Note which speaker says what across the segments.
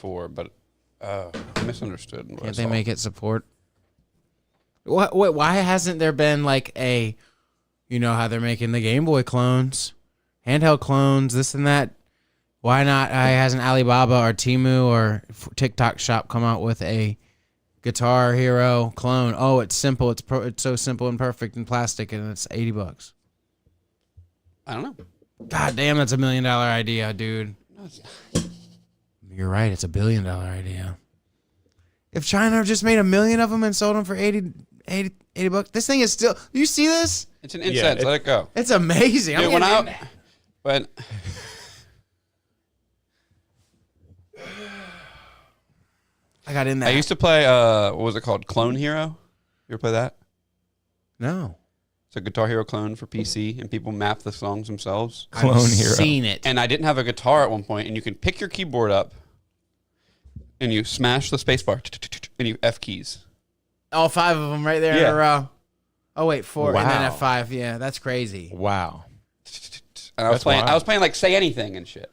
Speaker 1: before, but I misunderstood.
Speaker 2: Can't they make it support? Why hasn't there been like a, you know how they're making the Game Boy clones, handheld clones, this and that? Why not? Hasn't Alibaba or Temu or TikTok Shop come out with a Guitar Hero clone? Oh, it's simple. It's so simple and perfect and plastic, and it's $80.
Speaker 1: I don't know.
Speaker 2: God damn, that's $1 million idea, dude.
Speaker 1: No, it's not.
Speaker 2: You're right. It's $1 billion idea. If China just made 1 million of them and sold them for $80, this thing is still. You see this?
Speaker 1: It's an incense. Let it go.
Speaker 2: It's amazing.
Speaker 1: Dude, but
Speaker 2: I got in that.
Speaker 1: I used to play. What was it called? Clone Hero. You ever play that?
Speaker 2: No.
Speaker 1: It's a Guitar Hero clone for PC, and people map the songs themselves.
Speaker 2: Clone Hero. Seen it.
Speaker 1: And I didn't have a guitar at one point, and you can pick your keyboard up, and you smash the space bar, and you F keys.
Speaker 2: All 5 of them right there in a row. Oh wait, 4 and then F5. Yeah, that's crazy.
Speaker 3: Wow.
Speaker 1: And I was playing like Say Anything and shit.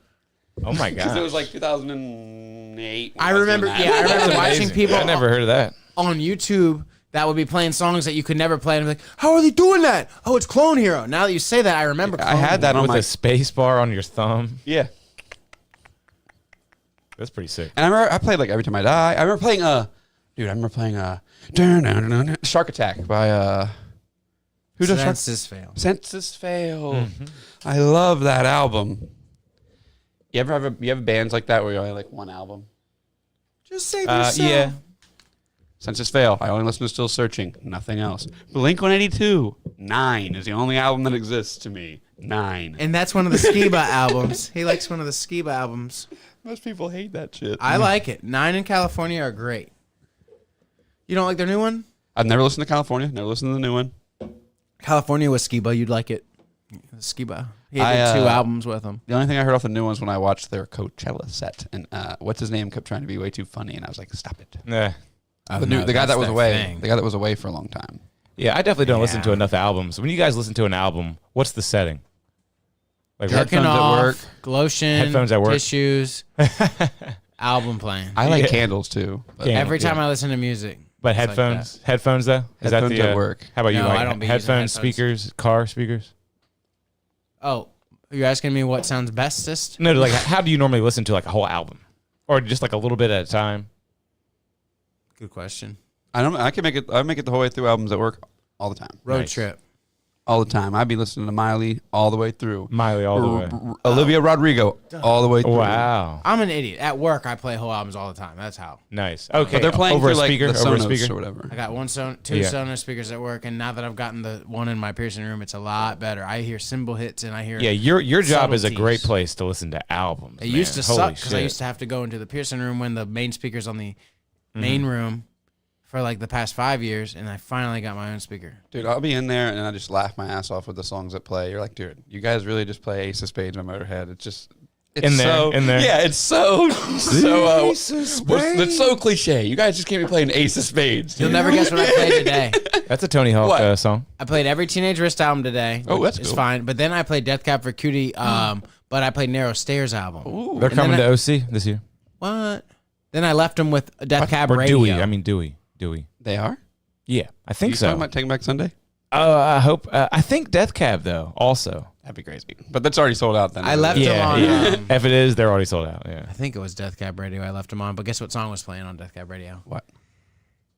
Speaker 3: Oh my god.
Speaker 1: Because it was like 2008.
Speaker 2: I remember watching people.
Speaker 3: I never heard of that
Speaker 2: on YouTube. That would be playing songs that you could never play. And I'm like, how are they doing that? Oh, it's Clone Hero. Now that you say that, I remember.
Speaker 1: I had that on
Speaker 3: with
Speaker 1: my
Speaker 3: a space bar on your thumb.
Speaker 1: Yeah.
Speaker 3: That's pretty sick.
Speaker 1: And I remember I played like Every Time I Die. I remember playing Shark Attack by who does
Speaker 2: Senses Fail.
Speaker 1: Senses Fail. Mm-hmm. I love that album. You have bands like that where you only like one album?
Speaker 2: Just save yourself.
Speaker 3: Yeah.
Speaker 1: Senses Fail. I only listen to Still Searching. Nothing else. Blink-182. 9 is the only album that exists to me. 9.
Speaker 2: And that's one of the Skiba albums. He likes one of the Skiba albums.
Speaker 1: Most people hate that shit.
Speaker 2: I like it. 9 in California are great. You don't like their new one?
Speaker 1: I've never listened to California. Never listened to the new one.
Speaker 2: California with Skiba. You'd like it. Skiba. He did 2 albums with them.
Speaker 1: The only thing I heard off the new ones when I watched their Coachella set, and what's his name kept trying to be way too funny, and I was like, stop it.
Speaker 3: Yeah.
Speaker 1: The guy that was away. The guy that was away for a long time.
Speaker 3: Yeah, I definitely don't listen to enough albums. When you guys listen to an album, what's the setting?
Speaker 1: Like headphones at work,
Speaker 2: lotion,
Speaker 3: headphones at work,
Speaker 2: tissues, album playing.
Speaker 1: I like candles too.
Speaker 2: Every time I listen to music.
Speaker 3: But headphones, headphones though. Is
Speaker 1: headphones
Speaker 3: that the
Speaker 1: at work?
Speaker 3: How about you?
Speaker 2: No,
Speaker 3: Like
Speaker 2: I don't be
Speaker 3: headphones, speakers, car speakers.
Speaker 2: Oh, you're asking me what sounds bestest?
Speaker 3: No, like how do you normally listen to like a whole album, or just like a little bit at a time?
Speaker 2: Good question.
Speaker 1: I can make it. I make it the whole way through albums at work all the time.
Speaker 2: Road trip.
Speaker 1: All the time. I'd be listening to Miley all the way through.
Speaker 3: Miley all the way.
Speaker 1: Olivia Rodrigo all the way through.
Speaker 3: Wow.
Speaker 2: I'm an idiot. At work, I play whole albums all the time. That's how.
Speaker 3: Nice. Okay.
Speaker 1: But they're playing
Speaker 3: over
Speaker 1: through
Speaker 3: a speaker,
Speaker 1: like the
Speaker 3: over a
Speaker 1: Sonos
Speaker 3: speaker
Speaker 1: or whatever.
Speaker 2: I got two Sonos speakers at work, and now that I've gotten the one in my piercing room, it's a lot better. I hear cymbal hits, and I hear
Speaker 3: your job is a
Speaker 2: subtleties.
Speaker 3: great place to listen to albums.
Speaker 2: It used to suck because I used to have to go into the piercing room when the main speaker's on the main room for like the past 5 years, and I finally got my own speaker.
Speaker 1: Dude, I'll be in there and I just laugh my ass off with the songs that play. You're like, dude, you guys really just play Ace of Spades by Motorhead. It's just
Speaker 3: in there.
Speaker 1: Yeah, it's so it's so cliche. You guys just can't be playing Ace of Spades.
Speaker 2: You'll never guess what I played today.
Speaker 3: That's a Tony Hawk song.
Speaker 2: I played every Teenage Wrist album today.
Speaker 1: Oh, that's
Speaker 2: It's
Speaker 1: cool.
Speaker 2: fine. But then I played Death Cab for Cutie, but I played Narrow Stairs album.
Speaker 1: Ooh.
Speaker 3: They're coming to OC this year.
Speaker 2: What? Then I left them with Death Cab
Speaker 3: Or
Speaker 2: Radio.
Speaker 3: Dewey. I mean Dewey.
Speaker 1: They are?
Speaker 3: Yeah, I think
Speaker 1: You
Speaker 3: so.
Speaker 1: talking about Taking Back Sunday?
Speaker 3: I hope. I think Death Cab though also.
Speaker 1: That'd be crazy. But that's already sold out then.
Speaker 2: I left them on.
Speaker 3: If it is, they're already sold out. Yeah.
Speaker 2: I think it was Death Cab Radio I left them on. But guess what song was playing on Death Cab Radio?
Speaker 1: What?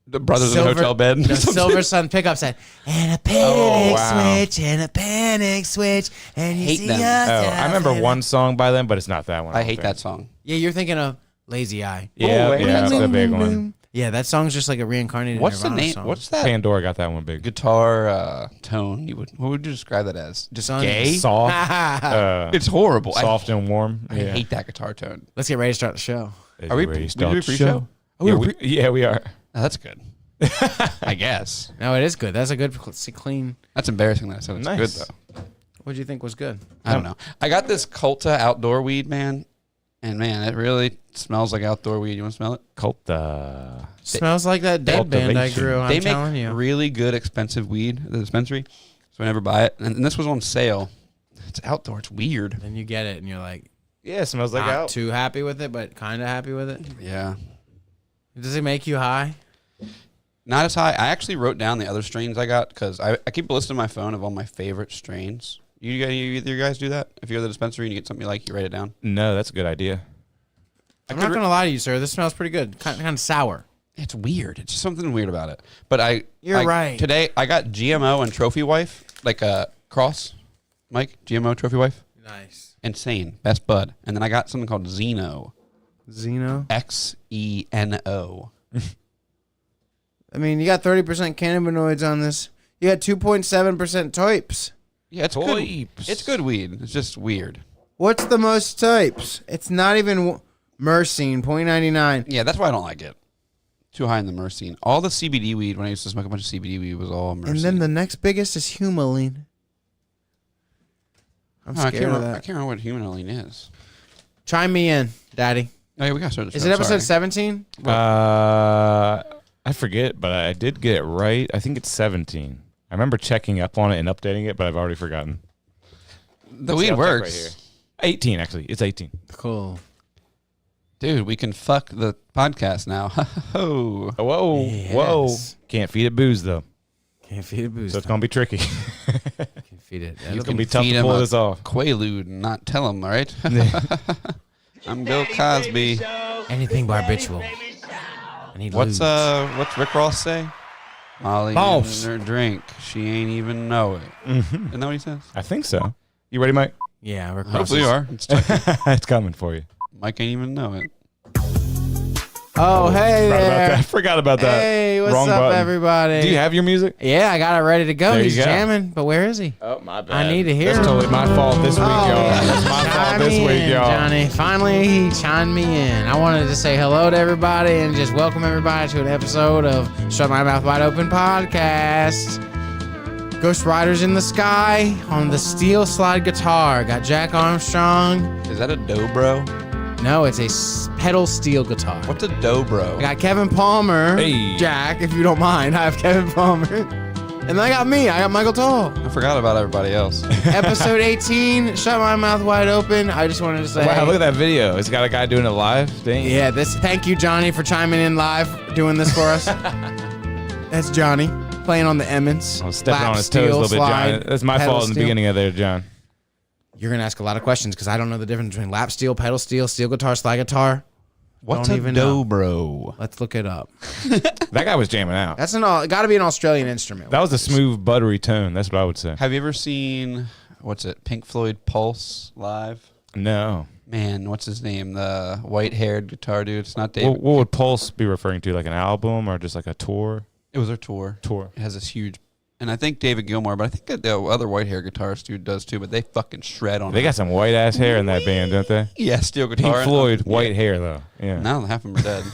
Speaker 1: The Brothers in a Hotel Bed?
Speaker 2: The Silver Sun pickup set. And a panic switch, and a panic switch, and you
Speaker 1: Hate
Speaker 2: see
Speaker 1: them.
Speaker 3: I remember one song by them, but it's not that one.
Speaker 1: I hate that song.
Speaker 2: Yeah, you're thinking of Lazy Eye.
Speaker 3: Yeah,
Speaker 1: wait.
Speaker 3: that's the big one.
Speaker 2: Yeah, that song's just like a reincarnated
Speaker 1: What's the
Speaker 2: Nirvana
Speaker 1: name?
Speaker 2: song.
Speaker 1: What's that
Speaker 3: Pandora got that one big.
Speaker 1: guitar tone? What would you describe that as? Just
Speaker 2: Sun-
Speaker 1: gay?
Speaker 3: Soft.
Speaker 1: It's horrible.
Speaker 3: Soft and warm.
Speaker 1: I hate that guitar tone.
Speaker 2: Let's get ready to start the show.
Speaker 1: Are we doing pre-show?
Speaker 3: Yeah, we are.
Speaker 1: Oh, that's good. I guess.
Speaker 2: No, it is good. That's a good, clean.
Speaker 1: That's embarrassing that I said it's
Speaker 3: Nice.
Speaker 1: good, though.
Speaker 2: What do you think was good?
Speaker 1: I don't know. I got this Culta outdoor weed, man. And, man, it really smells like outdoor weed. You want to smell it?
Speaker 3: Cult.
Speaker 2: Smells like that dead band I
Speaker 3: Cultivation.
Speaker 2: grew. I'm
Speaker 1: They
Speaker 2: telling
Speaker 1: make
Speaker 2: you.
Speaker 1: really good, expensive weed at the dispensary. So I never buy it. And this was on sale. It's outdoor. It's weird.
Speaker 2: Then you get it, and you're like,
Speaker 3: Yeah, it smells like
Speaker 2: Not
Speaker 3: out.
Speaker 2: too happy with it, but kind of happy with it.
Speaker 1: Yeah.
Speaker 2: Does it make you high?
Speaker 1: Not as high. I actually wrote down the other strains I got because I keep a list on my phone of all my favorite strains. You either guys do that? If you go to the dispensary and you get something you like, you write it down.
Speaker 3: No, that's a good idea.
Speaker 2: I'm not going to lie to you, sir. This smells pretty good. Kind of sour.
Speaker 1: It's weird. It's just something weird about it. But
Speaker 2: You're right.
Speaker 1: Today I got GMO and Trophy Wife, like a cross. Mike, GMO Trophy Wife.
Speaker 2: Nice.
Speaker 1: Insane. Best bud. And then I got something called Xeno.
Speaker 2: Xeno?
Speaker 1: Xeno.
Speaker 2: I mean, you got 30% cannabinoids on this. You got 2.7% types.
Speaker 1: Yeah, it's good. It's good weed. It's just weird.
Speaker 2: What's the most types? It's not even myrcene, 0.99.
Speaker 1: Yeah, that's why I don't like it. Too high in the myrcene. All the CBD weed, when I used to smoke a bunch of CBD weed, was all myrcene.
Speaker 2: And then the next biggest is humulene. I'm scared of that.
Speaker 1: I can't remember what humanoline is.
Speaker 2: Chime me in, Daddy.
Speaker 1: Oh, yeah, we got to start the show.
Speaker 2: Is it episode
Speaker 1: Sorry.
Speaker 2: 17?
Speaker 3: I forget, but I did get it right. I think it's 17. I remember checking up on it and updating it, but I've already forgotten.
Speaker 1: The weed
Speaker 3: I'll check
Speaker 1: works.
Speaker 3: right here. 18, actually. It's 18.
Speaker 2: Cool.
Speaker 1: Dude, we can fuck the podcast now. Ho.
Speaker 3: Whoa,
Speaker 2: Yes.
Speaker 3: whoa. Can't feed it booze, though.
Speaker 2: Can't feed it booze.
Speaker 3: So it's going to be tricky.
Speaker 2: Can't feed it.
Speaker 3: It's going to be tough to pull this off.
Speaker 1: Quaalude and not tell him, all right? I'm Bill Cosby.
Speaker 2: Anything barbitual. I need
Speaker 1: What's
Speaker 2: lubes.
Speaker 1: what's Rick Ross say? Molly
Speaker 2: Boss.
Speaker 1: in her drink. She ain't even know it. Isn't that what he says?
Speaker 3: I think so. You ready, Mike?
Speaker 2: Yeah, we're
Speaker 1: Hopefully you are. It's
Speaker 3: It's coming for you.
Speaker 1: Mike ain't even know it.
Speaker 2: Oh, hey there.
Speaker 3: Forgot about that.
Speaker 2: Hey, what's
Speaker 3: Wrong
Speaker 2: up,
Speaker 3: button.
Speaker 2: everybody?
Speaker 3: Do you have your music?
Speaker 2: Yeah, I got it ready to go.
Speaker 3: There you
Speaker 2: He's
Speaker 3: go.
Speaker 2: jamming, but where is he?
Speaker 3: Oh, my bad.
Speaker 2: I need to hear
Speaker 3: That's
Speaker 2: him.
Speaker 3: totally my fault this week, y'all. That's my fault
Speaker 2: Chime
Speaker 3: this
Speaker 2: me
Speaker 3: week,
Speaker 2: in,
Speaker 3: y'all.
Speaker 2: Johnny. Finally, he chimed me in. I wanted to say hello to everybody and just welcome everybody to an episode of Shut My Mouth Wide Open podcast. Ghost Riders in the Sky on the steel slide guitar. Got Jack Armstrong.
Speaker 1: Is that a dobro?
Speaker 2: No, it's a pedal steel guitar.
Speaker 1: What's a dobro?
Speaker 2: I got Kevin Palmer.
Speaker 3: Hey.
Speaker 2: Jack, if you don't mind. I have Kevin Palmer. And then I got me. I got Michael Toll.
Speaker 1: I forgot about everybody else.
Speaker 2: Episode 18, Shut My Mouth Wide Open. I just wanted to say.
Speaker 3: Wow, look at that video. It's got a guy doing it live. Dang.
Speaker 2: Yeah, thank you, Johnny, for chiming in live, doing this for us. That's Johnny, playing on the Emmons.
Speaker 3: I'm stepping
Speaker 2: Lap
Speaker 3: on his toes a
Speaker 2: steel,
Speaker 3: little bit,
Speaker 2: slide,
Speaker 3: John. That's my
Speaker 2: pedal
Speaker 3: fault in the
Speaker 2: steel.
Speaker 3: beginning of there, John.
Speaker 2: You're going to ask a lot of questions because I don't know the difference between lap steel, pedal steel, steel guitar, slide guitar.
Speaker 1: What's
Speaker 2: Don't
Speaker 1: a
Speaker 2: even know.
Speaker 1: dobro?
Speaker 2: Let's look it up.
Speaker 3: That guy was jamming out.
Speaker 2: That's got to be an Australian instrument.
Speaker 3: That was a smooth, buttery tone. That's what I would say.
Speaker 1: Have you ever seen, what's it, Pink Floyd Pulse live?
Speaker 3: No.
Speaker 1: Man, what's his name? The white-haired guitar dude. It's not David.
Speaker 3: What would Pulse be referring to? Like an album or just like a tour?
Speaker 1: It was their tour. It has this huge, and I think David Gilmour, but I think that the other white-haired guitarist dude does too, but they fucking shred on
Speaker 3: They
Speaker 1: it.
Speaker 3: got some white ass hair in that band, don't they?
Speaker 1: Yeah, steel guitar.
Speaker 3: Pink Floyd, white hair though. Yeah.
Speaker 1: Now half of them are dead.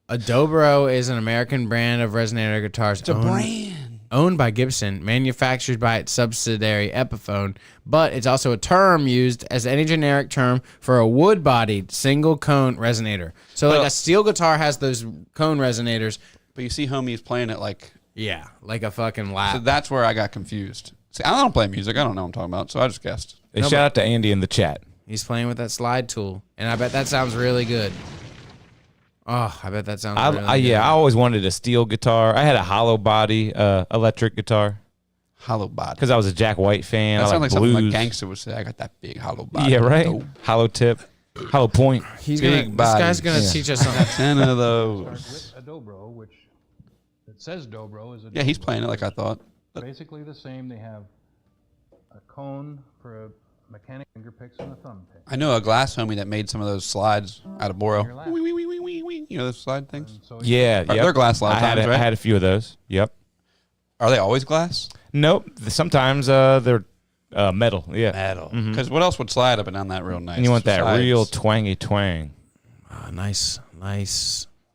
Speaker 2: A dobro is an American brand of resonator guitars.
Speaker 1: It's a brand.
Speaker 2: Owned by Gibson, manufactured by its subsidiary Epiphone, but it's also a term used as any generic term for a wood-bodied single-cone resonator. So like
Speaker 1: Well-
Speaker 2: a steel guitar has those cone resonators.
Speaker 1: But you see homies playing it like,
Speaker 2: Yeah, like a fucking
Speaker 1: so
Speaker 2: lap.
Speaker 1: that's where I got confused. See, I don't play music. I don't know what I'm talking about, so I just guessed.
Speaker 3: Hey, shout out to Andy in the chat.
Speaker 2: He's playing with that slide tool, and I bet that sounds really good. Oh, I bet that sounds really good.
Speaker 3: Yeah, I always wanted a steel guitar. I had a hollow body electric guitar
Speaker 1: Hollow body.
Speaker 3: because I was a Jack White fan.
Speaker 1: That
Speaker 3: I
Speaker 1: sounds like
Speaker 3: blues.
Speaker 1: something a gangster would say. I got that big hollow body.
Speaker 3: Yeah, right.
Speaker 1: Dope.
Speaker 3: Hollow tip, hollow point.
Speaker 2: He's
Speaker 1: Big
Speaker 2: gonna. This
Speaker 1: body.
Speaker 2: guy's gonna
Speaker 3: Yeah.
Speaker 2: teach us something.
Speaker 1: 10 of those.
Speaker 4: A dobro, which it says dobro, is a
Speaker 1: Yeah, he's
Speaker 4: dobro.
Speaker 1: playing it like I thought.
Speaker 4: Basically the same. They have a cone for a mechanic finger picks and a thumb pick.
Speaker 1: I know a glass homie that made some of those slides out of Boro.
Speaker 4: Your lap.
Speaker 1: Wee, wee, wee, wee, wee, wee. You know those slide things?
Speaker 4: And so
Speaker 3: Yeah,
Speaker 1: They're
Speaker 3: yep.
Speaker 1: glass slide
Speaker 3: I had
Speaker 1: times,
Speaker 3: I
Speaker 1: right?
Speaker 3: had a few of those. Yep.
Speaker 1: Are they always glass?
Speaker 3: Nope. Sometimes they're metal. Yeah.
Speaker 1: Metal. Because what else would slide up and down that real nice?
Speaker 3: And you want that
Speaker 1: besides-
Speaker 3: real twangy twang.
Speaker 2: Nice,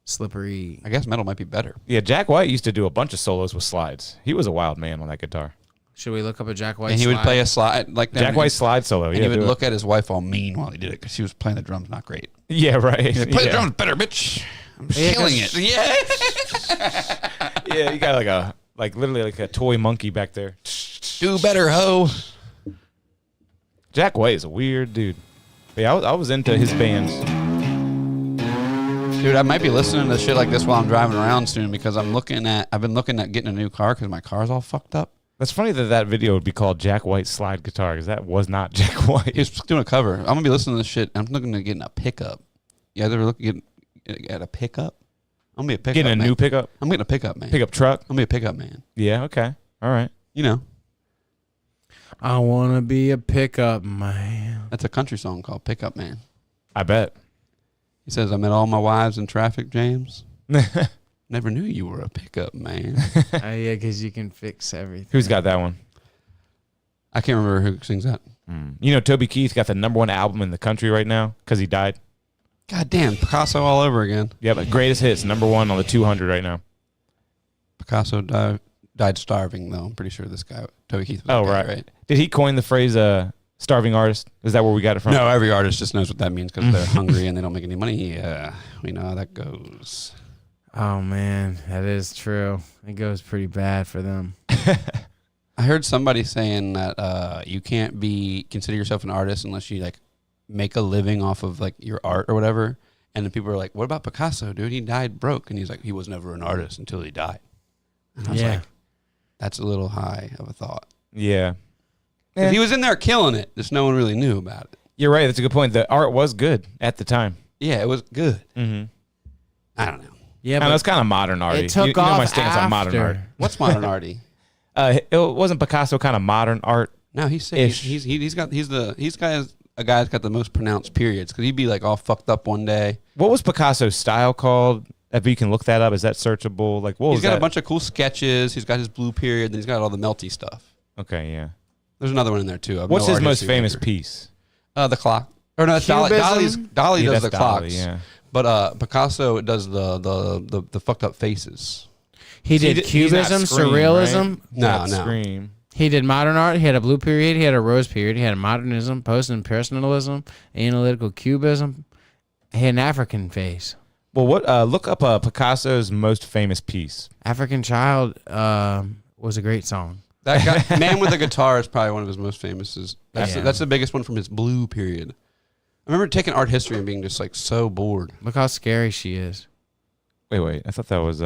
Speaker 2: slippery.
Speaker 1: I guess metal might be better.
Speaker 3: Yeah, Jack White used to do a bunch of solos with slides. He was a wild man on that guitar.
Speaker 2: Should we look up a Jack White?
Speaker 1: And he would
Speaker 2: slide?
Speaker 1: play a slide like that.
Speaker 3: Jack
Speaker 1: and
Speaker 3: White's slide solo.
Speaker 1: And
Speaker 3: Yeah,
Speaker 1: he would
Speaker 3: do it.
Speaker 1: look at his wife all mean while he did it because she was playing the drums not great.
Speaker 3: Yeah, right.
Speaker 1: He'd like, play the
Speaker 3: yeah.
Speaker 1: drums better, bitch. I'm
Speaker 2: Yeah,
Speaker 1: killing
Speaker 2: 'cause-
Speaker 1: it. Yeah.
Speaker 3: Yeah, you got literally like a toy monkey back there.
Speaker 1: Do better, ho.
Speaker 3: Jack White is a weird dude. Yeah, I was into his bands.
Speaker 1: Dude, I might be listening to shit like this while I'm driving around soon because I've been looking at getting a new car because my car's all fucked up.
Speaker 3: That's funny that video would be called Jack White's slide guitar because that was not Jack White.
Speaker 1: He was doing a cover. I'm gonna be listening to this shit. I'm looking to getting a pickup. You guys ever look at a pickup? I'm gonna be a pickup.
Speaker 3: Getting a
Speaker 1: man.
Speaker 3: new pickup?
Speaker 1: I'm getting a pickup, man.
Speaker 3: Pickup truck?
Speaker 1: I'm gonna be a pickup man.
Speaker 3: Yeah, okay. All right.
Speaker 1: You know,
Speaker 2: I want to be a pickup man.
Speaker 1: that's a country song called Pickup Man.
Speaker 3: I bet.
Speaker 1: He says, I met all my wives in traffic jams. Never knew you were a pickup man.
Speaker 2: Yeah, because you can fix everything.
Speaker 3: Who's got that one?
Speaker 1: I can't remember who sings that.
Speaker 3: You know, Toby Keith got the #1 album in the country right now because he died.
Speaker 1: God damn, Picasso all over again.
Speaker 3: Yeah, but greatest hits, #1 on the 200 right now.
Speaker 1: Picasso died starving, though. I'm pretty sure this guy, Toby Keith, was
Speaker 3: Oh,
Speaker 1: that guy,
Speaker 3: right. Did he coin the phrase starving artist? Is that where we got it from?
Speaker 1: No, every artist just knows what that means because they're hungry and they don't make any money. Yeah, we know how that goes.
Speaker 2: Oh, man, that is true. It goes pretty bad for them.
Speaker 1: I heard somebody saying that you can't consider yourself an artist unless you like make a living off of like your art or whatever. And then people are like, "What about Picasso, dude? He died broke." And he's like, "He was never an artist until he died." And I was like, "That's a little high of a thought."
Speaker 3: Yeah.
Speaker 1: 'Cause he was in there killing it, just no one really knew about it.
Speaker 3: You're right. That's a good point. The art was good at the time.
Speaker 1: Yeah, it was good.
Speaker 3: Mm-hmm.
Speaker 1: I don't know.
Speaker 2: Yeah,
Speaker 3: I know
Speaker 2: but
Speaker 3: it's kind of modern arty.
Speaker 2: it took
Speaker 3: you know
Speaker 2: off
Speaker 3: my stance on modern art.
Speaker 2: after.
Speaker 1: What's modern arty?
Speaker 3: It wasn't Picasso kind of modern art.
Speaker 1: No, he's sick. He's a guy that's got the most pronounced periods because he'd be like all fucked up one day.
Speaker 3: What was Picasso's style called? If you can look that up, is that searchable? Like, what was
Speaker 1: He's got
Speaker 3: that?
Speaker 1: a bunch of cool sketches. He's got his blue period. Then he's got all the melty stuff.
Speaker 3: Okay, yeah.
Speaker 1: There's another one in there too.
Speaker 3: What's his most famous piece?
Speaker 1: The clock. Or no, that's Dolly.
Speaker 2: Cubism?
Speaker 1: Dolly
Speaker 3: Yeah,
Speaker 1: does
Speaker 3: that's
Speaker 1: the
Speaker 3: Dolly,
Speaker 1: clocks.
Speaker 3: yeah.
Speaker 1: But Picasso does the fucked up faces.
Speaker 2: he did
Speaker 3: He's not
Speaker 2: cubism,
Speaker 3: Scream,
Speaker 2: surrealism.
Speaker 3: right?
Speaker 1: No,
Speaker 3: Not
Speaker 1: no.
Speaker 3: Scream.
Speaker 2: He did modern art. He had a blue period. He had a rose period. He had a modernism, post-impressionism, analytical cubism. He had an African face.
Speaker 3: Well, what? Look up Picasso's most famous piece.
Speaker 2: African Child was a great song.
Speaker 1: That guy, Man with a Guitar is probably one of his most famous.
Speaker 2: Yeah.
Speaker 1: That's the biggest one from his blue period. I remember taking art history and being just like so bored.
Speaker 2: Look how scary she is.
Speaker 3: Wait. I thought that was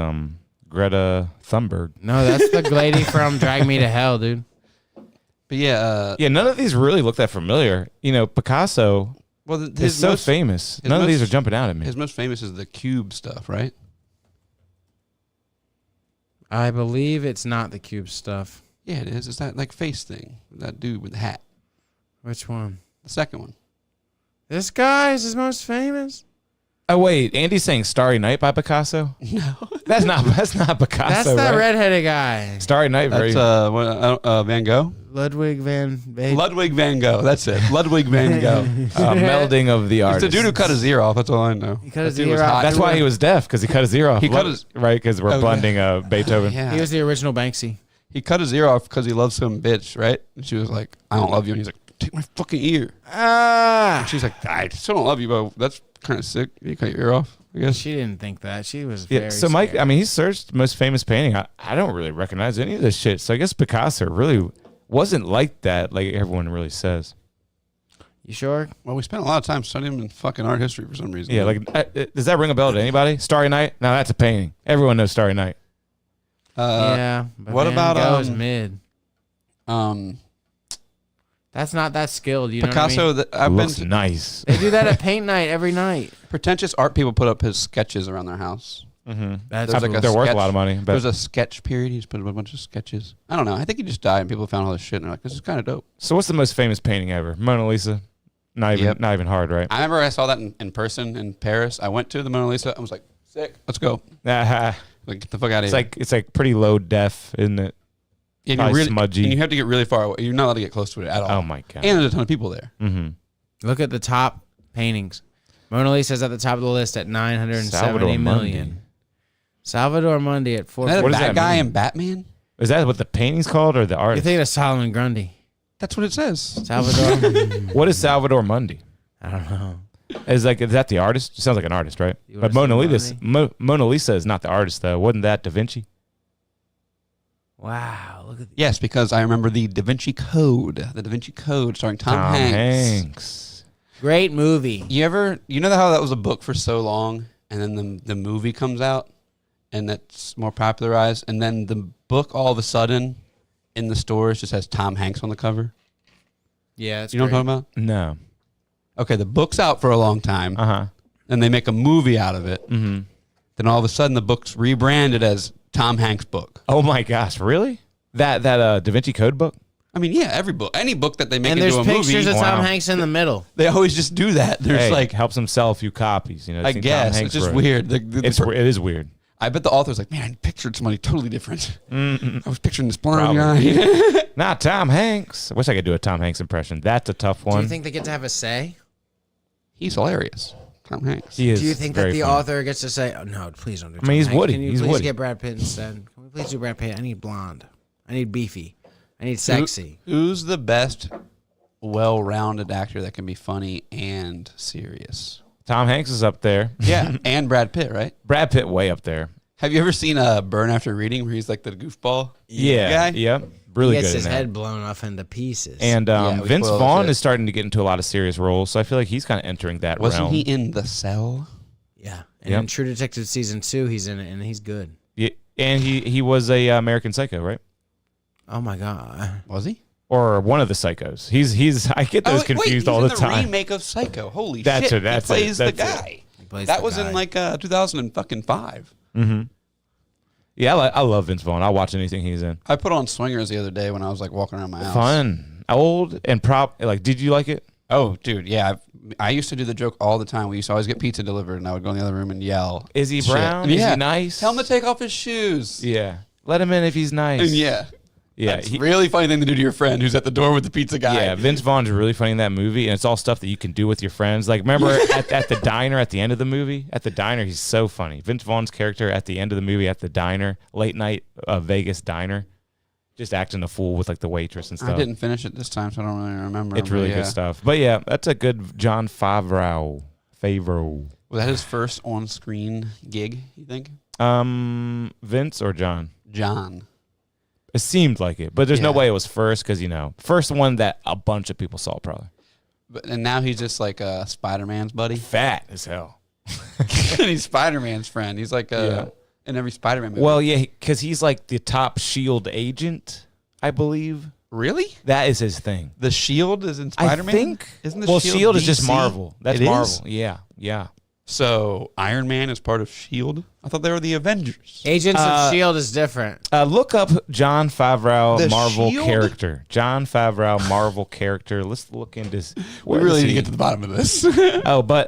Speaker 3: Greta Thunberg.
Speaker 2: No, that's the lady from Drag Me to Hell, dude.
Speaker 1: But yeah,
Speaker 3: Yeah, none of these really look that familiar. You know, Picasso
Speaker 1: well,
Speaker 3: is so famous. None of these are jumping out at me.
Speaker 1: His most famous is the cube stuff, right?
Speaker 2: I believe it's not the cube stuff.
Speaker 1: Yeah, it is. It's that like face thing. That dude with the hat.
Speaker 2: Which one?
Speaker 1: The second one.
Speaker 2: This guy is his most famous.
Speaker 3: Oh wait, Andy's saying Starry Night by Picasso?
Speaker 1: No,
Speaker 3: That's not Picasso.
Speaker 2: That's that
Speaker 3: right?
Speaker 2: redheaded guy.
Speaker 3: Starry Night.
Speaker 1: that's Van Gogh.
Speaker 2: Ludwig van Beethoven.
Speaker 1: Ludwig van Gogh. That's it. Ludwig van Gogh.
Speaker 3: melding of the
Speaker 1: It's
Speaker 3: artists.
Speaker 1: the dude who cut his ear off. That's all I know.
Speaker 2: He cut his
Speaker 1: That dude was
Speaker 2: ear off.
Speaker 1: hot.
Speaker 3: That's why he was deaf, because he cut his ear off.
Speaker 1: He cut his-
Speaker 3: right, because we're
Speaker 1: Oh,
Speaker 3: blending Beethoven.
Speaker 1: Yeah.
Speaker 2: He was the original Banksy.
Speaker 1: He cut his ear off because he loves some bitch, right? And she was like, "I don't love you." And he's like, "Take my fucking ear."
Speaker 2: Ah.
Speaker 1: And she's like, "I still don't love you, but that's kind of sick. You cut your ear off, I guess."
Speaker 2: She didn't think that. She was
Speaker 3: Yeah.
Speaker 2: very
Speaker 3: So Mike,
Speaker 2: scared.
Speaker 3: I mean, he searched most famous painting. I don't really recognize any of this shit. So I guess Picasso really wasn't like that, like everyone really says.
Speaker 2: You sure?
Speaker 1: Well, we spent a lot of time studying in fucking art history for some reason.
Speaker 3: Yeah, like does that ring a bell to anybody? Starry Night? Now that's a painting. Everyone knows Starry Night.
Speaker 2: Yeah. But
Speaker 1: what
Speaker 2: Van
Speaker 1: about,
Speaker 2: Gogh's mid?
Speaker 1: um,
Speaker 2: That's not that skilled. You
Speaker 1: Picasso.
Speaker 2: know what
Speaker 1: That I've
Speaker 3: Looks
Speaker 1: been
Speaker 3: nice.
Speaker 2: I mean? They do that at paint night every night.
Speaker 1: pretentious art people put up his sketches around their house.
Speaker 3: Mm-hmm.
Speaker 2: That's
Speaker 1: There's like
Speaker 2: cool.
Speaker 1: a
Speaker 3: They're worth a
Speaker 1: sketch.
Speaker 3: lot of money. But
Speaker 1: There's a sketch period. He's put up a bunch of sketches. I don't know. I think he just died and people found all this shit and they're like, "This is kind of dope."
Speaker 3: so what's the most famous painting ever? Mona Lisa. Not even
Speaker 1: Yep.
Speaker 3: not even hard, right?
Speaker 1: I remember I saw that in person in Paris. I went to the Mona Lisa. I was like, "Sick, let's go."
Speaker 3: It's
Speaker 1: Like, get the fuck out of here.
Speaker 3: like pretty low def, isn't it?
Speaker 1: And
Speaker 3: probably
Speaker 1: you're really,
Speaker 3: smudgy.
Speaker 1: and you have to get really far away. You're not allowed to get close to it at all.
Speaker 3: Oh my god.
Speaker 1: And there's a ton of people there.
Speaker 3: Mm-hmm.
Speaker 2: Look at the top paintings. Mona Lisa's at the top of the list at 970 million. Salvador Mundi at 4.
Speaker 1: Is that a
Speaker 3: What does
Speaker 1: bad
Speaker 3: that
Speaker 1: guy
Speaker 3: mean?
Speaker 1: in Batman?
Speaker 3: Is that what the painting's called or the
Speaker 2: You
Speaker 3: artist?
Speaker 2: think of Solomon Grundy?
Speaker 1: That's what it says.
Speaker 2: Salvador?
Speaker 3: What is Salvador Mundi?
Speaker 2: I don't know.
Speaker 3: Is that the artist? It sounds like an artist, right?
Speaker 2: You
Speaker 3: But
Speaker 2: wanna
Speaker 3: Mona
Speaker 2: see
Speaker 3: Lisa, Mona Lisa is not the artist though. Wasn't that Da Vinci?
Speaker 2: Wow, look at
Speaker 1: Yes, because I remember the Da Vinci Code. The Da Vinci Code starring Tom Hanks.
Speaker 2: Great movie.
Speaker 1: You know how that was a book for so long, and then the movie comes out, and it's more popularized, and then the book all of a sudden in the stores just has Tom Hanks on the cover.
Speaker 2: Yeah, it's
Speaker 1: You know what I'm talking about?
Speaker 3: No.
Speaker 1: Okay, the book's out for a long time, and they make a movie out of it.
Speaker 3: Mm-hmm.
Speaker 1: Then all of a sudden, the book's rebranded as Tom Hanks' book.
Speaker 3: Oh my gosh, really? That Da Vinci Code book?
Speaker 1: I mean, yeah, every book, any book that they make
Speaker 2: And
Speaker 1: into
Speaker 2: there's
Speaker 1: a movie,
Speaker 2: pictures of Tom
Speaker 3: Wow.
Speaker 2: Hanks in the middle.
Speaker 1: they always just do that. There's
Speaker 3: Hey,
Speaker 1: like,
Speaker 3: helps him sell a few copies. You know,
Speaker 1: I
Speaker 3: Tom
Speaker 1: guess
Speaker 3: Hanks
Speaker 1: it's just
Speaker 3: wrote.
Speaker 1: weird.
Speaker 3: It is weird.
Speaker 1: I bet the author's like, man, I pictured somebody totally different.
Speaker 3: Mm-mm.
Speaker 1: I was picturing this blonde
Speaker 3: Probably.
Speaker 1: guy.
Speaker 3: Not Tom Hanks. I wish I could do a Tom Hanks impression. That's a tough
Speaker 2: Do
Speaker 3: one.
Speaker 2: you think they get to have a say?
Speaker 1: He's hilarious, Tom Hanks.
Speaker 3: He is
Speaker 2: Do you think that
Speaker 3: very
Speaker 2: the
Speaker 3: funny.
Speaker 2: author gets to say, "Oh no, please don't do"?
Speaker 3: I mean, he's
Speaker 2: Tom Hanks.
Speaker 3: Woody.
Speaker 2: Can you
Speaker 3: He's
Speaker 2: please
Speaker 3: Woody.
Speaker 2: get Brad Pitt instead? Can we please do Brad Pitt? I need blonde. I need beefy. I need sexy.
Speaker 1: Who's the best well-rounded actor that can be funny and serious?
Speaker 3: Tom Hanks is up there.
Speaker 1: Yeah, and Brad Pitt, right?
Speaker 3: Brad Pitt way up there.
Speaker 1: Have you ever seen Burn After Reading, where he's like the goofball
Speaker 3: Yeah.
Speaker 1: guy?
Speaker 3: Yep. Really
Speaker 2: he gets
Speaker 3: good
Speaker 2: his
Speaker 3: in that.
Speaker 2: head blown off into pieces.
Speaker 3: And
Speaker 1: Yeah, we
Speaker 3: Vince
Speaker 1: spoiled
Speaker 3: Vaughn
Speaker 1: shit.
Speaker 3: is starting to get into a lot of serious roles, so I feel like he's kind of entering that
Speaker 1: Wasn't
Speaker 3: realm.
Speaker 1: he in The Cell?
Speaker 2: yeah, and
Speaker 3: Yep.
Speaker 2: in True Detective season 2, he's in it, and he's good.
Speaker 3: Yeah, and he was a American Psycho, right?
Speaker 2: Oh my god.
Speaker 1: Was he?
Speaker 3: Or one of the Psychos. He's I get those confused all the time.
Speaker 1: Remake of Psycho. Holy
Speaker 3: That's
Speaker 1: shit!
Speaker 3: it, that's
Speaker 1: he plays
Speaker 3: it,
Speaker 1: the
Speaker 3: that's it.
Speaker 1: guy.
Speaker 2: He plays
Speaker 1: That
Speaker 2: the
Speaker 1: was
Speaker 2: guy.
Speaker 1: in like 2005.
Speaker 3: Mm-hmm. Yeah, I love Vince Vaughn. I'll watch anything he's in.
Speaker 1: I put on Swingers the other day when I was like walking around my house.
Speaker 3: Fun, old, and like. Did you like it?
Speaker 1: Oh, dude, yeah. I used to do the joke all the time. We used to always get pizza delivered, and I would go in the other room and yell.
Speaker 3: Is he
Speaker 1: shit.
Speaker 3: brown? Is
Speaker 1: Yeah.
Speaker 3: he nice?
Speaker 1: Tell him to take off his shoes.
Speaker 3: Yeah, let him in if he's nice.
Speaker 1: And yeah.
Speaker 3: yeah.
Speaker 1: That's a really funny thing to do to your friend who's at the door with the pizza guy.
Speaker 3: Yeah, Vince Vaughn's really funny in that movie, and it's all stuff that you can do with your friends. Like, remember at the diner at the end of the movie? At the diner, he's so funny. Vince Vaughn's character at the end of the movie at the diner, late night Vegas diner, just acting a fool with like the waitress and stuff.
Speaker 1: I didn't finish it this time, so I don't really remember.
Speaker 3: It's really
Speaker 1: but
Speaker 3: good
Speaker 1: yeah.
Speaker 3: stuff. But yeah, that's a good John Favreau.
Speaker 1: Was that his first on-screen gig, you think?
Speaker 3: Vince or John?
Speaker 1: John.
Speaker 3: It seemed like it, but there's no
Speaker 1: Yeah.
Speaker 3: way it was first because, first one that a bunch of people saw probably.
Speaker 1: And now he's just like Spider-Man's buddy.
Speaker 3: Fat as hell.
Speaker 1: He's Spider-Man's friend. He's like in every Spider-Man movie.
Speaker 3: Well, yeah, because he's like the top S.H.I.E.L.D. agent, I believe.
Speaker 1: really?
Speaker 3: That is his thing.
Speaker 1: The Shield is in Spider-Man?
Speaker 3: I think.
Speaker 1: Isn't the
Speaker 3: well,
Speaker 1: Shield
Speaker 3: S.H.I.E.L.D. is just
Speaker 1: DC?
Speaker 3: Marvel. That's
Speaker 1: It is?
Speaker 3: Marvel. Yeah.
Speaker 1: So Iron Man is part of Shield? I thought they were the Avengers.
Speaker 2: Agents of S.H.I.E.L.D. is different.
Speaker 3: Look up John Favreau
Speaker 1: The
Speaker 3: Marvel
Speaker 1: Shield?
Speaker 3: character. John Favreau Marvel character. Let's look into.
Speaker 1: We really need to get to the bottom of this.
Speaker 3: Oh, but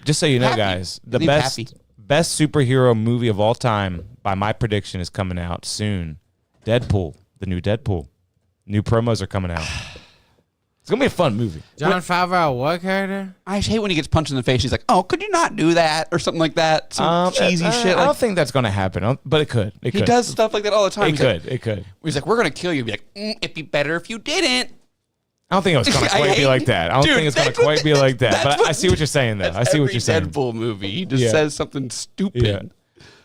Speaker 3: just so you know,
Speaker 1: Happy.
Speaker 3: guys, the
Speaker 1: Leave
Speaker 3: best
Speaker 1: Happy.
Speaker 3: best superhero movie of all time, by my prediction, is coming out soon. Deadpool, the new Deadpool. New promos are coming out. It's gonna be a fun movie.
Speaker 2: John Favreau, what character?
Speaker 1: I hate when he gets punched in the face. He's like, "Oh, could you not do that?" or something like that. Some cheesy shit.
Speaker 3: I
Speaker 1: Like,
Speaker 3: don't think that's gonna happen, but it could. It
Speaker 1: he
Speaker 3: could.
Speaker 1: does stuff like that all the time.
Speaker 3: It
Speaker 1: He's
Speaker 3: could.
Speaker 1: Like,
Speaker 3: It could.
Speaker 1: he's like, "We're gonna kill you." Be like, "It'd be better if you didn't."
Speaker 3: I don't think it was gonna
Speaker 1: I
Speaker 3: quite be
Speaker 1: hate-
Speaker 3: like that. I don't
Speaker 1: Dude,
Speaker 3: think it's gonna
Speaker 1: that's what-
Speaker 3: quite be like that.
Speaker 1: that's
Speaker 3: But
Speaker 1: what-
Speaker 3: I see what you're saying, though. I see what
Speaker 1: Every
Speaker 3: you're saying.
Speaker 1: Deadpool movie, he just
Speaker 3: Yeah.
Speaker 1: says something stupid.
Speaker 3: Yeah.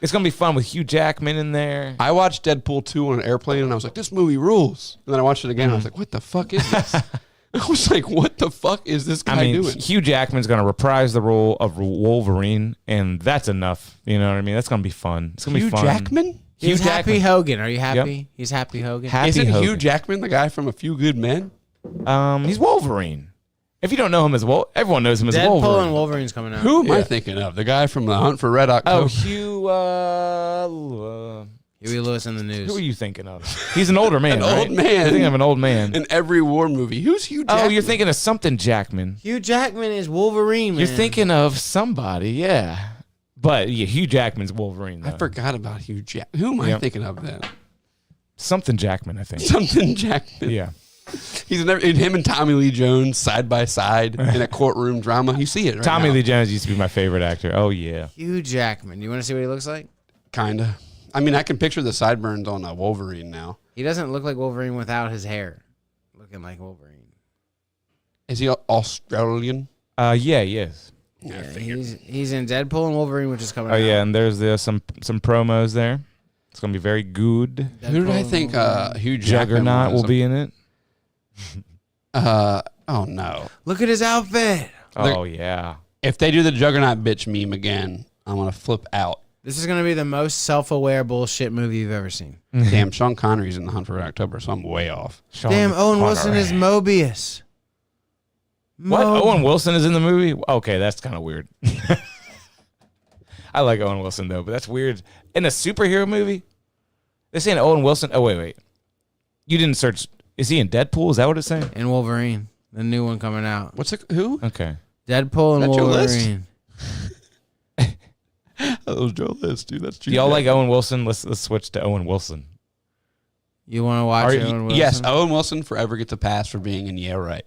Speaker 3: It's gonna be fun with Hugh Jackman in there.
Speaker 1: I watched Deadpool 2 on an airplane, and I was like, "This movie rules." And then I watched it again, and I was like, "What the fuck is this?" I was like, "What the fuck is this guy
Speaker 3: I mean,
Speaker 1: doing?"
Speaker 3: Hugh Jackman's going to reprise the role of Wolverine, and that's enough. You know what I mean? That's going to be fun. It's going to
Speaker 1: Hugh
Speaker 3: be fun.
Speaker 1: Jackman?
Speaker 3: Hugh
Speaker 2: He's Happy
Speaker 3: Jackman.
Speaker 2: Hogan. Are you happy? He's Happy Hogan.
Speaker 3: Happy
Speaker 1: Isn't
Speaker 3: Hogan.
Speaker 1: Hugh Jackman the guy from A Few Good Men?
Speaker 3: He's Wolverine. If you don't know him as everyone knows him as
Speaker 2: Deadpool
Speaker 3: Wolverine.
Speaker 2: and Wolverine's coming out.
Speaker 1: Who am I
Speaker 3: Yeah.
Speaker 1: thinking of? The guy from The Hunt for Red October?
Speaker 3: Oh, Hugh.
Speaker 2: Huey Lewis in the news.
Speaker 3: Who are you thinking of? He's an older man.
Speaker 1: An
Speaker 3: right?
Speaker 1: old man.
Speaker 3: You're thinking of an old man.
Speaker 1: In every war movie. Who's Hugh Jackman?
Speaker 3: Oh, you're thinking of something Jackman.
Speaker 2: Hugh Jackman is Wolverine, man.
Speaker 3: You're thinking of somebody, yeah. But yeah, Hugh Jackman's Wolverine.
Speaker 1: I
Speaker 3: Though.
Speaker 1: forgot about Hugh Jackman. Who am I
Speaker 3: Yep.
Speaker 1: thinking of then?
Speaker 3: Something Jackman, I think.
Speaker 1: Something Jackman.
Speaker 3: Yeah.
Speaker 1: He's in him and Tommy Lee Jones side by side in a courtroom drama. You see it right
Speaker 3: Tommy
Speaker 1: now.
Speaker 3: Lee Jones used to be my favorite actor. Oh yeah.
Speaker 2: Hugh Jackman. You want to see what he looks like?
Speaker 1: Kinda. I mean, I can picture the sideburns on a Wolverine now.
Speaker 2: He doesn't look like Wolverine without his hair. Looking like Wolverine.
Speaker 1: Is he Australian?
Speaker 3: Yeah, yes.
Speaker 2: Yeah, he's in Deadpool and Wolverine, which is coming
Speaker 3: Oh
Speaker 2: out.
Speaker 3: yeah, and there's some promos there. It's gonna be very good.
Speaker 1: Who did I
Speaker 2: Deadpool
Speaker 1: think
Speaker 2: and Wolverine.
Speaker 1: Hugh Jackman
Speaker 3: Juggernaut
Speaker 1: was?
Speaker 3: will be in it.
Speaker 1: Oh no.
Speaker 2: Look at his outfit.
Speaker 3: Oh, yeah.
Speaker 1: If they do the Juggernaut bitch meme again, I'm gonna flip out.
Speaker 2: This is gonna be the most self-aware bullshit movie you've ever seen.
Speaker 1: Damn, Sean Connery's in The Hunt for Red October, so I'm way off.
Speaker 2: Damn, Owen Wilson is Mobius.
Speaker 3: What? Owen Wilson is in the movie? Okay, that's kind of weird. I like Owen Wilson, though, but that's weird. In a superhero movie? They're saying Owen Wilson. Oh, wait. You didn't search. Is he in Deadpool? Is that what it's saying?
Speaker 2: And Wolverine, the new one coming out.
Speaker 1: What's it? Who?
Speaker 3: Okay.
Speaker 2: Deadpool and
Speaker 1: That's your list?
Speaker 2: Wolverine.
Speaker 1: That was Joe List, dude. That's true.
Speaker 3: Do y'all like Owen Wilson? Let's switch to Owen Wilson.
Speaker 2: You want to watch Owen Wilson?
Speaker 1: Yes, Owen Wilson forever gets a pass for being in Yeah Right.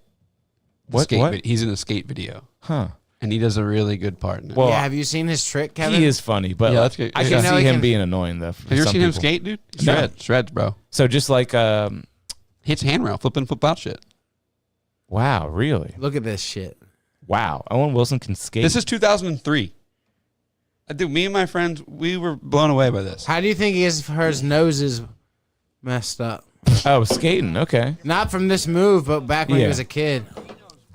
Speaker 3: What?
Speaker 1: He's in a skate video.
Speaker 3: Huh.
Speaker 1: And he does a really good part in it.
Speaker 3: Well,
Speaker 2: Yeah, have you seen his trick, Kevin?
Speaker 3: He is funny, but
Speaker 1: Yeah,
Speaker 3: like,
Speaker 1: that's good.
Speaker 3: I
Speaker 1: You
Speaker 3: can
Speaker 2: know
Speaker 3: see
Speaker 2: he
Speaker 3: him
Speaker 2: can-
Speaker 3: being annoying, though.
Speaker 1: Have you ever seen him skate, dude?
Speaker 3: No.
Speaker 1: Shreds, bro.
Speaker 3: So just like,
Speaker 1: Hits handrail, flip in, flip out shit.
Speaker 3: wow, really?
Speaker 2: Look at this shit.
Speaker 3: Wow. Owen Wilson can skate.
Speaker 1: This is 2003. Dude, me and my friends, we were blown away by this.
Speaker 2: How do you think his nose is messed up?
Speaker 3: Oh, skating. Okay.
Speaker 2: Not from this move, but back when he
Speaker 3: Yeah.
Speaker 2: was a kid.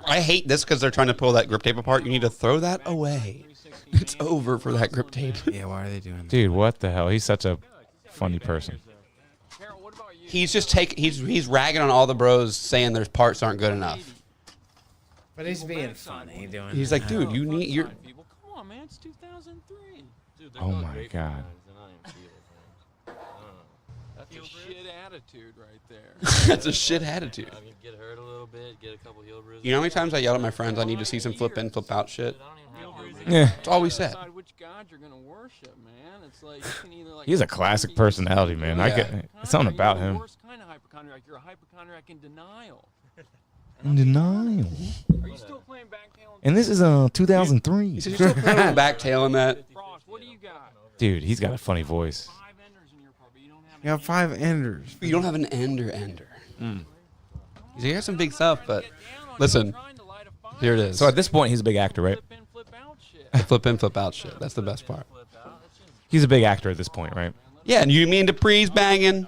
Speaker 1: I hate this because they're trying to pull that grip tape apart. You need to throw that away. It's over for that grip tape.
Speaker 2: Yeah, why are they doing that?
Speaker 3: Dude, what the hell? He's such a funny person.
Speaker 1: He's just he's ragging on all the bros, saying their parts aren't good enough.
Speaker 2: But he's being funny doing
Speaker 1: He's
Speaker 2: that.
Speaker 1: like, dude, you need your.
Speaker 5: People, come on, man, it's 2003. Dude,
Speaker 3: Oh, my God.
Speaker 5: That's a shit attitude right there.
Speaker 1: That's a shit attitude.
Speaker 6: I mean, get hurt a little bit, get a couple heel bruises.
Speaker 1: You know how many times I yelled at my friends, I need to see some flip in, flip out shit?
Speaker 6: I don't even have heel bruises.
Speaker 3: Yeah.
Speaker 1: That's all we said.
Speaker 5: Decide which god you're gonna worship, man. It's like you can either like.
Speaker 3: He's a classic personality, man. I
Speaker 1: Yeah.
Speaker 3: get something about
Speaker 5: You're
Speaker 3: him.
Speaker 5: the worst kind of hypochondriac. You're a hypochondriac in denial.
Speaker 3: In denial.
Speaker 5: Are you still playing backtail?
Speaker 3: And this is 2003.
Speaker 1: He said, you're still playing backtailing that.
Speaker 5: Frost, what do you got?
Speaker 3: Dude, he's got a funny voice.
Speaker 5: 5 enders in your part, but you don't have.
Speaker 2: You got 5 enders.
Speaker 1: You don't have an ender. He's like, you got some big stuff, but listen, here it is.
Speaker 3: So at this point, he's a big actor, right?
Speaker 5: Flip in, flip out shit.
Speaker 1: The flip in, flip out shit. That's the best part.
Speaker 3: He's a big actor at this point, right?
Speaker 1: Yeah, and you mean Dupree's banging.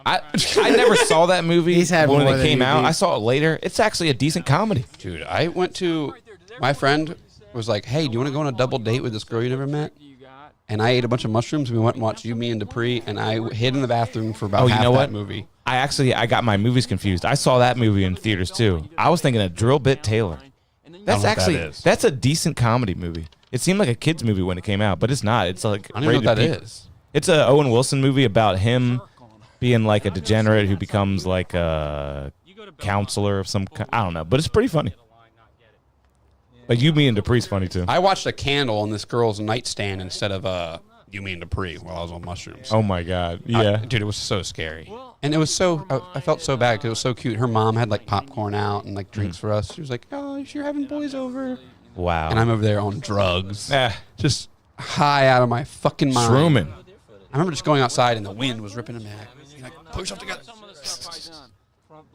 Speaker 3: I never saw that movie
Speaker 2: He's had
Speaker 3: when
Speaker 2: more
Speaker 3: it
Speaker 2: than
Speaker 3: came
Speaker 2: you
Speaker 3: out.
Speaker 2: beat.
Speaker 3: I saw it later. It's actually a decent comedy.
Speaker 1: Dude, I went to, my friend was like, hey, do you want to go on a double date with this girl you never met?
Speaker 5: You got.
Speaker 1: And I ate a bunch of mushrooms, and we went and watched You, Me, and Dupree, and I hid in the bathroom for about
Speaker 3: Oh, you
Speaker 1: half
Speaker 3: know
Speaker 1: that
Speaker 3: what?
Speaker 1: movie.
Speaker 3: I got my movies confused. I saw that movie in theaters too. I was thinking of Drill Bit Taylor. That's
Speaker 1: know what that
Speaker 3: actually
Speaker 1: is.
Speaker 3: that's a decent comedy movie. It seemed like a kids movie when it came out, but it's not. It's like
Speaker 1: I don't even know what that
Speaker 3: rated P.
Speaker 1: is.
Speaker 3: It's a Owen Wilson movie about him being like a degenerate who becomes like a counselor of some kind. I don't know, but it's pretty funny. But You, Me, and Dupree's funny too.
Speaker 1: I watched a candle on this girl's nightstand instead of You, Me, and Dupree while I was on mushrooms.
Speaker 3: Oh my god, yeah.
Speaker 1: Dude, it was so scary. And it was so, I felt so bad because it was so cute. Her mom had like popcorn out and like drinks for us. She was like, oh, you're having boys over.
Speaker 3: Wow.
Speaker 1: And I'm over there on drugs.
Speaker 3: Eh,
Speaker 1: Just high out of my fucking mind.
Speaker 3: shrooming.
Speaker 1: I remember just going outside and the wind was ripping them back. You're like, pull yourself together.
Speaker 5: Some of the stuff I done.
Speaker 6: Front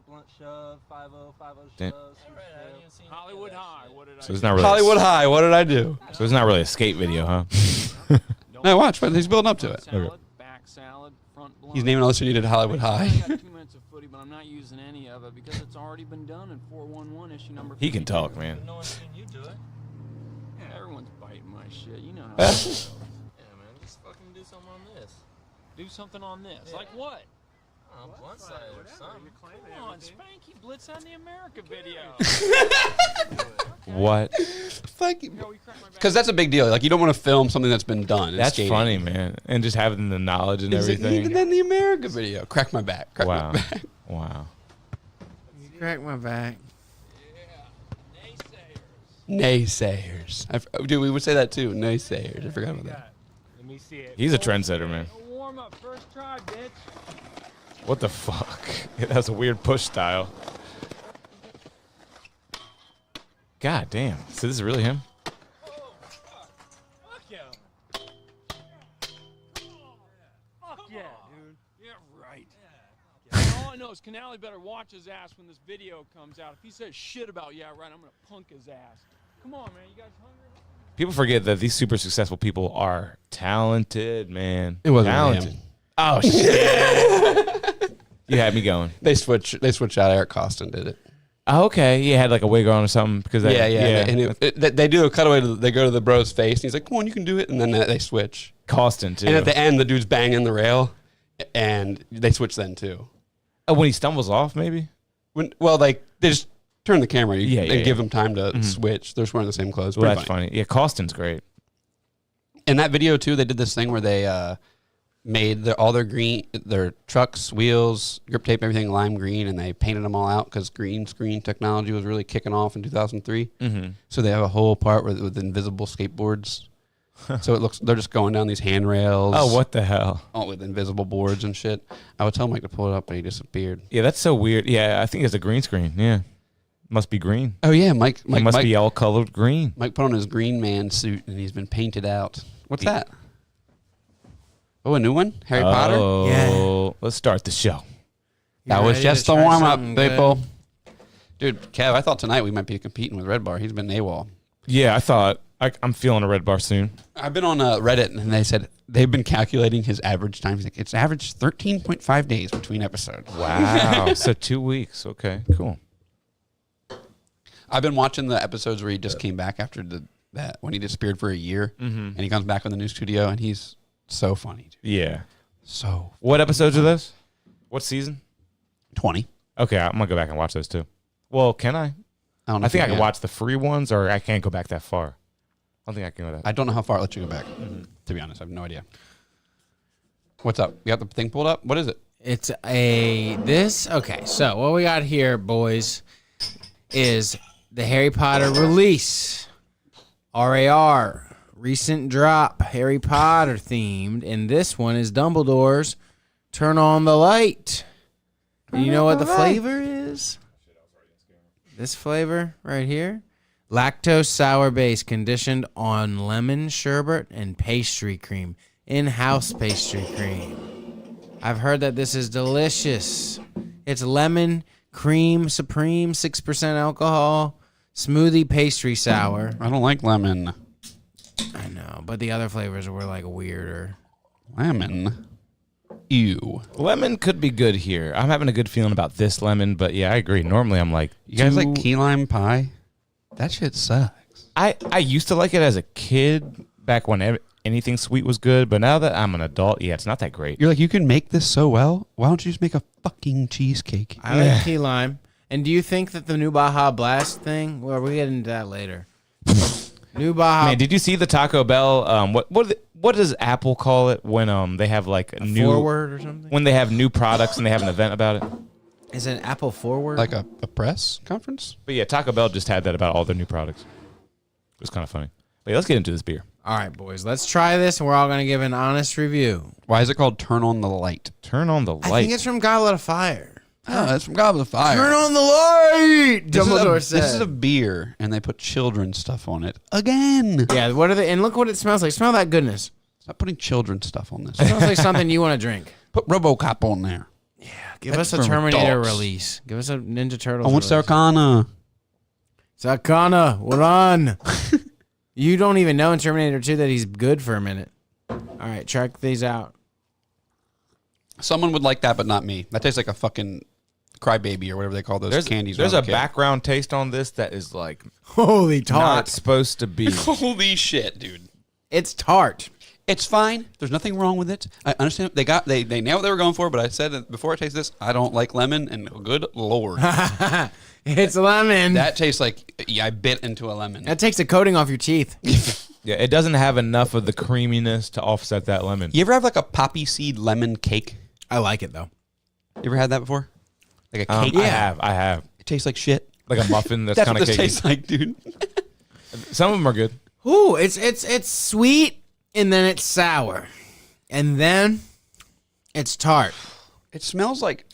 Speaker 6: blunt shove, 5-0, 5-0
Speaker 3: Damn.
Speaker 6: shove, switch tail.
Speaker 5: Hollywood High. What did I?
Speaker 3: So it's not really
Speaker 1: Hollywood High, what did I do?
Speaker 3: So it's not really a skate video, huh?
Speaker 1: No, watch, but he's building up to it.
Speaker 5: Salad, back salad, front blunt.
Speaker 1: He's naming all the shit he did at Hollywood
Speaker 5: I
Speaker 1: High.
Speaker 5: only got 2 minutes of footy, but I'm not using any of it because it's already been done in 411 issue number.
Speaker 3: He can
Speaker 5: 52.
Speaker 3: talk, man.
Speaker 6: No one's seen you do it.
Speaker 5: Yeah, everyone's biting my shit. You know how.
Speaker 6: Yeah, man, just fucking do something on this.
Speaker 5: Do something on this. Like what?
Speaker 6: Blunt side or something.
Speaker 5: Come on, Spanky Blitz on the America video.
Speaker 3: What?
Speaker 1: Because that's a big deal. Like, you don't want to film something that's been done. in
Speaker 3: That's
Speaker 1: skating.
Speaker 3: funny, man. And just having the knowledge and
Speaker 1: Is it
Speaker 3: everything.
Speaker 1: needed in the America video? Crack my back. Crack
Speaker 3: Wow.
Speaker 1: my back.
Speaker 3: Wow.
Speaker 2: You crack my back.
Speaker 1: Naysayers. Dude, we would say that too. Naysayers. I forgot about that.
Speaker 5: Let me see it.
Speaker 3: He's a trendsetter, man.
Speaker 5: Warm up, first try, bitch.
Speaker 3: What the fuck? That's a weird push style. God damn. So this is really him?
Speaker 5: Fuck yeah. Fuck yeah, dude. Yeah, right. All I know is Canale better watch his ass when this video comes out. If he says shit about yeah, right, I'm gonna punk his ass. Come on, man. You guys hungry?
Speaker 3: People forget that these super successful people are talented, man.
Speaker 1: It wasn't
Speaker 3: talented.
Speaker 1: him.
Speaker 3: Oh shit! You had me going.
Speaker 1: They switched out. Eric Costin did it.
Speaker 3: Oh, okay. Yeah, had like a wig on or something because
Speaker 1: Yeah. And they do a cutaway. They go to the bro's face, and he's like, "Come on, you can do it." And then they switch.
Speaker 3: Costin too.
Speaker 1: And at the end, the dude's banging the rail, and they switch then too.
Speaker 3: Oh, when he stumbles off, maybe.
Speaker 1: They just turn the camera. They give
Speaker 3: yeah.
Speaker 1: them time to switch. They're just wearing the same clothes.
Speaker 3: Well,
Speaker 1: Pretty
Speaker 3: that's funny. Yeah, Costin's great.
Speaker 1: In that video too, they did this thing where they made all their trucks, wheels, grip tape, everything lime green, and they painted them all out because green screen technology was really kicking off in 2003.
Speaker 3: Mm-hmm.
Speaker 1: So they have a whole part with invisible skateboards. So they're just going down these handrails.
Speaker 3: Oh, what the hell?
Speaker 1: All with invisible boards and shit. I would tell Mike to pull it up, but he disappeared.
Speaker 3: Yeah, that's so weird. Yeah, I think it's a green screen. Yeah, must be green.
Speaker 1: Oh yeah, Mike
Speaker 3: It must be all colored green.
Speaker 1: Mike put on his Green Man suit and he's been painted out. What's that? Oh, a new one? Harry Potter?
Speaker 3: Oh,
Speaker 2: Yeah.
Speaker 3: let's start the show.
Speaker 1: That
Speaker 2: You
Speaker 1: was
Speaker 2: ready
Speaker 1: just
Speaker 2: to
Speaker 1: the
Speaker 2: try
Speaker 1: warm up,
Speaker 2: something good?
Speaker 1: people. Dude, Kev, I thought tonight we might be competing with Red Bar. He's been AWOL.
Speaker 3: Yeah, I thought I'm feeling a red bar soon.
Speaker 1: I've been on Reddit and they said they've been calculating his average time. He's like, it's average 13.5 days between episodes.
Speaker 3: Wow. So 2 weeks. Okay, cool.
Speaker 1: I've been watching the episodes where he just came back after that when he disappeared for a year, and he comes back in the new studio, and he's so funny, dude.
Speaker 3: Yeah.
Speaker 1: So
Speaker 3: What episodes are those? What season?
Speaker 1: 20.
Speaker 3: Okay, I'm gonna go back and watch those too. Well, can I?
Speaker 1: I don't know.
Speaker 3: I
Speaker 1: if
Speaker 3: think
Speaker 1: you
Speaker 3: I can watch the free ones, or I can't go back that far. I don't think I can go that.
Speaker 1: I don't know how far it lets you go back. To be honest, I have no idea. What's up? You got the thing pulled up? What is it?
Speaker 2: It's okay, so what we got here, boys, is the Harry Potter release. RAR. Recent drop, Harry Potter themed, and this one is Dumbledore's Turn on the Light. And you know what the flavor is? This flavor right here? Lactose sour base conditioned on lemon sherbet and pastry cream. In-house pastry cream. I've heard that this is delicious. It's lemon, cream, supreme, 6% alcohol, smoothie pastry sour.
Speaker 1: I don't like lemon.
Speaker 2: I know, but the other flavors were like weirder.
Speaker 1: Lemon. Ew.
Speaker 3: Lemon could be good here. I'm having a good feeling about this lemon, but yeah, I agree. Normally, I'm like,
Speaker 1: You guys like key lime pie? That shit sucks.
Speaker 3: I used to like it as a kid back when anything sweet was good, but now that I'm an adult, yeah, it's not that great.
Speaker 1: You're like, you can make this so well. Why don't you just make a fucking cheesecake?
Speaker 2: I like key lime. And do you think that the new Baja Blast thing? Well, we'll get into that later. New Baja.
Speaker 3: Man, did you see the Taco Bell? What does Apple call it when they have like a new
Speaker 2: forward or something?
Speaker 3: when they have new products and they have an event about it?
Speaker 2: Is it Apple Forward?
Speaker 1: Like a press conference?
Speaker 3: But yeah, Taco Bell just had that about all their new products. It was kind of funny. But yeah, let's get into this beer.
Speaker 2: All right, boys, let's try this, and we're all going to give an honest review.
Speaker 1: Why is it called Turn on the Light?
Speaker 3: Turn on the light.
Speaker 2: I think it's from Goblet of Fire.
Speaker 1: Oh, that's from Goblet of Fire.
Speaker 2: Turn on the light, Dumbledore said.
Speaker 1: This is a beer, and they put children's stuff on it again.
Speaker 2: Yeah, what are they? And look what it smells like. Smell that goodness.
Speaker 1: Stop putting children's stuff on this.
Speaker 2: It smells like something you want to drink.
Speaker 1: Put RoboCop on there.
Speaker 2: Give
Speaker 1: That's
Speaker 2: us a
Speaker 1: for
Speaker 2: Terminator
Speaker 1: adults.
Speaker 2: release. Give us a Ninja Turtles
Speaker 1: I want
Speaker 2: release.
Speaker 1: Sarkana.
Speaker 2: Sakana, what on? You don't even know in Terminator 2 that he's good for a minute. All right, check these out.
Speaker 1: Someone would like that, but not me. That tastes like a fucking crybaby or whatever they call those candies.
Speaker 3: There's
Speaker 1: when I
Speaker 3: a
Speaker 1: was kid.
Speaker 3: background taste on this that is like
Speaker 2: Holy
Speaker 3: not
Speaker 2: tart.
Speaker 3: supposed to be.
Speaker 1: Holy shit, dude.
Speaker 2: It's tart.
Speaker 1: It's fine. There's nothing wrong with it. I understand. They nailed what they were going for, but I said that before I taste this, I don't like lemon, and good lord.
Speaker 2: It's lemon.
Speaker 1: That tastes like I bit into a lemon.
Speaker 2: That takes a coating off your teeth.
Speaker 3: Yeah, it doesn't have enough of the creaminess to offset that lemon.
Speaker 1: You ever have like a poppy seed lemon cake?
Speaker 2: I like it, though.
Speaker 1: You ever had that before? Like a cake?
Speaker 3: I have.
Speaker 1: It tastes like shit.
Speaker 3: Like a muffin that's
Speaker 1: That's
Speaker 3: kind
Speaker 1: what
Speaker 3: of
Speaker 1: this
Speaker 3: cakey.
Speaker 1: tastes like, dude.
Speaker 3: Some of them are good.
Speaker 2: Ooh, it's sweet, and then it's sour. And then it's tart.
Speaker 1: It smells like...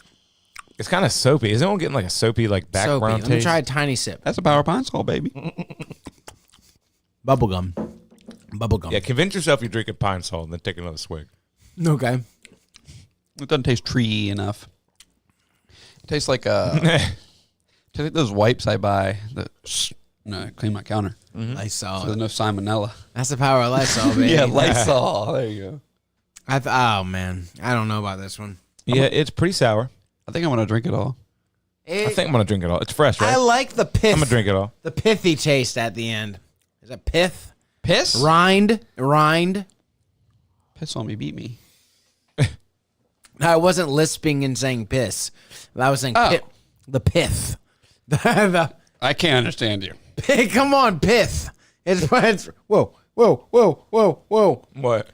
Speaker 3: It's kind of soapy. Isn't it getting like a soapy like
Speaker 2: Soapy.
Speaker 3: background
Speaker 2: Let me
Speaker 3: taste?
Speaker 2: try a tiny sip.
Speaker 1: That's a Power Pine Sol, baby.
Speaker 2: Bubblegum. Bubblegum.
Speaker 3: Yeah, convince yourself you're drinking pine salt and then take another swig.
Speaker 2: Okay.
Speaker 1: It doesn't taste tree enough. It tastes like tastes like those wipes I buy that clean my counter.
Speaker 2: Lysol.
Speaker 1: So there's no salmonella.
Speaker 2: That's the power of Lysol, baby.
Speaker 1: Yeah, Lysol. There you go.
Speaker 2: Oh, man. I don't know about this one.
Speaker 3: Yeah, it's pretty sour.
Speaker 1: I think I want to drink it all.
Speaker 3: I think I'm gonna drink it all. It's fresh, right?
Speaker 2: I like the pith.
Speaker 3: I'm gonna drink it all.
Speaker 2: The pithy taste at the end. Is it pith?
Speaker 1: Piss?
Speaker 2: Rind.
Speaker 1: Piss on me, beat me.
Speaker 2: No, I wasn't lisping and saying piss. I was saying the pith.
Speaker 1: I can't understand you.
Speaker 2: Come on, pith. It's whoa.
Speaker 3: What?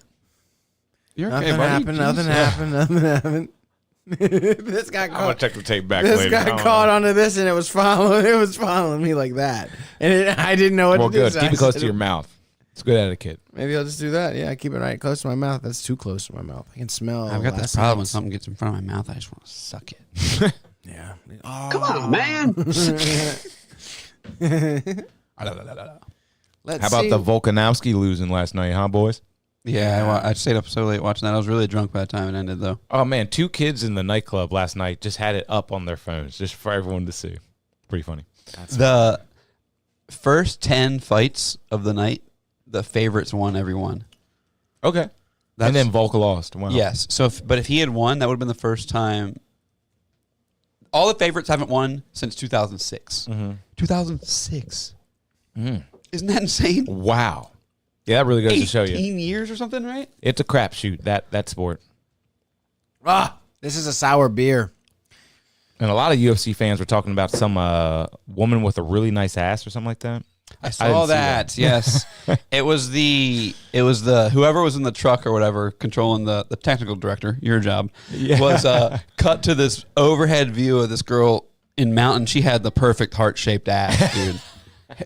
Speaker 1: You're
Speaker 2: Nothing
Speaker 1: okay, buddy.
Speaker 2: happened. Nothing happened. This got
Speaker 3: I'm gonna
Speaker 2: caught.
Speaker 3: check the tape back
Speaker 2: This
Speaker 3: later.
Speaker 2: got caught onto this, and it was following me like that, and I didn't know what
Speaker 3: Well,
Speaker 2: to do.
Speaker 3: good.
Speaker 2: so
Speaker 3: Keep
Speaker 2: I
Speaker 3: it close
Speaker 2: said-
Speaker 3: to your mouth. It's good etiquette.
Speaker 2: Maybe I'll just do that. Yeah, keep it right close to my mouth. That's too close to my mouth. I can smell.
Speaker 1: I've got this
Speaker 2: last
Speaker 1: problem when
Speaker 2: night's-
Speaker 1: something gets in front of my mouth. I just want to suck it.
Speaker 2: Yeah.
Speaker 7: Come on, man.
Speaker 2: Let's
Speaker 3: How about
Speaker 2: see.
Speaker 3: the Volkanovski losing last night, huh, boys?
Speaker 1: Yeah, I stayed up so late watching that. I was really drunk by the time it ended, though.
Speaker 3: Oh man, 2 kids in the nightclub last night just had it up on their phones just for everyone to see. Pretty funny.
Speaker 1: The first 10 fights of the night, the favorites won every one.
Speaker 3: Okay. And then Volk lost. Wow.
Speaker 1: Yes. So, but if he had won, that would have been the first time. All the favorites haven't won since 2006. 2006. Isn't that insane?
Speaker 3: Wow. Yeah, that really goes to show you.
Speaker 1: 18 years or something, right?
Speaker 3: It's a crapshoot, that sport.
Speaker 2: This is a sour beer.
Speaker 3: And a lot of UFC fans were talking about some woman with a really nice ass or something like that.
Speaker 1: I
Speaker 3: didn't
Speaker 1: saw
Speaker 3: see
Speaker 1: that. Yes, it was the whoever was in the truck or whatever controlling the technical director. Your job was cut to this overhead view of this girl in mountain. She had the perfect heart shaped ass, dude.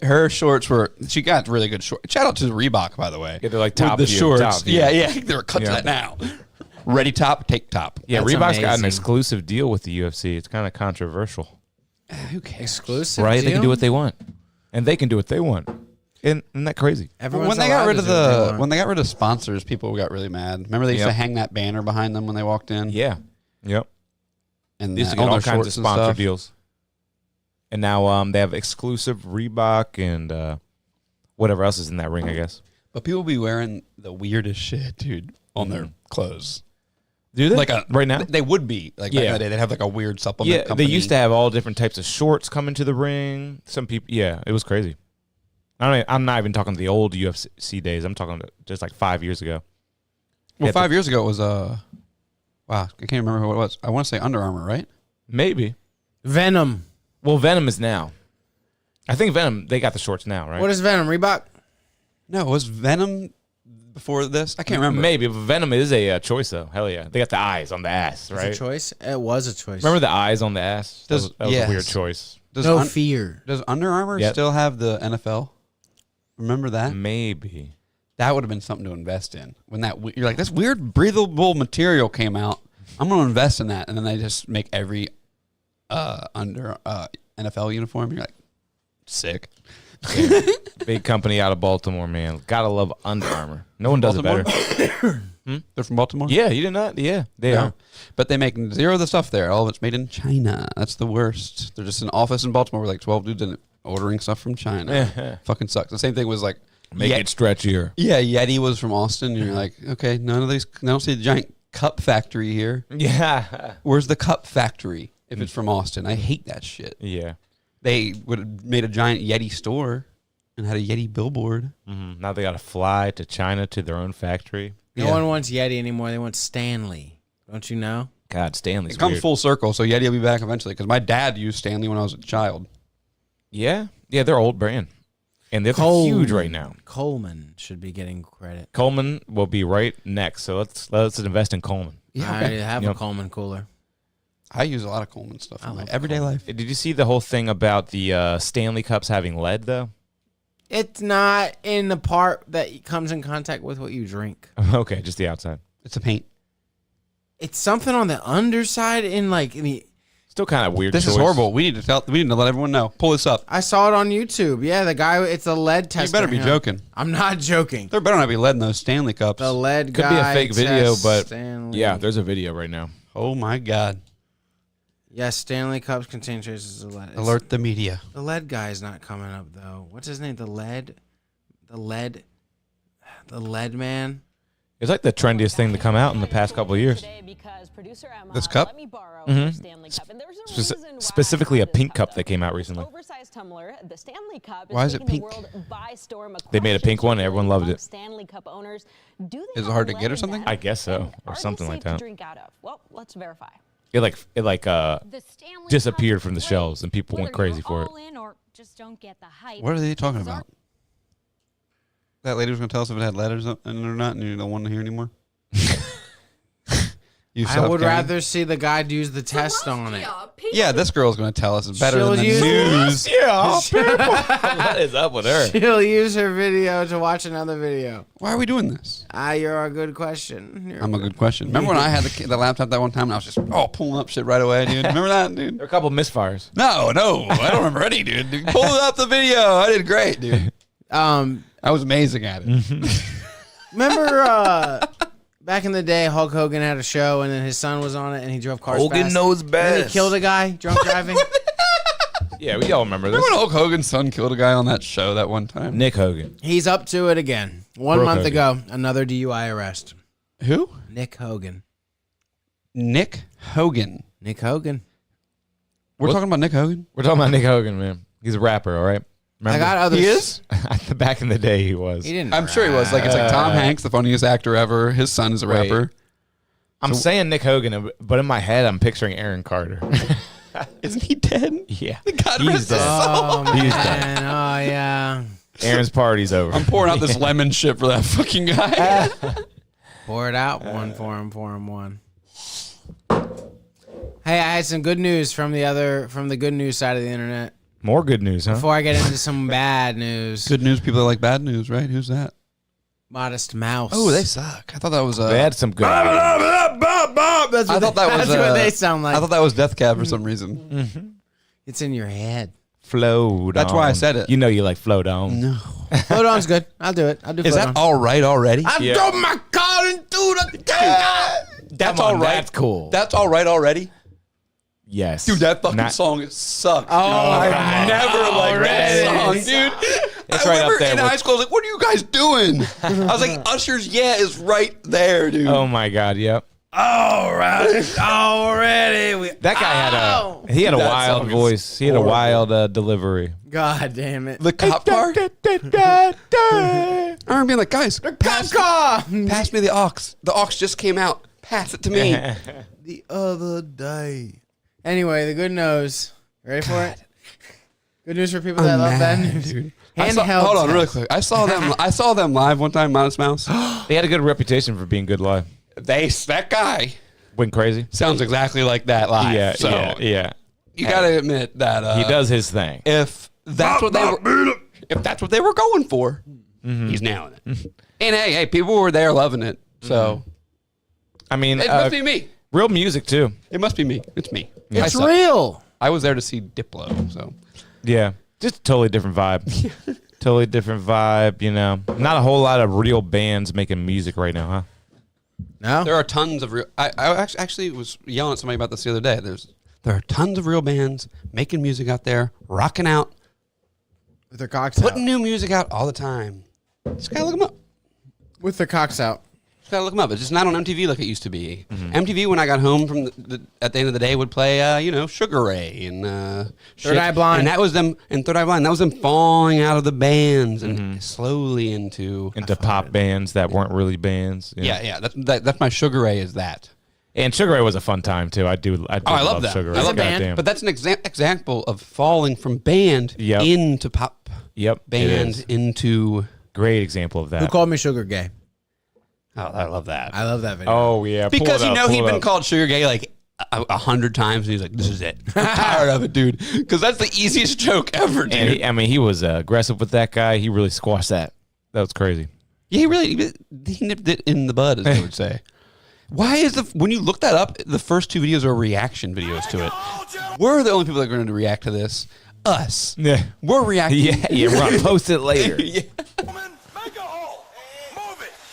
Speaker 1: Her shorts were. She got really good shorts. Shout out to the Reebok, by the way.
Speaker 3: Yeah, they're like
Speaker 1: With
Speaker 3: top
Speaker 1: the
Speaker 3: view,
Speaker 1: shorts.
Speaker 3: top view.
Speaker 1: Yeah, they were cut to
Speaker 3: Yeah.
Speaker 1: that now. Ready top, take top.
Speaker 3: Yeah,
Speaker 2: That's
Speaker 3: Reebok's got an
Speaker 2: amazing.
Speaker 3: exclusive deal with the UFC. It's kind of controversial.
Speaker 1: Who cares?
Speaker 2: Exclusive.
Speaker 3: Right? They
Speaker 2: deal?
Speaker 3: can do what they want. And they can do what they want. Isn't that crazy?
Speaker 2: Everyone's
Speaker 1: When they got
Speaker 2: allowed
Speaker 1: rid
Speaker 2: to
Speaker 1: of
Speaker 2: do what they want.
Speaker 1: when they got rid of sponsors, people got really mad. Remember they used
Speaker 3: Yep.
Speaker 1: to hang that banner behind them when they walked in.
Speaker 3: Yeah. Yep.
Speaker 1: And
Speaker 3: They used to
Speaker 1: that-
Speaker 3: get all
Speaker 1: their
Speaker 3: kinds of
Speaker 1: shorts and
Speaker 3: sponsor
Speaker 1: stuff.
Speaker 3: deals. And now they have exclusive Reebok and whatever else is in that ring, I guess.
Speaker 1: But people be wearing the weirdest shit, dude, on their clothes.
Speaker 3: Do they?
Speaker 1: Like
Speaker 3: right now?
Speaker 1: they would be like back in
Speaker 3: Yeah.
Speaker 1: the day. They'd have like a weird supplement.
Speaker 3: Yeah,
Speaker 1: company.
Speaker 3: they used to have all different types of shorts coming to the ring. Some people, yeah, it was crazy. I'm not even talking the old UFC days. I'm talking just like 5 years ago.
Speaker 1: Well,
Speaker 3: Yeah,
Speaker 1: 5 years ago it was wow, I can't remember who it was. I want to say Under Armour, right?
Speaker 3: Maybe.
Speaker 2: Venom.
Speaker 3: Well, Venom is now. I think Venom, they got the shorts now, right?
Speaker 2: What is Venom? Reebok?
Speaker 1: No, was Venom before this? I can't remember.
Speaker 3: Maybe, but Venom is a choice, though. Hell yeah. They got the eyes on the ass, right?
Speaker 2: It's a choice. It was a choice.
Speaker 3: Remember the eyes on the ass? That was a
Speaker 1: Yes.
Speaker 3: weird choice.
Speaker 1: Does
Speaker 2: no fear.
Speaker 1: Does Under Armour
Speaker 3: Yep.
Speaker 1: still have the NFL? Remember that?
Speaker 3: Maybe.
Speaker 1: That would have been something to invest in. When you're like, this weird breathable material came out. I'm going to invest in that, and then they just make every under NFL uniform. You're like, sick.
Speaker 3: Yeah. Big company out of Baltimore, man. Gotta love Under Armour. No one does it better.
Speaker 1: They're from Baltimore.
Speaker 3: Yeah, you did not? Yeah, they
Speaker 1: Yeah.
Speaker 3: are.
Speaker 1: But they make zero of the stuff there. All of it's made in China. That's the worst. They're just an office in Baltimore with like 12 dudes in it ordering stuff from China. Fucking sucks. The same thing was like,
Speaker 3: Make it stretchier.
Speaker 1: yeah, Yeti was from Austin. And you're like, okay, none of these, I don't see the giant cup factory here.
Speaker 3: Yeah.
Speaker 1: Where's the cup factory if it's from Austin? I hate that shit.
Speaker 3: Yeah.
Speaker 1: They would have made a giant Yeti store and had a Yeti billboard.
Speaker 3: Now they gotta fly to China to their own factory.
Speaker 2: No
Speaker 1: Yeah.
Speaker 2: one wants Yeti anymore. They want Stanley. Don't you know?
Speaker 3: God, Stanley's
Speaker 1: It comes
Speaker 3: weird.
Speaker 1: full circle, so Yeti will be back eventually. Because my dad used Stanley when I was a child.
Speaker 3: Yeah. Yeah, they're old brand. And they're huge right now.
Speaker 2: Coleman should be getting credit.
Speaker 3: Coleman will be right next. So let's invest in Coleman.
Speaker 1: Yeah,
Speaker 2: I
Speaker 1: okay.
Speaker 2: have
Speaker 3: Yep.
Speaker 2: a Coleman cooler.
Speaker 1: I use a lot of Coleman stuff
Speaker 2: I
Speaker 1: in my
Speaker 2: love
Speaker 1: everyday
Speaker 2: Coleman.
Speaker 1: life.
Speaker 3: Did you see the whole thing about the Stanley Cups having lead though?
Speaker 2: It's not in the part that comes in contact with what you drink.
Speaker 3: Okay, just the outside.
Speaker 1: It's a paint.
Speaker 2: It's something on the underside in like the.
Speaker 3: Still kind of weird.
Speaker 1: This is
Speaker 3: choice.
Speaker 1: horrible. We need to let everyone know. Pull this up.
Speaker 2: I saw it on YouTube. Yeah, the guy. It's a lead tester.
Speaker 1: You better be
Speaker 2: yeah.
Speaker 1: joking.
Speaker 2: I'm not joking.
Speaker 1: There better not be lead in those Stanley cups.
Speaker 2: The lead
Speaker 3: Could
Speaker 2: guy.
Speaker 3: be a fake video,
Speaker 2: tests
Speaker 3: but
Speaker 2: Stanley.
Speaker 3: yeah, there's a video right now.
Speaker 1: Oh my God.
Speaker 2: Yes, Stanley cups contain traces of lead.
Speaker 1: Alert the media.
Speaker 2: The lead guy is not coming up though. What's his name? The lead man.
Speaker 3: It's like the trendiest thing to come out in the past couple of years.
Speaker 1: This cup?
Speaker 3: Specifically a pink cup that came out recently.
Speaker 1: Why is it pink?
Speaker 3: They made a pink one and everyone loved it.
Speaker 1: Is it hard to get or something?
Speaker 3: I guess so, or something like that.
Speaker 7: Well, let's verify.
Speaker 3: It disappeared from the shelves and people went crazy for it.
Speaker 1: What are they talking about? That lady was going to tell us if it had letters in it or not, and you don't want to hear anymore?
Speaker 2: I would rather see the guy use the test on it.
Speaker 1: Yeah, this girl's going to tell us it's better
Speaker 2: She'll
Speaker 1: than the
Speaker 2: use-
Speaker 1: news.
Speaker 3: Yeah, what is up with her?
Speaker 2: She'll use her video to watch another video.
Speaker 1: Why are we doing this?
Speaker 2: You're a good question.
Speaker 1: I'm a good question. Remember when I had the laptop that one time and I was just pulling up shit right away, dude? Remember that, dude?
Speaker 3: There are a couple misfires.
Speaker 1: No, I don't remember any, dude. Pull up the video. I did great, dude. I was amazing at it.
Speaker 2: Remember back in the day, Hulk Hogan had a show and then his son was on it and he drove cars fast.
Speaker 3: knows
Speaker 2: And then he killed a guy drunk driving.
Speaker 3: Yeah, we all remember this.
Speaker 1: Remember when Hulk Hogan's son killed a guy on that show that one time?
Speaker 3: Nick Hogan.
Speaker 2: He's up to it again. 1
Speaker 3: Brooke
Speaker 2: month
Speaker 3: Hogan.
Speaker 2: ago, another DUI arrest.
Speaker 1: Who?
Speaker 2: Nick Hogan.
Speaker 1: Nick Hogan.
Speaker 2: Nick Hogan.
Speaker 1: We're talking about Nick Hogan?
Speaker 3: We're talking about Nick Hogan, man. He's a rapper, all right? Remember?
Speaker 2: I got others.
Speaker 1: He is?
Speaker 3: Back in the day, he was.
Speaker 2: He didn't.
Speaker 1: I'm sure he was. Like, it's like Tom Hanks, the funniest actor ever. His son is a
Speaker 3: Wait.
Speaker 1: rapper.
Speaker 3: I'm saying Nick Hogan, but in my head, I'm picturing Aaron Carter.
Speaker 1: Isn't he dead?
Speaker 3: Yeah.
Speaker 1: God
Speaker 3: He's
Speaker 1: rest his
Speaker 3: dead.
Speaker 1: soul.
Speaker 3: He's
Speaker 2: Man, oh yeah.
Speaker 3: Aaron's party's over.
Speaker 1: I'm pouring out this lemon shit for that fucking guy.
Speaker 2: Pour it out. One for him. One. Hey, I had some good news from the good news side of the internet.
Speaker 3: More good news, huh?
Speaker 2: Before I get into some bad news.
Speaker 1: Good news, people that like bad news, right? Who's that?
Speaker 2: Modest Mouse.
Speaker 1: Oh, they suck. I thought that was
Speaker 3: They had some good news.
Speaker 2: That's
Speaker 1: I thought that was
Speaker 2: that's what they sound like.
Speaker 1: I thought that was Death Cab for some reason.
Speaker 2: It's in your head.
Speaker 3: Float
Speaker 1: That's
Speaker 3: on.
Speaker 1: why I said it.
Speaker 3: You know you like float on.
Speaker 1: No.
Speaker 2: Float on's good. I'll do it. I'll do
Speaker 1: Is
Speaker 2: float
Speaker 1: that
Speaker 2: on.
Speaker 1: all right already?
Speaker 2: I
Speaker 3: Yeah.
Speaker 2: drove my car into the
Speaker 1: That's
Speaker 3: Come on,
Speaker 1: all right.
Speaker 3: That's cool.
Speaker 1: That's all right already?
Speaker 3: Yes.
Speaker 1: Dude, that fucking
Speaker 3: Not-
Speaker 1: song sucks.
Speaker 2: Oh,
Speaker 1: I never liked that song, dude.
Speaker 3: It's
Speaker 1: I
Speaker 3: right up
Speaker 1: remember
Speaker 3: there
Speaker 1: in
Speaker 3: with-
Speaker 1: high school, I was like, what are you guys doing? I was like, Usher's Yeah is right there, dude.
Speaker 3: Oh my God, yep.
Speaker 2: All right. Already.
Speaker 3: That guy had a
Speaker 1: That
Speaker 3: wild
Speaker 1: song is
Speaker 3: voice. He had a wild delivery.
Speaker 2: God damn it.
Speaker 1: The cop car? I remember being like, guys, pass me the aux. The aux just came out. Pass it to me.
Speaker 2: The other day. Anyway, the good news. Ready for it? Good news for people that love bad news.
Speaker 1: Dude.
Speaker 2: Handheld.
Speaker 1: Hold on,
Speaker 2: test.
Speaker 1: really quick. I saw them live one time, Modest Mouse.
Speaker 3: They had a good reputation for being good live.
Speaker 1: That guy
Speaker 3: Went crazy.
Speaker 1: sounds exactly like that live.
Speaker 3: Yeah,
Speaker 1: so
Speaker 3: yeah.
Speaker 1: you gotta admit that
Speaker 3: He does his thing.
Speaker 1: If that's what they were going for, he's nailing it. And hey, people were there loving it. So
Speaker 3: I mean,
Speaker 1: it must be me.
Speaker 3: real music too.
Speaker 1: It must be me. It's me.
Speaker 3: Yeah.
Speaker 1: I
Speaker 2: It's
Speaker 1: suck.
Speaker 2: real.
Speaker 1: I was there to see Diplo. So
Speaker 3: Yeah, just a totally different vibe. Totally different vibe. You know, not a whole lot of real bands making music right now, huh?
Speaker 2: No.
Speaker 1: there are tons of real. I actually was yelling at somebody about this the other day. There are tons of real bands making music out there, rocking out,
Speaker 2: With their cocks
Speaker 1: putting
Speaker 2: out.
Speaker 1: new music out all the time. Just gotta look them up.
Speaker 2: With their cocks out.
Speaker 1: Just gotta look them up. It's just not on MTV like it used to be. MTV, when I got home from at the end of the day, would play, Sugar Ray and
Speaker 2: Third Eye Blind.
Speaker 1: and that was them. And Third Eye Blind, that was them falling out of the bands and slowly into
Speaker 3: Pop bands that weren't really bands. you know.
Speaker 1: Yeah. That's my Sugar Ray is that.
Speaker 3: And Sugar Ray was a fun time too. I
Speaker 1: I love that.
Speaker 3: Sugar
Speaker 1: I
Speaker 3: Ray.
Speaker 1: love that.
Speaker 3: Goddamn.
Speaker 1: But that's an example of falling from band
Speaker 3: Yep.
Speaker 1: into pop
Speaker 3: Yep, it
Speaker 1: band
Speaker 3: is.
Speaker 1: into.
Speaker 3: Great example of that.
Speaker 2: Who called me sugar gay?
Speaker 1: Oh, I love that.
Speaker 2: I love that video.
Speaker 3: Oh yeah, pull
Speaker 1: Because
Speaker 3: it up,
Speaker 1: he'd
Speaker 3: pull it
Speaker 1: been
Speaker 3: up.
Speaker 1: called Sugar Gay like 100 times, and he's like, "This is it. I'm tired of it, dude." Because that's the easiest joke ever, dude.
Speaker 3: And he was aggressive with that guy. He really squashed that. That was crazy.
Speaker 1: Yeah, he nipped it in the bud, as they would say. Why is when you look that up, the first two videos are reaction videos to it. We're the only people that are going to react to this. Us.
Speaker 3: Yeah.
Speaker 1: We're reacting.
Speaker 3: Yeah, we're gonna post it later.
Speaker 1: Yeah.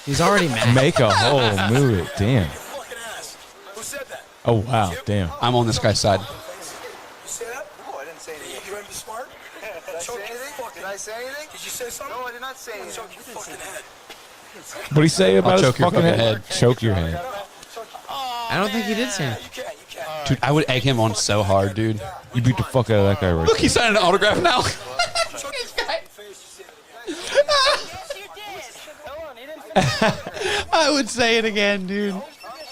Speaker 2: He's already mad.
Speaker 3: Make a whole move it. Damn.
Speaker 8: Who said that?
Speaker 3: Oh wow, damn.
Speaker 1: I'm on this guy's side.
Speaker 8: You say that? No, I didn't say anything. You remember smart? Did I say anything? Did I say anything? Did you say something? No, I did not say anything. Choke your fucking head.
Speaker 3: What do you say about his
Speaker 1: choke your
Speaker 3: fucking
Speaker 1: fucking
Speaker 3: head?
Speaker 1: head.
Speaker 3: Choke your head.
Speaker 2: I don't think he did say it.
Speaker 8: You can't.
Speaker 1: Dude, I would egg him on so hard, dude.
Speaker 3: You beat the fuck out of that guy right
Speaker 1: Look, he's signing an autograph now. I would say it again, dude.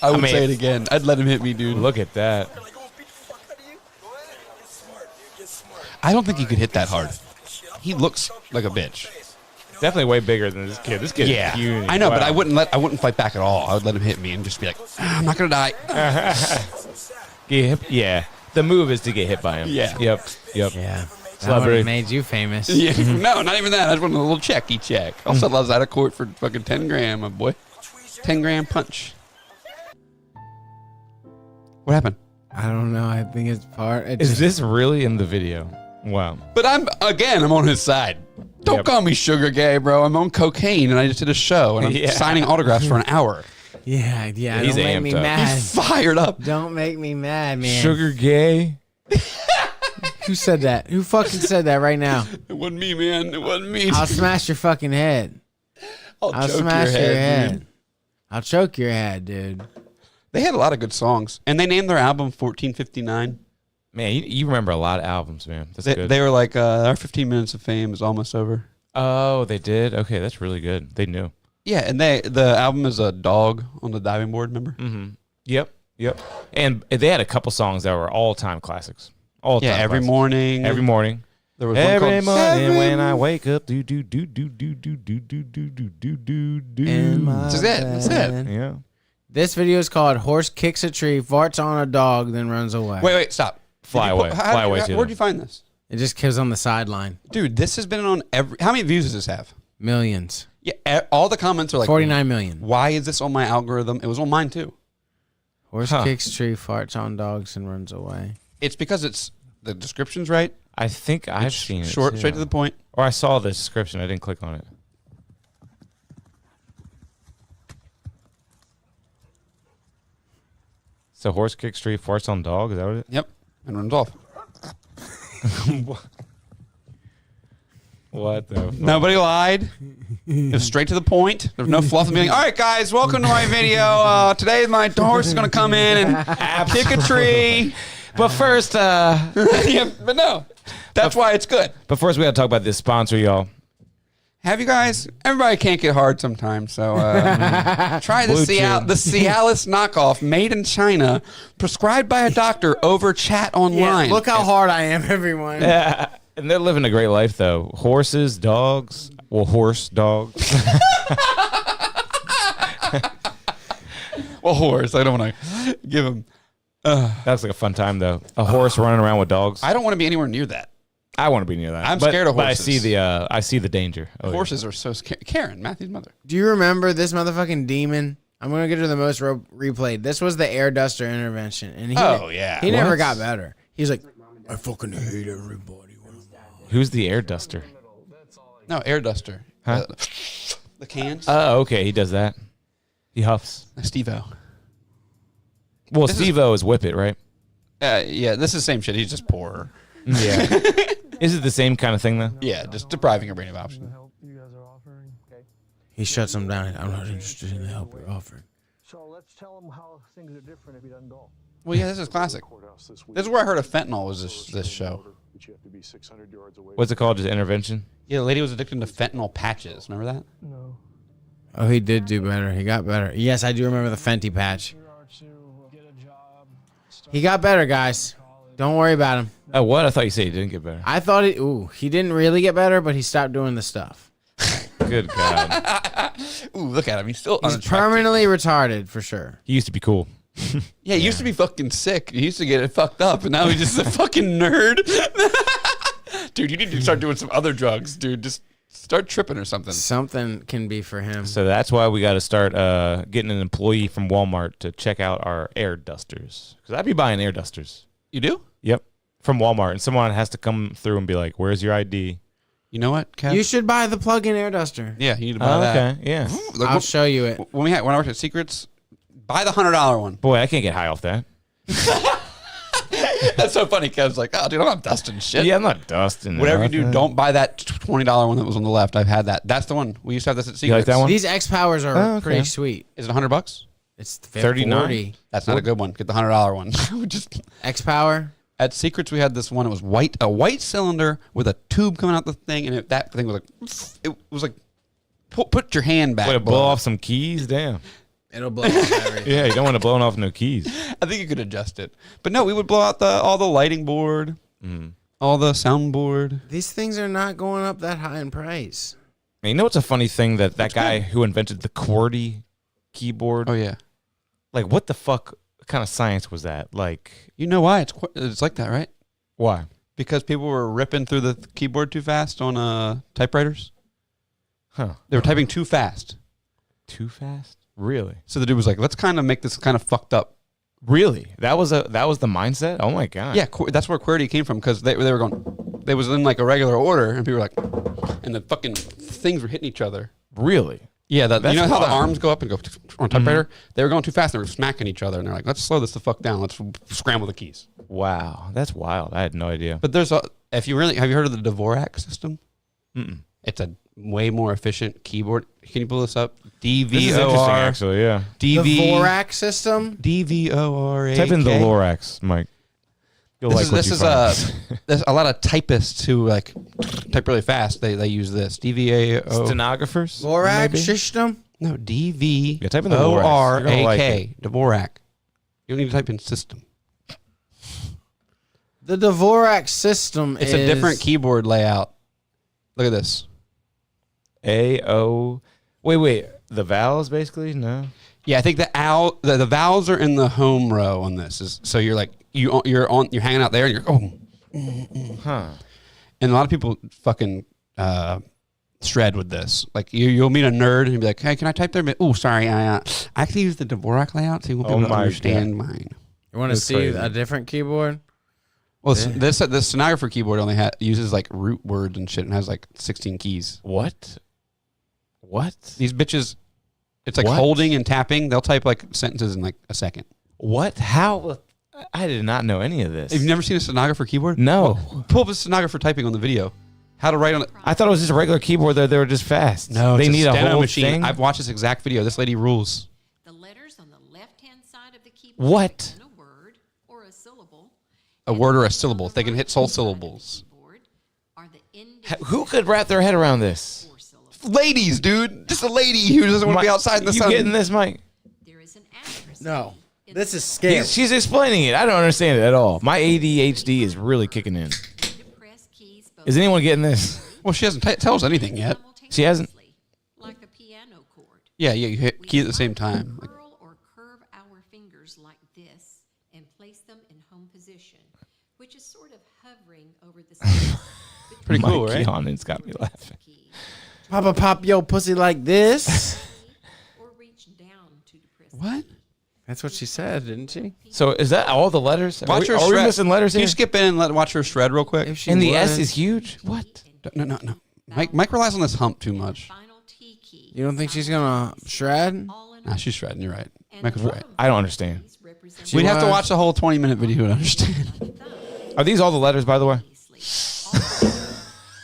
Speaker 1: I would
Speaker 3: mean-
Speaker 1: say it again. I'd let him hit me, dude.
Speaker 3: Look at that.
Speaker 8: Like, oh, beat the fuck out of you. Go ahead. Get smart, dude. Get smart.
Speaker 1: I don't think he could hit that hard. He looks like a bitch.
Speaker 3: Definitely way bigger than this kid. This kid is huge.
Speaker 1: I know, but
Speaker 3: Wow.
Speaker 1: I wouldn't fight back at all. I would let him hit me and just be like, I'm not gonna die.
Speaker 3: Get hit. Yeah. The move is to get hit by him.
Speaker 1: Yeah.
Speaker 3: Yep. Yep.
Speaker 2: Yeah. That
Speaker 3: Celebrity.
Speaker 2: would've made you famous.
Speaker 1: Yeah. No, not even that. I just want a little checky check. I'll settle us out of court for fucking 10 grand, my boy. 10 grand punch. What happened?
Speaker 2: I don't know. I think it's part. It
Speaker 3: Is
Speaker 2: just,
Speaker 3: this really in the video? Wow.
Speaker 1: But I'm on his side. Don't
Speaker 3: Yep.
Speaker 1: call me sugar gay, bro. I'm on cocaine and I just did a show and I'm
Speaker 3: Yeah.
Speaker 1: signing autographs for an hour.
Speaker 2: yeah.
Speaker 3: He's
Speaker 2: Don't make
Speaker 3: amped
Speaker 2: me
Speaker 3: up.
Speaker 2: mad.
Speaker 1: He's fired up.
Speaker 2: Don't make me mad, man.
Speaker 3: Sugar gay?
Speaker 2: Who said that? Who fucking said that right now?
Speaker 1: It wasn't me, man. It wasn't me.
Speaker 2: I'll smash your fucking head.
Speaker 1: I'll
Speaker 2: I'll
Speaker 1: choke
Speaker 2: smash your head.
Speaker 1: dude.
Speaker 2: I'll choke your head, dude.
Speaker 1: They had a lot of good songs. And they named their album 1459.
Speaker 3: Man, you remember a lot of albums, man. That's good.
Speaker 1: They were like, our 15 minutes of fame is almost over.
Speaker 3: Oh, they did? Okay, that's really good. They knew.
Speaker 1: Yeah, and the album is a dog on the diving board, remember?
Speaker 3: Mm-hmm. Yep. And they had a couple songs that were all-time classics. All-time
Speaker 1: Yeah, every
Speaker 3: classics.
Speaker 1: morning.
Speaker 3: Every morning.
Speaker 1: There was one
Speaker 3: Every
Speaker 1: called
Speaker 3: morning when I wake up, do do do do do do do do do do do do do.
Speaker 2: In my
Speaker 1: That's it. That's it.
Speaker 2: bed.
Speaker 3: Yeah.
Speaker 2: This video is called "Horse Kicks a Tree, Farts on a Dog, Then Runs Away."
Speaker 1: Wait, stop.
Speaker 3: Fly
Speaker 1: Did you
Speaker 3: away.
Speaker 1: pu-
Speaker 3: Fly away to
Speaker 1: Where'd
Speaker 3: them.
Speaker 1: you find this?
Speaker 2: It just kills on the sideline.
Speaker 1: Dude, this has been on every... How many views does this have?
Speaker 2: Millions.
Speaker 1: Yeah, all the comments are like...
Speaker 2: 49 million.
Speaker 1: Why is this on my algorithm? It was on mine, too.
Speaker 2: Horse
Speaker 3: Huh.
Speaker 2: kicks tree, farts on dogs, and runs away.
Speaker 1: It's because it's... The description's right.
Speaker 3: I think I've seen it.
Speaker 1: Short,
Speaker 3: too.
Speaker 1: straight to the point.
Speaker 3: Or I saw the description. I didn't click on it. So horse kicks tree, farts on dog. Is that what it?
Speaker 1: Yep. And runs off.
Speaker 3: What the? Fuck?
Speaker 1: Nobody lied. It was straight to the point. There was no fluff and being, all right, guys, welcome to my video. Today my horse is going to come in and kick a tree.
Speaker 3: But first,
Speaker 1: Yeah, but no. That's why it's good.
Speaker 3: we got to talk about this sponsor, y'all.
Speaker 1: Have you guys? Everybody can't get hard sometimes, so try the
Speaker 3: Blue
Speaker 1: Cialis knockoff, made in China, prescribed by a doctor over chat online.
Speaker 2: Look how hard I am, everyone.
Speaker 3: Yeah, and they're living a great life though. Horses, dogs. Well, horse, dogs.
Speaker 1: Well, horse. I don't want to give him.
Speaker 3: That's like a fun time though. A horse running around with dogs.
Speaker 1: I don't want to be anywhere near that.
Speaker 3: I want to be near that.
Speaker 1: I'm scared of
Speaker 3: But
Speaker 1: horses.
Speaker 3: I see the danger. Oh, yeah.
Speaker 1: Horses are so scary. Karen, Matthew's mother.
Speaker 2: Do you remember this motherfucking demon? I'm going to get to the most replayed. This was the air duster intervention. And he he never
Speaker 3: What?
Speaker 2: got better. He's like, I fucking hate everybody.
Speaker 3: Who's the air duster?
Speaker 1: No, air duster.
Speaker 3: Huh?
Speaker 1: The cans.
Speaker 3: Oh, okay. He does that. He huffs.
Speaker 1: Steve-O.
Speaker 3: Well,
Speaker 1: This is-
Speaker 3: Steve-O is Whip It, right?
Speaker 1: Yeah, this is the same shit. He's just poorer.
Speaker 3: Yeah. Is it the same kind of thing though?
Speaker 1: Yeah, just depriving your brain of option.
Speaker 7: help you guys are offering. Okay.
Speaker 2: He shuts him down. I'm not interested in the help you're offering.
Speaker 7: So let's tell them how things are different if he doesn't go.
Speaker 1: Well, yeah, this is classic.
Speaker 7: Courthouse this week.
Speaker 1: This is where I heard of fentanyl was this show.
Speaker 7: But you have to be 600 yards away.
Speaker 3: What's it called? Just intervention?
Speaker 1: Yeah, the lady was addicted to fentanyl patches. Remember that?
Speaker 7: No.
Speaker 2: Oh, he did do better. He got better. Yes, I do remember the Fenty patch.
Speaker 7: You are to get a job. Start
Speaker 2: He got better, guys. Don't worry about him.
Speaker 3: Oh, what? I thought you said he didn't get better.
Speaker 2: I thought he didn't really get better, but he stopped doing the stuff.
Speaker 3: Good God.
Speaker 1: Ooh, look at him. He's still
Speaker 2: He's
Speaker 1: unattractive.
Speaker 2: permanently retarded for sure.
Speaker 3: He used to be cool.
Speaker 1: Yeah, he used to be fucking sick. He used to get it fucked up, and now he's just a fucking nerd. Dude, you need to start doing some other drugs, dude. Just start tripping or something.
Speaker 2: Something can be for him.
Speaker 3: So that's why we got to start getting an employee from Walmart to check out our air dusters. Because I'd be buying air dusters.
Speaker 1: You do?
Speaker 3: Yep. From Walmart. And someone has to come through and be like, where's your ID?
Speaker 1: You know what, Kev?
Speaker 2: You should buy the plug-in air duster.
Speaker 1: Yeah, you need to buy that.
Speaker 3: Okay. Yeah.
Speaker 1: Look,
Speaker 2: I'll show you it.
Speaker 1: when I worked at Secrets, buy the $100 one.
Speaker 3: Boy, I can't get high off that.
Speaker 1: That's so funny. Kev's like, oh, dude, I'm not dusting shit.
Speaker 3: Yeah, I'm not dusting.
Speaker 1: Whatever you do, don't buy that $20 one that was on the left. I've had that. That's the one. We used to have this at Secrets.
Speaker 3: You like that one?
Speaker 2: These X Powers are
Speaker 3: Oh, okay.
Speaker 2: pretty sweet.
Speaker 1: Is it $100?
Speaker 2: It's
Speaker 3: 39?
Speaker 2: 40.
Speaker 1: That's not a good one. Get the $100 one. Just
Speaker 2: X Power.
Speaker 1: at Secrets, we had this one. It was a white cylinder with a tube coming out the thing, and that thing was like, it was like, put your hand back.
Speaker 3: Would it blow off some keys? Damn.
Speaker 2: It'll blow up everything.
Speaker 3: Yeah, you don't want to blow off no keys.
Speaker 1: I think you could adjust it, but no, we would blow out all the lighting board, all the soundboard.
Speaker 2: These things are not going up that high in price.
Speaker 3: And you know what's a funny thing that guy who invented the QWERTY keyboard?
Speaker 1: Oh yeah,
Speaker 3: Like, what the fuck kind of science was that? Like,
Speaker 1: you know why it's like that, right?
Speaker 3: why?
Speaker 1: Because people were ripping through the keyboard too fast on typewriters.
Speaker 3: Huh?
Speaker 1: They were typing too fast.
Speaker 3: Too fast? Really?
Speaker 1: So the dude was like, let's kind of make this kind of fucked up.
Speaker 3: Really? That was the mindset? Oh my god.
Speaker 1: Yeah, that's where QWERTY came from, because they were going, they was in like a regular order, and people were like, and the fucking things were hitting each other.
Speaker 3: Really?
Speaker 1: Yeah, you
Speaker 3: That's
Speaker 1: know how the
Speaker 3: wild.
Speaker 1: arms go up and go on a typewriter? They were going too fast, and they were smacking each other, and they're like, let's slow this the fuck down. Let's scramble the keys.
Speaker 3: Wow. That's wild. I had no idea.
Speaker 1: But have you heard of the Dvorak system?
Speaker 3: Mm-mm.
Speaker 1: It's a way more efficient keyboard. Can you pull this up?
Speaker 3: This is interesting,
Speaker 1: DVOR.
Speaker 3: actually, yeah.
Speaker 2: The Vorak system.
Speaker 1: DVORAK.
Speaker 3: Type in the Lorax, Mike. You'll like what you find.
Speaker 1: There's a lot of typists who like type really fast. They use this DVAO.
Speaker 3: Stenographers?
Speaker 2: Vorak
Speaker 3: maybe?
Speaker 2: system.
Speaker 1: No, DVORAK.
Speaker 3: Yeah, type in the Lorax. You're gonna like it.
Speaker 1: Dvorak. You don't need to type in system.
Speaker 2: The Dvorak system
Speaker 1: It's
Speaker 2: is
Speaker 1: a different keyboard layout. Look at this.
Speaker 3: A-O. Wait. The vowels, basically? No.
Speaker 1: Yeah, I think the vowels are in the home row on this. So you're like you're hanging out there, and you're
Speaker 3: Huh.
Speaker 1: And a lot of people fucking shred with this. Like you'll meet a nerd and be like, "Hey, can I type there?" Oh, sorry, I actually use the Dvorak layout, so you won't be able to understand mine.
Speaker 2: You want to
Speaker 3: That's
Speaker 2: see
Speaker 3: crazy.
Speaker 2: a different keyboard?
Speaker 1: Well, this stenographer keyboard only uses like root words and shit, and has like 16 keys.
Speaker 3: What?
Speaker 1: These bitches, it's like
Speaker 3: What?
Speaker 1: holding and tapping. They'll type like sentences in like a second.
Speaker 3: What? How? I did not know any of this.
Speaker 1: Have you never seen a stenographer keyboard?
Speaker 3: No.
Speaker 1: Well, pull up a stenographer typing on the video. How to write on it.
Speaker 3: I thought it was just a regular keyboard that they were just fast.
Speaker 1: No,
Speaker 3: they
Speaker 1: it's
Speaker 3: need
Speaker 1: a
Speaker 3: a
Speaker 1: steno
Speaker 3: whole
Speaker 1: machine.
Speaker 3: thing.
Speaker 1: I've watched this exact video. This lady rules.
Speaker 9: The letters on the left-hand side of the keyboard
Speaker 3: What?
Speaker 9: in a word or a syllable.
Speaker 1: A word or a syllable. They can hit whole syllables.
Speaker 9: Are the ending
Speaker 3: Who could wrap their head around this?
Speaker 9: or syllable.
Speaker 1: Ladies, dude. Just a lady who doesn't want to be outside in the
Speaker 3: you
Speaker 1: sun.
Speaker 3: getting this, Mike?
Speaker 9: There is an accuracy.
Speaker 2: No.
Speaker 9: in
Speaker 2: This
Speaker 9: the
Speaker 2: is scary.
Speaker 3: She's explaining it. I don't understand it at all. My ADHD is really kicking in.
Speaker 9: to press keys both
Speaker 3: Is anyone getting this?
Speaker 1: Well, she hasn't tell us anything yet.
Speaker 3: She hasn't?
Speaker 9: simultaneously, like a piano chord.
Speaker 1: Yeah, you hit
Speaker 9: We
Speaker 1: key at the same
Speaker 9: either
Speaker 1: time. Like,
Speaker 9: curl or curve our fingers like this and place them in home position, which is sort of hovering over the space
Speaker 1: pretty cool,
Speaker 3: Mike
Speaker 1: right?
Speaker 3: Keonan's got me laughing.
Speaker 9: key,
Speaker 2: Papa pop yo pussy like this.
Speaker 9: or reach down to depress.
Speaker 1: What?
Speaker 2: That's what she said, didn't she?
Speaker 3: So is that all the letters?
Speaker 1: Watch her
Speaker 3: are we
Speaker 1: shred.
Speaker 3: missing letters
Speaker 1: Can
Speaker 3: here?
Speaker 1: you skip in and watch her shred real quick?
Speaker 2: If she
Speaker 3: And the
Speaker 2: would.
Speaker 3: S is huge? What?
Speaker 1: No. Mike relies on this hump too much.
Speaker 9: Final T key.
Speaker 2: You don't think she's gonna shred?
Speaker 9: All in
Speaker 1: Nah, she's shredding. You're right.
Speaker 9: and
Speaker 1: Mike was
Speaker 9: the
Speaker 1: right.
Speaker 3: I don't understand.
Speaker 9: keys represent
Speaker 2: She
Speaker 1: We'd have to
Speaker 2: was.
Speaker 1: watch the whole 20-minute video to understand.
Speaker 9: thumb,
Speaker 3: Are these all the letters, by the way?
Speaker 9: obviously.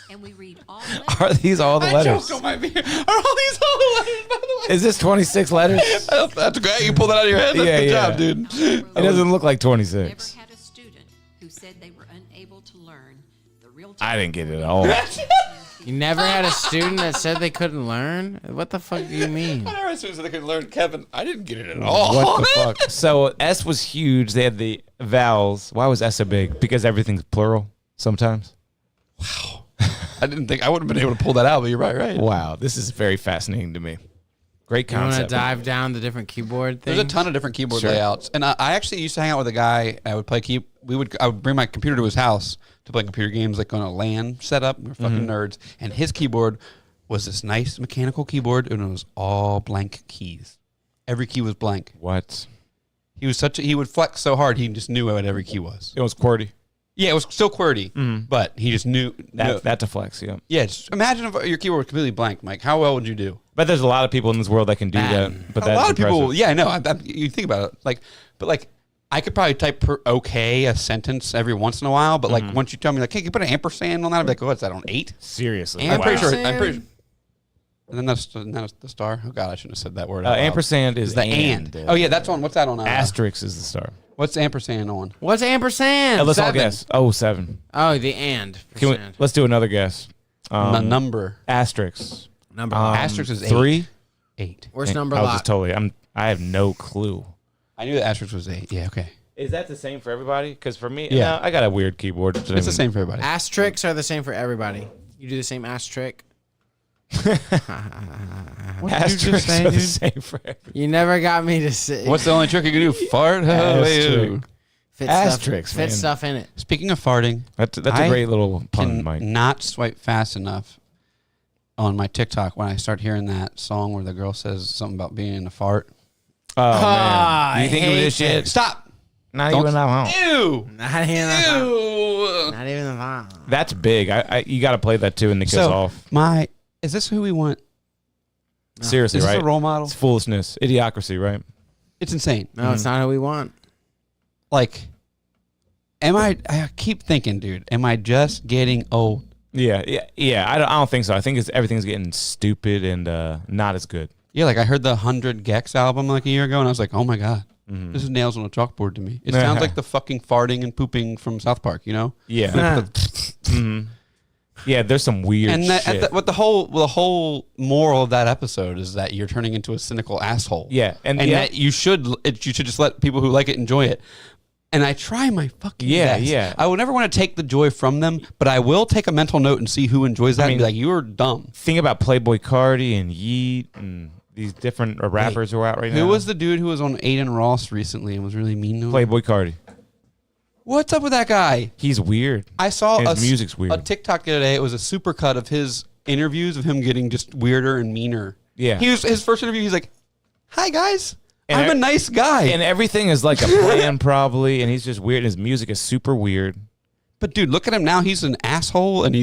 Speaker 9: And we read all letters.
Speaker 3: Are these all the letters?
Speaker 1: might be. Are all these all the letters, by the way?
Speaker 3: Is this 26 letters?
Speaker 1: That's great. You pulled that out of your head. That's
Speaker 3: Yeah,
Speaker 1: good
Speaker 3: yeah.
Speaker 1: job, dude.
Speaker 3: It doesn't look like
Speaker 9: Never
Speaker 3: 26.
Speaker 9: had a student who said they were unable to learn the real
Speaker 3: I didn't get it at all.
Speaker 2: You never had a student that said they couldn't learn? What the fuck do you mean?
Speaker 1: I never assumed they could learn Kevin. I didn't get it at all.
Speaker 3: What the fuck? So S was huge. They had the vowels. Why was S so big? Because everything's plural sometimes.
Speaker 1: I didn't think I would have been able to pull that out, but you're right.
Speaker 3: Wow, this is very fascinating to me. Great
Speaker 2: You want to
Speaker 3: concept.
Speaker 2: dive down the different keyboard things?
Speaker 1: There's a ton of different keyboard
Speaker 3: Sure.
Speaker 1: layouts, and I actually used to hang out with a guy. I would play I would bring my computer to his house to play computer games, like on a LAN setup. We're fucking nerds, and his keyboard was this nice mechanical keyboard, and it was all blank keys. Every key was blank.
Speaker 3: What?
Speaker 1: He would flex so hard he just knew what every key was.
Speaker 3: It was QWERTY.
Speaker 1: Yeah, it was still QWERTY, but he just knew
Speaker 3: That's a flex, yeah.
Speaker 1: Yeah, just imagine if your keyboard was completely blank, Mike. How well would you do?
Speaker 3: But there's a lot of people in this world that can do
Speaker 2: Bad.
Speaker 3: that. But
Speaker 1: A
Speaker 3: that's
Speaker 1: lot of people,
Speaker 3: impressive.
Speaker 1: yeah, I know. You think about it, but I could probably type a sentence every once in a while, but like once you tell me like, hey, can you put an ampersand on that? I'd be like, oh, what's that on 8?
Speaker 3: Seriously.
Speaker 1: I'm pretty sure.
Speaker 2: Ampersand?
Speaker 1: And then that's the star. Oh god, I shouldn't have said that word.
Speaker 3: Ampersand is
Speaker 1: the and. Oh yeah, that's on. What's that on?
Speaker 3: Asterisk is the star.
Speaker 1: What's ampersand on?
Speaker 2: What's ampersand?
Speaker 3: Let's all
Speaker 2: 7.
Speaker 3: guess. Oh, 7.
Speaker 2: Oh, the and.
Speaker 3: Let's do another guess.
Speaker 1: The number.
Speaker 3: Asterisk.
Speaker 2: Number.
Speaker 1: Asterisk is 8.
Speaker 3: 3.
Speaker 1: 8.
Speaker 2: Where's number
Speaker 3: I was
Speaker 2: lock?
Speaker 3: just totally. I have no clue.
Speaker 1: I knew the asterisk was 8. Yeah, okay.
Speaker 3: Is that the same for everybody? Because for me,
Speaker 1: Yeah.
Speaker 3: no, I got a weird keyboard.
Speaker 1: It's the same for everybody.
Speaker 2: Asterisks are the same for everybody. You do the same ass trick.
Speaker 3: Asterisks are the same for everybody.
Speaker 2: You never got me to say.
Speaker 1: What's the only trick you can do? Fart?
Speaker 3: Asterisk.
Speaker 2: Fit
Speaker 3: Asterisks,
Speaker 2: stuff, fit
Speaker 3: man.
Speaker 2: stuff in it.
Speaker 1: Speaking of farting,
Speaker 3: That's a
Speaker 1: I
Speaker 3: great little pun,
Speaker 1: can
Speaker 3: Mike.
Speaker 1: not swipe fast enough on my TikTok when I start hearing that song where the girl says something about being a fart.
Speaker 3: Oh, man.
Speaker 2: I
Speaker 3: You think of
Speaker 2: hate
Speaker 3: this shit?
Speaker 1: Stop!
Speaker 3: Not
Speaker 1: Don't-
Speaker 3: even that home.
Speaker 1: Ew!
Speaker 2: Not even the
Speaker 1: Ew!
Speaker 2: Not even the
Speaker 3: That's big. You got to play that too, and it goes off.
Speaker 1: Is this who we want?
Speaker 3: Seriously,
Speaker 1: Is this
Speaker 3: right?
Speaker 1: a role model?
Speaker 3: It's foolishness, idiocracy, right?
Speaker 1: It's insane.
Speaker 2: No, it's not who we want.
Speaker 1: Like, I keep thinking, dude, am I just getting old?
Speaker 3: Yeah. I don't think so. I think everything's getting stupid and not as good.
Speaker 1: Yeah, like I heard the 100 Gex album like a year ago, and I was like, oh my God, this is nails on a chalkboard to me. It sounds like the fucking farting and pooping from South Park, you know?
Speaker 3: Yeah. Yeah, there's some weird
Speaker 1: And
Speaker 3: shit.
Speaker 1: what the whole moral of that episode is that you're turning into a cynical asshole.
Speaker 3: Yeah, and
Speaker 1: that you should just let people who like it enjoy it. And I try my fucking best.
Speaker 3: Yeah.
Speaker 1: I would never want to take the joy from them, but I will take a mental note and see who enjoys that and be like, you're dumb.
Speaker 3: Think about Playboy Cardi and Yeet and these different rappers who are out right now.
Speaker 1: Who was the dude who was on Aiden Ross recently and was really mean to him?
Speaker 3: Playboy Cardi?
Speaker 1: What's up with that guy?
Speaker 3: He's weird.
Speaker 1: I saw
Speaker 3: his music's weird.
Speaker 1: A TikTok the other day. It was a supercut of his interviews of him getting just weirder and meaner.
Speaker 3: Yeah.
Speaker 1: His first interview. He's like, "Hi guys,
Speaker 3: And
Speaker 1: I'm a nice guy."
Speaker 3: And everything is like a plan probably, and he's just weird. His music is super weird.
Speaker 1: But dude, look at him now. He's an asshole, and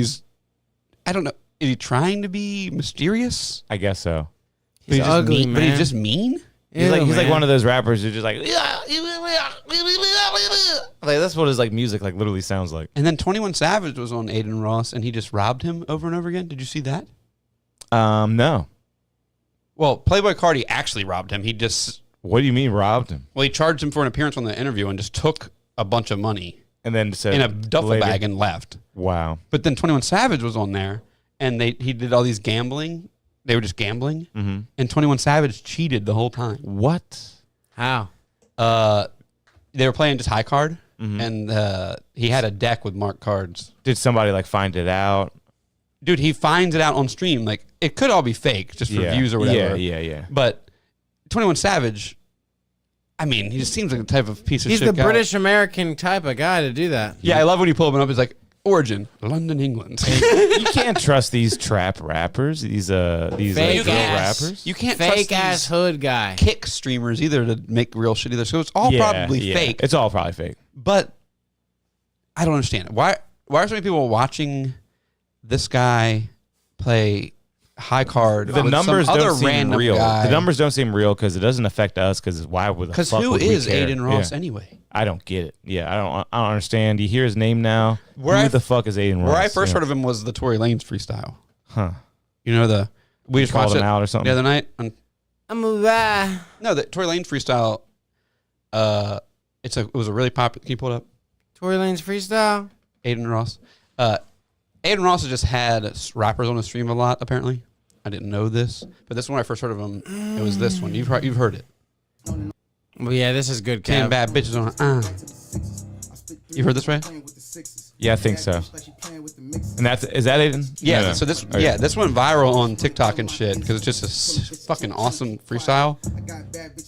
Speaker 1: I don't know. Is he trying to be mysterious?
Speaker 3: I guess so.
Speaker 2: He's
Speaker 1: just
Speaker 2: ugly,
Speaker 1: mean,
Speaker 2: man.
Speaker 1: But he's just mean.
Speaker 3: He's like one of those rappers who's just like that's what his like music like literally sounds like.
Speaker 1: And then 21 Savage was on Aiden Ross, and he just robbed him over and over again. Did you see that?
Speaker 3: No.
Speaker 1: Well, Playboy Cardi actually robbed him. He just
Speaker 3: What do you mean robbed him?
Speaker 1: he charged him for an appearance on the interview and just took a bunch of money
Speaker 3: And then said
Speaker 1: in a duffel
Speaker 3: later-
Speaker 1: bag and left.
Speaker 3: Wow.
Speaker 1: But then 21 Savage was on there, and he did all these gambling. They were just gambling, and 21 Savage cheated the whole time.
Speaker 3: What?
Speaker 2: How?
Speaker 1: They were playing just high card, and he had a deck with marked cards.
Speaker 3: Did somebody like find it out?
Speaker 1: Dude, he finds it out on stream. Like, it could all be fake, just for views or whatever.
Speaker 3: Yeah.
Speaker 1: But 21 Savage, I mean, he just seems like the type of piece of
Speaker 2: He's
Speaker 1: shit
Speaker 2: the
Speaker 1: guy.
Speaker 2: British American type of guy to do that.
Speaker 1: Yeah, I love when you pull him up. He's like, origin, London, England.
Speaker 3: You can't trust these trap rappers, these
Speaker 2: Fake
Speaker 3: girl
Speaker 2: ass.
Speaker 3: rappers.
Speaker 1: You can't trust
Speaker 2: Fake ass
Speaker 1: these
Speaker 2: hood guy.
Speaker 1: kick streamers either to make real shit either. So it's all probably fake.
Speaker 3: It's all probably fake.
Speaker 1: But I don't understand it. Why are so many people watching this guy play high card?
Speaker 3: The
Speaker 1: with
Speaker 3: numbers
Speaker 1: some
Speaker 3: don't
Speaker 1: other
Speaker 3: seem
Speaker 1: random
Speaker 3: real.
Speaker 1: guy?
Speaker 3: The numbers don't seem real because it doesn't affect us. Because why would the
Speaker 1: Because
Speaker 3: fuck
Speaker 1: who
Speaker 3: would we
Speaker 1: is
Speaker 3: care?
Speaker 1: Aiden Ross
Speaker 3: Yeah.
Speaker 1: anyway?
Speaker 3: I don't get it. Yeah, I don't understand. You hear his name now.
Speaker 1: Where
Speaker 3: Who
Speaker 1: I-
Speaker 3: the fuck is Aiden Ross?
Speaker 1: Where I first
Speaker 3: Yeah.
Speaker 1: heard of him was the Tory Lanez freestyle.
Speaker 3: Huh?
Speaker 1: You know we just
Speaker 3: Called
Speaker 1: watched
Speaker 3: him
Speaker 1: it
Speaker 3: out or something?
Speaker 1: the other night.
Speaker 2: I'm a guy.
Speaker 1: No, the Tory Lanez freestyle. It was a really popular. Can you pull it up?
Speaker 2: Tory Lane's freestyle.
Speaker 1: Aiden Ross. Aiden Ross has just had rappers on his stream a lot. Apparently, I didn't know this, but this is when I first heard of him. It was this one. You've heard it.
Speaker 2: Well, yeah, this is good.
Speaker 1: Ten
Speaker 2: Kev.
Speaker 1: bad bitches on. You heard this, right?
Speaker 3: Yeah, I think so. And is that Aiden?
Speaker 1: Yeah.
Speaker 3: No, no.
Speaker 1: So this,
Speaker 3: Okay.
Speaker 1: yeah, this went viral on TikTok and shit because it's just a fucking awesome freestyle.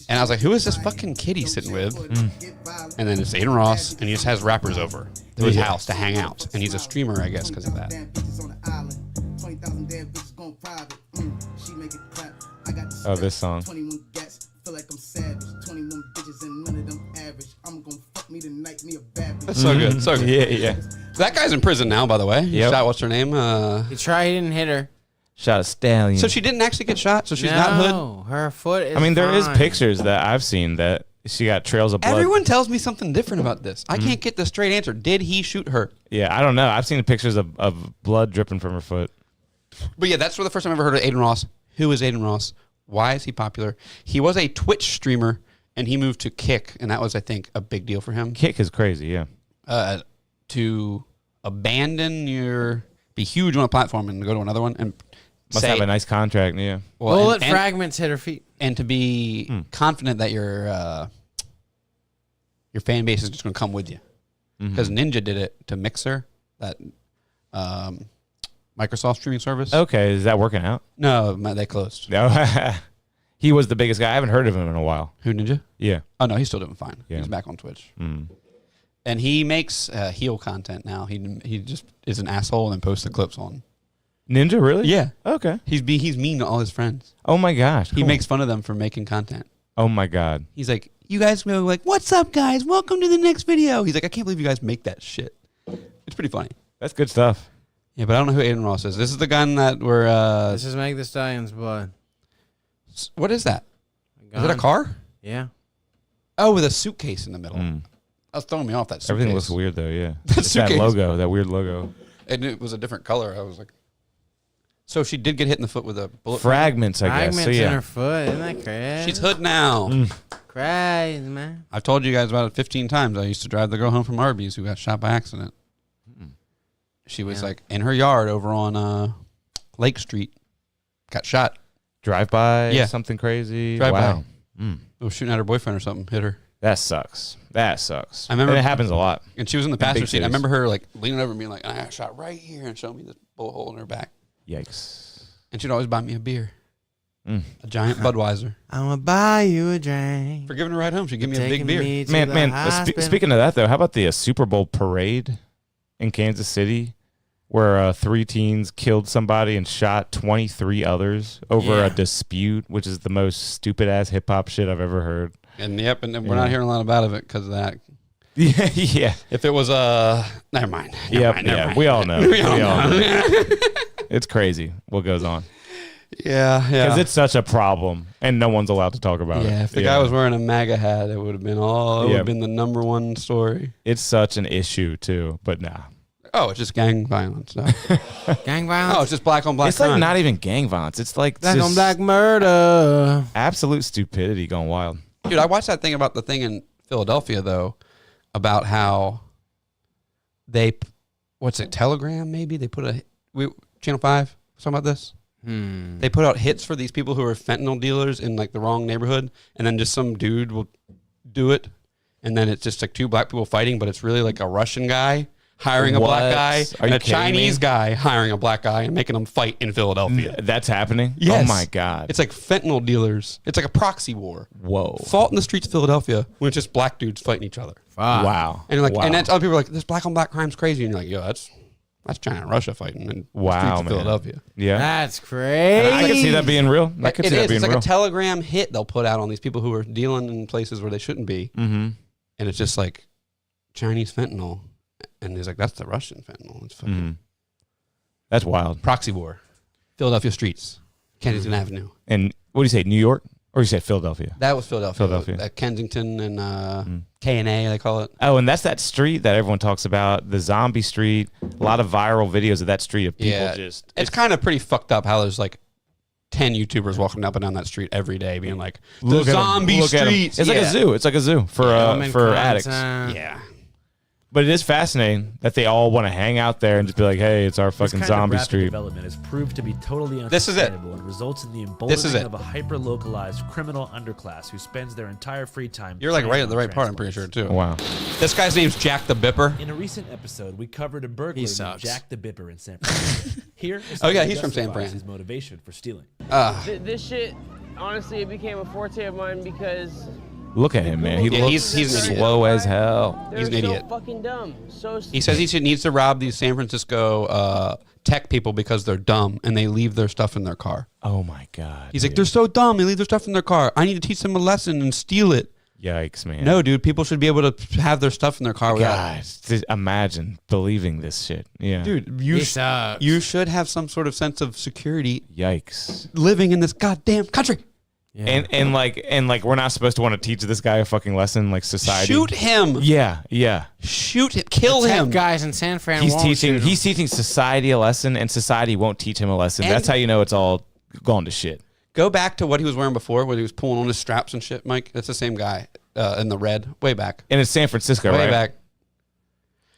Speaker 1: And I was like, who is this fucking kid he's sitting with? And then it's Aiden Ross, and he just has rappers over to his house to hang out, and he's a streamer, I guess, because of that.
Speaker 3: Oh, this song.
Speaker 1: That's so good, so good.
Speaker 3: Yeah.
Speaker 1: That guy's in prison now, by the way. He
Speaker 3: Yep.
Speaker 1: shot, what's her name?
Speaker 2: He didn't hit her.
Speaker 3: Shot a stallion.
Speaker 1: So she didn't actually get shot. So she's not hood.
Speaker 2: No, her foot is
Speaker 3: I mean, there is
Speaker 2: fine.
Speaker 3: pictures that I've seen that She got trails of blood.
Speaker 1: Everyone tells me something different about this. I can't get the straight answer. Did he shoot her?
Speaker 3: Yeah, I don't know. I've seen pictures of blood dripping from her foot.
Speaker 1: But yeah, that's the first time I ever heard of Aiden Ross. Who is Aiden Ross? Why is he popular? He was a Twitch streamer, and he moved to Kick, and that was, I think, a big deal for him.
Speaker 3: Kick is crazy, yeah.
Speaker 1: To abandon be huge on a platform and go to another one and
Speaker 3: Must have a nice contract, yeah.
Speaker 2: Bullet fragments hit her feet.
Speaker 1: And to be confident that your fan base is just going to come with you. Because Ninja did it to Mixer, that Microsoft streaming service.
Speaker 3: Okay, is that working out?
Speaker 1: No, they closed.
Speaker 3: No. He was the biggest guy. I haven't heard of him in a while.
Speaker 1: Who, Ninja?
Speaker 3: Yeah.
Speaker 1: Oh, no, he's still doing fine.
Speaker 3: Yeah.
Speaker 1: He's back on Twitch. And he makes heel content now. He just is an asshole and then posts the clips on.
Speaker 3: Ninja, really?
Speaker 1: Yeah.
Speaker 3: Okay.
Speaker 1: He's mean to all his friends.
Speaker 3: Oh, my gosh.
Speaker 1: He
Speaker 3: cool.
Speaker 1: makes fun of them for making content.
Speaker 3: Oh, my God.
Speaker 1: He's like, you guys go like, what's up, guys? Welcome to the next video. He's like, I can't believe you guys make that shit. It's pretty funny.
Speaker 3: That's good stuff.
Speaker 1: Yeah, but I don't know who Aiden Ross is. This is the gun that we're...
Speaker 2: This is Meg the Stallion's blood.
Speaker 1: What is that? Is it a car?
Speaker 2: Yeah.
Speaker 1: Oh, with a suitcase in the middle. That was throwing me off, that suitcase.
Speaker 3: Everything looks weird, though, yeah.
Speaker 1: That
Speaker 3: It's that
Speaker 1: suitcase.
Speaker 3: logo, that weird logo.
Speaker 1: And it was a different color. I was like... So she did get hit in the foot with a bullet.
Speaker 3: Fragments, I guess.
Speaker 2: Fragments
Speaker 3: So, yeah.
Speaker 2: in her foot. Isn't that crazy?
Speaker 1: She's hood now.
Speaker 2: Crazy, man.
Speaker 1: I've told you guys about it 15 times. I used to drive the girl home from Arby's who got shot by accident. She was like in her yard over on Lake Street. Got shot.
Speaker 3: Drive-by,
Speaker 1: Yeah.
Speaker 3: something crazy.
Speaker 1: Drive-by.
Speaker 3: Wow.
Speaker 1: Was shooting at her boyfriend or something. Hit her.
Speaker 3: That sucks. That sucks.
Speaker 1: I remember-
Speaker 3: And it happens a lot.
Speaker 1: And she was in the
Speaker 3: big
Speaker 1: passenger seat. I
Speaker 3: cities.
Speaker 1: remember her like leaning over and being like, I got shot right here and showing me this bullet hole in her back.
Speaker 3: Yikes.
Speaker 1: And she'd always buy me a beer. A giant Budweiser.
Speaker 2: I'm going to buy you a drink.
Speaker 1: For giving her a ride home, she'd give me a big
Speaker 2: Taking
Speaker 1: beer.
Speaker 2: me to
Speaker 3: Man,
Speaker 2: the
Speaker 3: speaking
Speaker 2: hospital.
Speaker 3: of that, though, how about the Super Bowl parade in Kansas City where 3 teens killed somebody and shot 23 others over a dispute, which is the most stupid-ass hip-hop shit I've ever heard.
Speaker 1: And yep, and we're not hearing a lot about it because of that.
Speaker 3: Yeah, yeah.
Speaker 1: If it was never mind. Never mind.
Speaker 3: We all know.
Speaker 1: We all know.
Speaker 3: It's crazy what goes on.
Speaker 1: Yeah.
Speaker 3: Because it's such a problem, and no one's allowed to talk about it.
Speaker 1: Yeah, if the guy was wearing a MAGA hat, it would have been would have been the number one story.
Speaker 3: It's such an issue, too, but nah.
Speaker 1: Oh, it's just gang violence. No.
Speaker 2: Gang violence?
Speaker 1: Oh, it's just black on black
Speaker 3: It's like
Speaker 1: crime.
Speaker 3: not even gang violence. It's like
Speaker 2: Black on
Speaker 3: just
Speaker 2: black murder.
Speaker 3: absolute stupidity going wild.
Speaker 1: Dude, I watched that thing about the thing in Philadelphia, though, about how Telegram, maybe? They put Channel 5, something about this? They put out hits for these people who are fentanyl dealers in like the wrong neighborhood, and then just some dude will do it, and then it's just like 2 black people fighting, but it's really like a Russian guy hiring a black guy
Speaker 3: Are
Speaker 1: and
Speaker 3: you
Speaker 1: a
Speaker 3: kidding
Speaker 1: Chinese
Speaker 3: me?
Speaker 1: guy hiring a black guy and making them fight in Philadelphia.
Speaker 3: That's happening?
Speaker 1: Yes.
Speaker 3: Oh, my God.
Speaker 1: It's like fentanyl dealers. It's like a proxy war.
Speaker 3: Whoa.
Speaker 1: Fought in the streets of Philadelphia when it's just black dudes fighting each other.
Speaker 3: Wow.
Speaker 1: And like,
Speaker 3: wow.
Speaker 1: and that's other people are like, this black on black crime's crazy, and you're like, yo, that's China and Russia fighting in the streets
Speaker 3: Wow,
Speaker 1: of
Speaker 3: man.
Speaker 1: Philadelphia.
Speaker 3: Yeah.
Speaker 2: That's crazy.
Speaker 3: I could see that being real. I could
Speaker 1: It
Speaker 3: see that
Speaker 1: is.
Speaker 3: being
Speaker 1: It's like
Speaker 3: real.
Speaker 1: a Telegram hit they'll put out on these people who are dealing in places where they shouldn't be,
Speaker 3: Mm-hmm.
Speaker 1: and it's just like Chinese fentanyl, and he's like, that's the Russian fentanyl. It's fucking
Speaker 3: Mm-hmm. That's wild.
Speaker 1: proxy war. Philadelphia streets, Kensington Avenue.
Speaker 3: And what do you say, New York? Or you said Philadelphia?
Speaker 1: That was Philadelphia.
Speaker 3: Philadelphia.
Speaker 1: At Kensington and K&A, they call it.
Speaker 3: Oh, and that's that street that everyone talks about, the zombie street. A lot of viral videos of that street of people just...
Speaker 1: It's kind of pretty fucked up how there's like 10 YouTubers walking up and down that street every day being like, the
Speaker 3: Look at 'em,
Speaker 1: zombie
Speaker 3: look at 'em.
Speaker 1: streets.
Speaker 3: It's like a zoo. It's like a zoo for addicts.
Speaker 1: Yeah.
Speaker 3: But it is fascinating that they all want to hang out there and just be like, hey, it's our
Speaker 10: This
Speaker 3: fucking
Speaker 10: kind of
Speaker 3: zombie
Speaker 10: rapid
Speaker 3: street.
Speaker 10: development has proved to be totally
Speaker 1: This is it.
Speaker 10: unsustainable and results in the
Speaker 1: This is
Speaker 10: emboldening
Speaker 1: it.
Speaker 10: of a hyper-localized criminal underclass who spends their entire free time.
Speaker 1: You're like right
Speaker 10: preying
Speaker 1: at the
Speaker 10: on
Speaker 1: right part, I'm pretty sure, too.
Speaker 3: Wow.
Speaker 1: This guy's name's Jack the Bipper.
Speaker 10: In a recent episode, we covered a burglar
Speaker 2: He
Speaker 10: named
Speaker 2: sucks.
Speaker 10: Jack the Bipper in San Francisco. Here is
Speaker 1: Oh,
Speaker 10: how
Speaker 1: yeah,
Speaker 10: he
Speaker 1: he's from San
Speaker 10: justifies
Speaker 1: Fran.
Speaker 10: his motivation for stealing.
Speaker 11: This shit, honestly, it became a forte of mine because
Speaker 3: Look at him, man. He
Speaker 1: Yeah,
Speaker 3: looks
Speaker 1: he's an idiot.
Speaker 3: slow as hell.
Speaker 11: they're
Speaker 1: He's an
Speaker 11: so
Speaker 1: idiot.
Speaker 11: fucking dumb. So
Speaker 1: He says he needs to rob these San Francisco tech people because they're dumb and they leave their stuff in their car.
Speaker 3: Oh, my God.
Speaker 1: He's like, they're so dumb. They leave their stuff in their car. I need to teach them a lesson and steal it.
Speaker 3: Yikes, man.
Speaker 1: No, dude, people should be able to have their stuff in their car without.
Speaker 3: Guys, just imagine believing this shit. Yeah.
Speaker 1: Dude,
Speaker 2: He sucks.
Speaker 1: you should have some sort of sense of security
Speaker 3: Yikes.
Speaker 1: living in this goddamn country.
Speaker 3: And like we're not supposed to want to teach this guy a fucking lesson like society.
Speaker 1: Shoot him.
Speaker 3: Yeah.
Speaker 1: Shoot him. Kill
Speaker 2: The tech
Speaker 1: him.
Speaker 2: guys in San Fran.
Speaker 3: He's
Speaker 2: won't
Speaker 3: teaching
Speaker 2: shoot him.
Speaker 3: he's teaching society a lesson, and society won't teach him a lesson.
Speaker 1: And-
Speaker 3: That's how you know it's all gone to shit.
Speaker 1: Go back to what he was wearing before, where he was pulling on his straps and shit, Mike. That's the same guy in the red, way back.
Speaker 3: And it's San Francisco,
Speaker 1: Way
Speaker 3: right?
Speaker 1: back.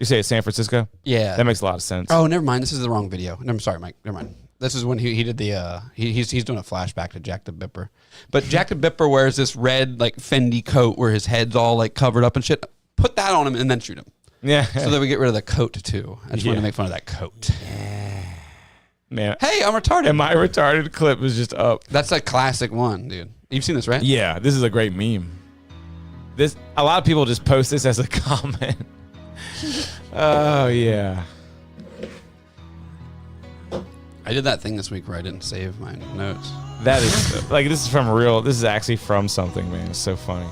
Speaker 3: You say it's San Francisco?
Speaker 1: Yeah.
Speaker 3: That makes a lot of sense.
Speaker 1: Oh, never mind. This is the wrong video. I'm sorry, Mike. Never mind. This is when he did the he's doing a flashback to Jack the Bipper. But Jack the Bipper wears this red like Fendi coat where his head's all like covered up and shit. Put that on him and then shoot him.
Speaker 3: Yeah.
Speaker 1: So that we get rid of the coat too. I just wanted to make fun of that coat.
Speaker 3: Man.
Speaker 1: Hey, I'm retarded.
Speaker 3: And my retarded clip was just up.
Speaker 1: That's a classic one, dude. You've seen this, right?
Speaker 3: Yeah, this is a great meme. A lot of people just post this as a comment. Oh yeah.
Speaker 1: I did that thing this week where I didn't save my notes.
Speaker 3: That is like this is actually from something, man. It's so funny.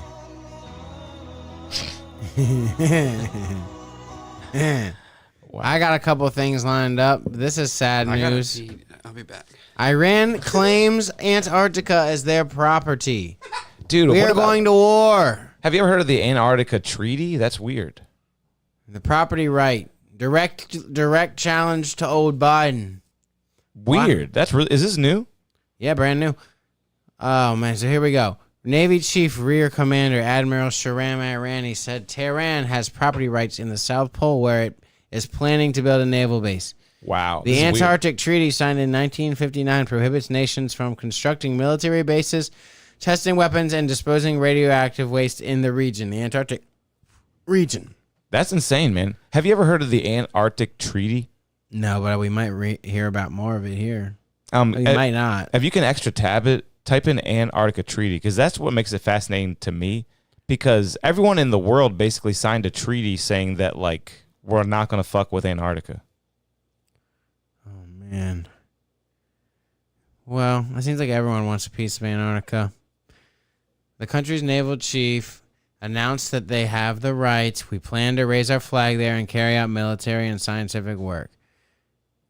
Speaker 2: I got a couple of things lined up. This is sad news.
Speaker 1: I'll be back.
Speaker 2: Iran claims Antarctica as their property.
Speaker 3: Dude,
Speaker 2: We are going to war.
Speaker 3: Have you ever heard of the Antarctica Treaty? That's weird.
Speaker 2: The property right. Direct challenge to old Biden.
Speaker 3: Weird. That's really. Is this new?
Speaker 2: Yeah, brand new. Oh, man. So here we go. Navy Chief Rear Commander Admiral Shahram Irani said Tehran has property rights in the South Pole where it is planning to build a naval base.
Speaker 3: Wow.
Speaker 2: The
Speaker 3: this is weird.
Speaker 2: Antarctic Treaty, signed in 1959, prohibits nations from constructing military bases, testing weapons, and disposing radioactive waste in the region. The Antarctic region.
Speaker 3: That's insane, man. Have you ever heard of the Antarctic Treaty?
Speaker 2: No, but we might hear about more of it here. We
Speaker 3: You
Speaker 2: might not.
Speaker 3: If you can extra tab it, type in Antarctica Treaty, because that's what makes it fascinating to me. Because everyone in the world basically signed a treaty saying that, like, we're not going to fuck with Antarctica.
Speaker 2: Oh, man. Well, it seems like everyone wants a piece of Antarctica. The country's naval chief announced that they have the rights. We plan to raise our flag there and carry out military and scientific work.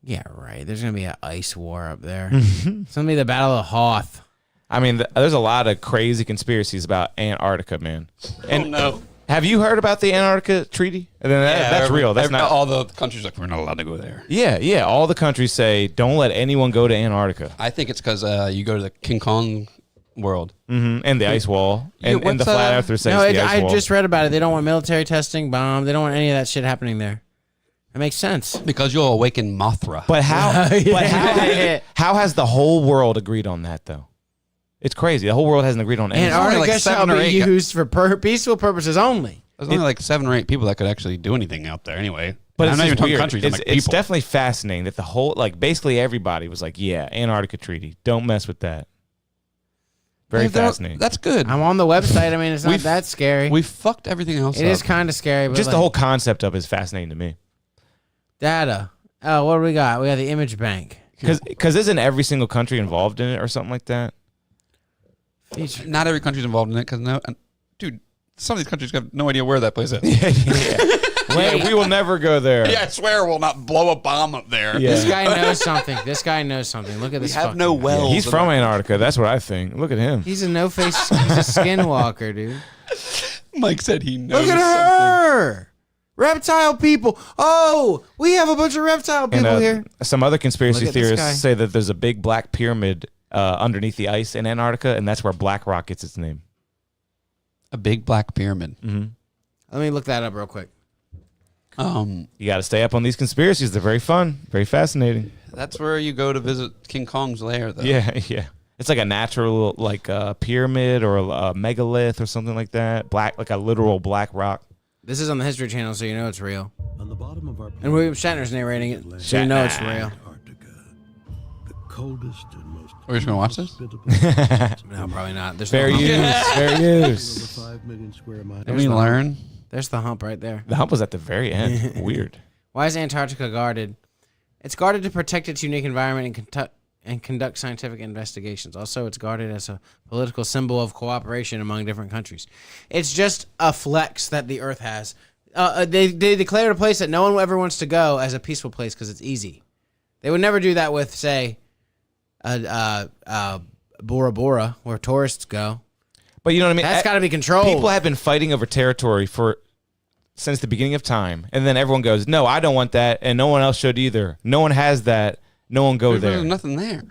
Speaker 2: Yeah, right. There's going to be an ice war up there. It's going to be the Battle of Hoth.
Speaker 3: I mean, there's a lot of crazy conspiracies about Antarctica, man. And
Speaker 1: no.
Speaker 3: Have you heard about the Antarctica Treaty? And then that's real. That's not
Speaker 1: all the countries like we're not allowed to go there.
Speaker 3: Yeah. All the countries say don't let anyone go to Antarctica.
Speaker 1: I think it's because you go to the King Kong world.
Speaker 3: Mm-hmm. And the ice wall. And,
Speaker 1: Yeah,
Speaker 3: and the flat earthers say it's the ice wall.
Speaker 2: I just read about it. They don't want military testing, bomb. They don't want any of that shit happening there. That makes sense.
Speaker 1: Because you'll awaken Mothra.
Speaker 3: But how? How has the whole world agreed on that though? It's crazy. The whole world hasn't agreed on anything.
Speaker 2: Antarctica
Speaker 1: like
Speaker 2: shall
Speaker 1: 7 or
Speaker 2: be
Speaker 1: 8
Speaker 2: used for peaceful purposes only.
Speaker 1: There's only like 7 or 8 people that could actually do anything out there anyway.
Speaker 3: But
Speaker 1: I'm
Speaker 3: it's
Speaker 1: not even
Speaker 3: just
Speaker 1: talking
Speaker 3: weird.
Speaker 1: countries. I'm like
Speaker 3: It's
Speaker 1: people.
Speaker 3: definitely fascinating that the whole, like, basically everybody was like, yeah, Antarctica Treaty. Don't mess with that. Very
Speaker 1: Hey,
Speaker 3: fascinating.
Speaker 1: That's good.
Speaker 2: I'm on the website. I mean, it's not
Speaker 1: We've-
Speaker 2: that scary.
Speaker 1: We fucked everything else
Speaker 2: It
Speaker 1: up.
Speaker 2: is kind of scary. But
Speaker 3: Just
Speaker 2: like,
Speaker 3: the whole concept of it is fascinating to me.
Speaker 2: data. Oh, what do we got? We got the image bank.
Speaker 3: Because isn't every single country involved in it or something like that?
Speaker 1: Not every country's involved in it because dude, some of these countries have no idea where that place is.
Speaker 3: Wait, we will never go there.
Speaker 1: Yeah, I swear we'll not blow a bomb up there.
Speaker 3: Yeah.
Speaker 2: This guy knows something. This guy knows something. Look at this.
Speaker 1: have
Speaker 2: fucking
Speaker 1: no
Speaker 2: guy.
Speaker 1: wells.
Speaker 3: He's from Antarctica. That's what I think. Look at him.
Speaker 2: He's a no-face. He's a skinwalker, dude.
Speaker 1: Mike said he knows.
Speaker 2: Look at her. Reptile people. Oh, we have a bunch of reptile people
Speaker 3: And
Speaker 2: here.
Speaker 3: some other conspiracy
Speaker 2: Look at this guy.
Speaker 3: theorists say that there's a big black pyramid underneath the ice in Antarctica, and that's where Black Rock gets its name.
Speaker 1: A big black pyramid.
Speaker 3: Mm-hmm.
Speaker 2: Let me look that up real quick.
Speaker 3: You got to stay up on these conspiracies. They're very fun, very fascinating.
Speaker 1: That's where you go to visit King Kong's lair, though.
Speaker 3: Yeah. It's like a natural, like pyramid or a megalith or something like that. Like a literal black rock.
Speaker 2: This is on the History Channel, so you know it's real.
Speaker 12: On the bottom of our
Speaker 2: And William Shatner's narrating it, so you know it's real.
Speaker 12: Antarctica, the coldest and most.
Speaker 1: Are you just gonna watch this?
Speaker 2: No, probably not. There's
Speaker 3: Fair
Speaker 2: no
Speaker 3: use.
Speaker 2: hump.
Speaker 3: Fair use.
Speaker 12: 5 million square miles.
Speaker 1: Let me learn.
Speaker 2: There's the hump right there.
Speaker 3: The hump was at the very end. Weird.
Speaker 2: Why is Antarctica guarded? It's guarded to protect its unique environment and conduct scientific investigations. Also, it's guarded as a political symbol of cooperation among different countries. It's just a flex that the Earth has. They declared a place that no one ever wants to go as a peaceful place because it's easy. They would never do that with, say, Bora Bora, where tourists go.
Speaker 3: But you know what I mean?
Speaker 2: That's got to be controlled.
Speaker 3: People have been fighting over territory since the beginning of time, and then everyone goes, "No, I don't want that," and no one else should either. No one has that. No one go there.
Speaker 1: There's nothing there.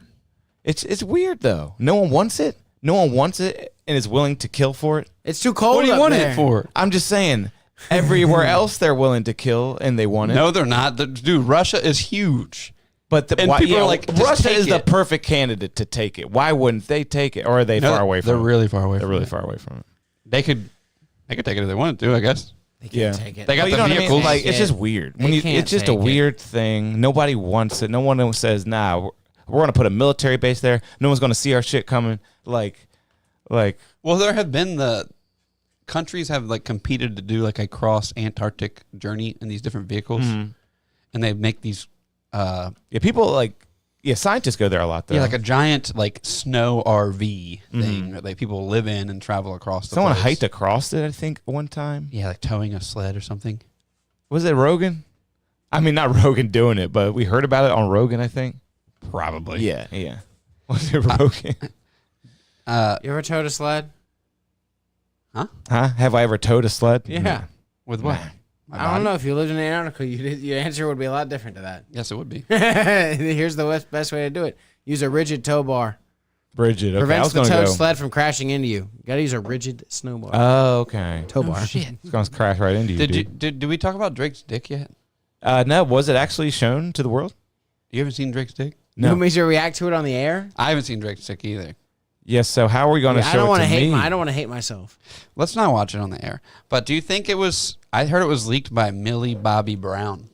Speaker 3: It's weird though. No one wants it. No one wants it and is willing to kill for it.
Speaker 2: It's too cold.
Speaker 1: What do you
Speaker 2: up
Speaker 1: want
Speaker 2: there.
Speaker 1: it for?
Speaker 3: I'm just saying. Everywhere else, they're willing to kill and they want it.
Speaker 1: No, they're not. Dude, Russia is huge.
Speaker 3: But
Speaker 1: And people are like, just
Speaker 3: Russia
Speaker 1: take
Speaker 3: is the
Speaker 1: it.
Speaker 3: perfect candidate to take it. Why wouldn't they take it? Or are they far away from it?
Speaker 1: They're really far away.
Speaker 3: They're
Speaker 1: from
Speaker 3: really
Speaker 1: it.
Speaker 3: far away from it.
Speaker 1: They could take it if they wanted to. I guess.
Speaker 2: They can't take it.
Speaker 1: They got
Speaker 3: But
Speaker 1: the
Speaker 3: you know what I mean?
Speaker 1: vehicles.
Speaker 3: Like, it's just weird. It's just a weird thing. Nobody wants it. No one says, "Nah, we're going to put a military base there. No one's going to see our shit coming." Like.
Speaker 1: Well, there have been countries have like competed to do like a cross Antarctic journey in these different vehicles, and they make these.
Speaker 3: People scientists go there a lot though.
Speaker 1: Yeah, like a giant like snow RV thing that like people live in and travel across.
Speaker 3: Someone
Speaker 1: place.
Speaker 3: hiked across it, I think, one time.
Speaker 1: Yeah, like towing a sled or something.
Speaker 3: Was it Rogan? I mean, not Rogan doing it, but we heard about it on Rogan, I think.
Speaker 1: Probably.
Speaker 3: Yeah. Was it Rogan?
Speaker 2: You ever towed a sled?
Speaker 1: Huh?
Speaker 3: Have I ever towed a sled?
Speaker 2: Yeah.
Speaker 1: With what?
Speaker 2: I don't know. If you lived in Antarctica, your answer would be a lot different to that.
Speaker 1: Yes, it would be.
Speaker 2: Here's the best way to do it. Use a rigid tow bar.
Speaker 3: Rigid. Okay, I
Speaker 2: Prevents
Speaker 3: was
Speaker 2: the
Speaker 3: going to
Speaker 2: towed
Speaker 3: go.
Speaker 2: sled from crashing into you. You got to use a rigid snow bar.
Speaker 3: Oh, okay.
Speaker 2: Tow bar.
Speaker 1: Shit.
Speaker 3: It's going to crash right into you, dude.
Speaker 1: Did we talk about Drake's dick yet?
Speaker 3: No, was it actually shown to the world?
Speaker 1: You haven't seen Drake's dick?
Speaker 3: No.
Speaker 2: Who makes you react to it on the air?
Speaker 1: I haven't seen Drake's dick either.
Speaker 3: Yes, so how are we going to
Speaker 2: I
Speaker 3: show
Speaker 2: don't
Speaker 3: it
Speaker 2: want
Speaker 3: to
Speaker 2: hate.
Speaker 3: me?
Speaker 2: I don't want to hate myself.
Speaker 1: Let's not watch it on the air. But do you think it was? I heard it was leaked by Millie Bobby Brown.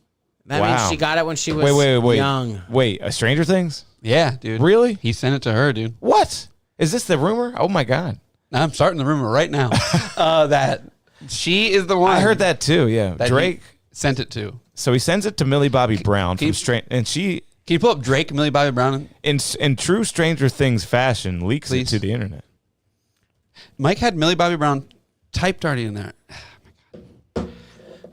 Speaker 2: That means she got it when she was
Speaker 3: wait.
Speaker 2: young.
Speaker 3: Wait, Stranger Things?
Speaker 1: Yeah, dude.
Speaker 3: Really?
Speaker 1: He sent it to her, dude.
Speaker 3: What? Is this the rumor? Oh, my God.
Speaker 1: I'm starting the rumor right now that she is the one.
Speaker 3: I heard that too, yeah.
Speaker 1: that
Speaker 3: Drake
Speaker 1: he sent it to.
Speaker 3: So he sends it to Millie Bobby Brown from and she,
Speaker 1: Can you pull up Drake, Millie Bobby Brown?
Speaker 3: in true Stranger Things fashion, leaks
Speaker 1: Please.
Speaker 3: it to the internet.
Speaker 1: Mike had Millie Bobby Brown typed already in there. Oh my God.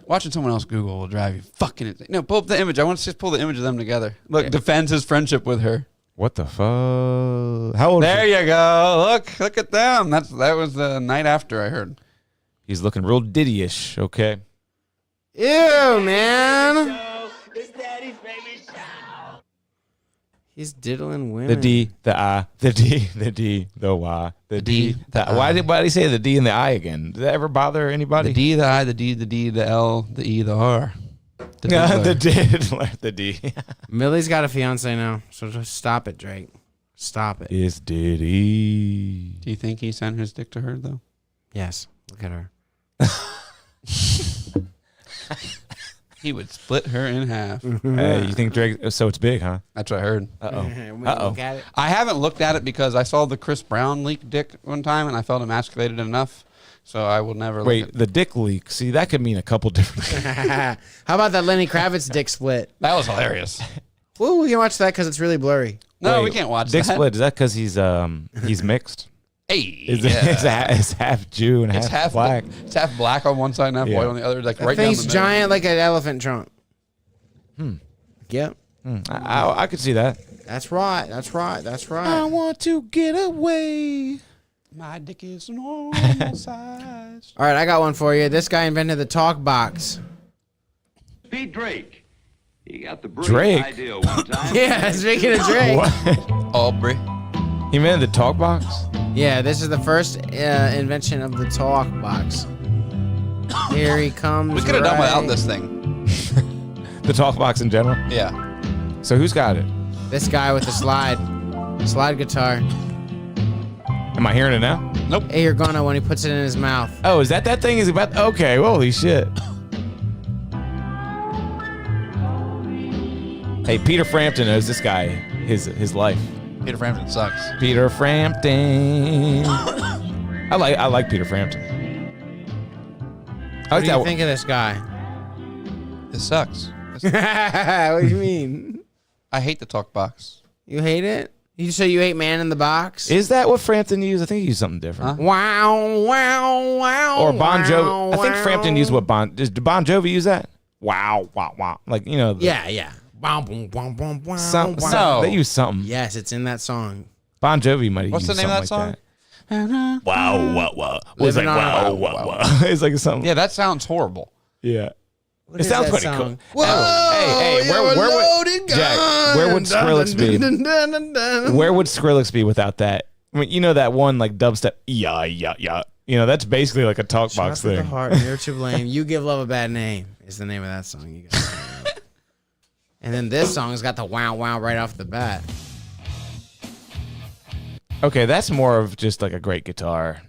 Speaker 1: Watching someone else Google will drive you fucking insane. No, pull up the image. I want to just pull the image of them together. Look, defends his friendship with her.
Speaker 3: What the fuck? How old
Speaker 1: There
Speaker 3: is he?
Speaker 1: you go. Look at them. That was the night after I heard.
Speaker 3: He's looking real Diddy-ish, okay?
Speaker 2: Ew, man. He's diddling women.
Speaker 3: The D, the I, the D, the D, the Y, the D, the I. Why did he say the D and the I again? Did that ever bother anybody?
Speaker 1: The D, the I, the D, the D, the L, the E, the R. The
Speaker 3: The
Speaker 1: Diddler.
Speaker 3: D, the D.
Speaker 2: Millie's got a fiance now, so just stop it, Drake. Stop it.
Speaker 3: It's Diddy.
Speaker 1: Do you think he sent his dick to her, though?
Speaker 2: Yes. Look at her.
Speaker 1: He would split her in half.
Speaker 3: Hey, you think Drake? So it's big, huh?
Speaker 1: That's what I heard.
Speaker 2: Look at it.
Speaker 1: I haven't looked at it because I saw the Chris Brown leak dick one time and I felt emasculated enough. So I will never
Speaker 3: Wait,
Speaker 1: look at
Speaker 3: the dick leak. See, that could mean a couple different things.
Speaker 2: How about that Lenny Kravitz dick split?
Speaker 1: That was hilarious.
Speaker 2: Well, we can watch that because it's really blurry.
Speaker 1: No,
Speaker 3: Wait,
Speaker 1: we can't watch
Speaker 3: dick
Speaker 1: that.
Speaker 3: split. Is that because he's mixed?
Speaker 1: Hey,
Speaker 3: It's half Jew and
Speaker 1: it's
Speaker 3: half black.
Speaker 1: It's half black on one side and half
Speaker 3: Yeah.
Speaker 1: white on the other. Like
Speaker 2: That
Speaker 1: right down the
Speaker 2: thing's
Speaker 1: middle.
Speaker 2: giant like an elephant trunk. Yep.
Speaker 3: I could see that.
Speaker 2: That's right. That's right. That's
Speaker 3: I
Speaker 2: right.
Speaker 3: want to get away.
Speaker 1: My dick is normal size.
Speaker 2: All right, I got one for you. This guy invented the talk box.
Speaker 13: Pete Drake. He got the
Speaker 3: Drake?
Speaker 13: brilliant idea one time.
Speaker 2: Yeah, speaking of Drake.
Speaker 3: What?
Speaker 1: Aubrey.
Speaker 3: He made the talk box?
Speaker 2: Yeah, this is the first invention of the talk box. Here he comes.
Speaker 1: We could have done without this thing.
Speaker 3: The talk box in general?
Speaker 1: Yeah.
Speaker 3: So who's got it?
Speaker 2: This guy with the slide guitar.
Speaker 3: Am I hearing it now?
Speaker 1: Nope.
Speaker 2: Hey, you're gonna when he puts it in his mouth.
Speaker 3: Oh, is that thing is about? Okay, holy shit. Hey, Peter Frampton knows this guy, his life.
Speaker 1: Peter Frampton sucks.
Speaker 3: Peter Frampton. I like Peter Frampton.
Speaker 2: What do you think of this guy?
Speaker 1: This sucks.
Speaker 2: What do you mean?
Speaker 1: I hate the talk box.
Speaker 2: You hate it? You say you hate Man in the Box?
Speaker 3: Is that what Frampton used? I think he used something different.
Speaker 2: Wow, wow, wow.
Speaker 3: Or Bon Jovi. I think
Speaker 2: wow.
Speaker 3: Frampton used what did Bon Jovi use that? Wow, wow, wow. Like,
Speaker 2: Yeah. Wow, boom, boom, boom, wow,
Speaker 3: some,
Speaker 2: wow.
Speaker 3: they use something.
Speaker 2: Yes, it's in that song.
Speaker 3: Bon Jovi might have
Speaker 1: What's the
Speaker 3: used
Speaker 1: name of that
Speaker 3: something
Speaker 1: song?
Speaker 3: like that. Wow, wow, wow. It's like wow, wow, wow. It's like something.
Speaker 1: Yeah, that sounds horrible.
Speaker 3: Yeah.
Speaker 2: What
Speaker 3: It
Speaker 2: is
Speaker 3: sounds
Speaker 2: that
Speaker 3: pretty
Speaker 2: song?
Speaker 3: cool. Hey, where would Jack? Where would Skrillex be? Where would Skrillex be without that? I mean, you know that one like dubstep. Yeah. You know that's basically like a talk box
Speaker 2: Shots at the
Speaker 3: thing.
Speaker 2: heart, you're to blame. You give love a bad name is the name of that song. You guys. And then this song has got the wow wow right off the bat.
Speaker 3: Okay, that's more of just like a great guitar.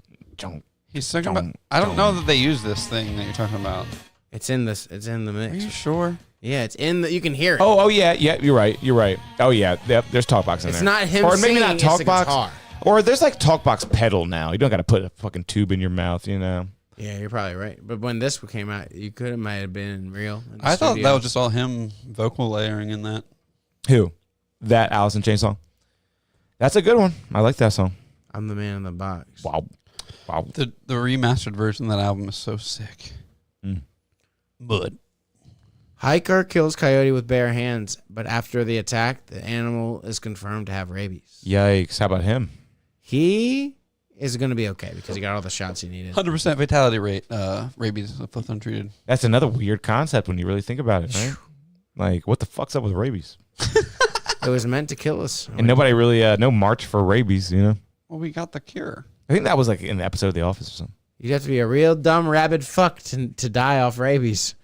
Speaker 1: He's talking about. I don't know that they use this thing that you're talking about.
Speaker 2: It's in this. It's in the mix.
Speaker 1: Are you sure?
Speaker 2: Yeah, it's in the. You can hear it.
Speaker 3: Oh yeah. You're right. Oh yeah. Yep, there's talkbox in
Speaker 2: It's
Speaker 3: there.
Speaker 2: not him
Speaker 3: or maybe
Speaker 2: singing,
Speaker 3: not
Speaker 2: it's the
Speaker 3: talkbox.
Speaker 2: guitar.
Speaker 3: Or there's like talkbox pedal now. You don't got to put a fucking tube in your mouth. You know.
Speaker 2: Yeah, you're probably right. But when this came out, you could have might have been real. In the
Speaker 1: I thought
Speaker 2: studio.
Speaker 1: that was just all him vocal layering in that.
Speaker 3: Who? That Alice in Chains song. That's a good one. I like that song.
Speaker 2: I'm the man in the box.
Speaker 3: Wow.
Speaker 1: The remastered version of that album is so sick. But
Speaker 2: Hiker kills coyote with bare hands, but after the attack, the animal is confirmed to have rabies.
Speaker 3: Yikes! How about him?
Speaker 2: He is going to be okay because he got all the shots he needed.
Speaker 1: 100% fatality rate. Rabies if left untreated.
Speaker 3: That's another weird concept when you really think about it, right? Like, what the fuck's up with rabies?
Speaker 2: It was meant to kill us.
Speaker 3: And nobody really, no march for rabies, you know?
Speaker 1: Well, we got the cure.
Speaker 3: I think that was like in the episode of The Office or something.
Speaker 2: You'd have to be a real dumb rabid fuck to die off rabies.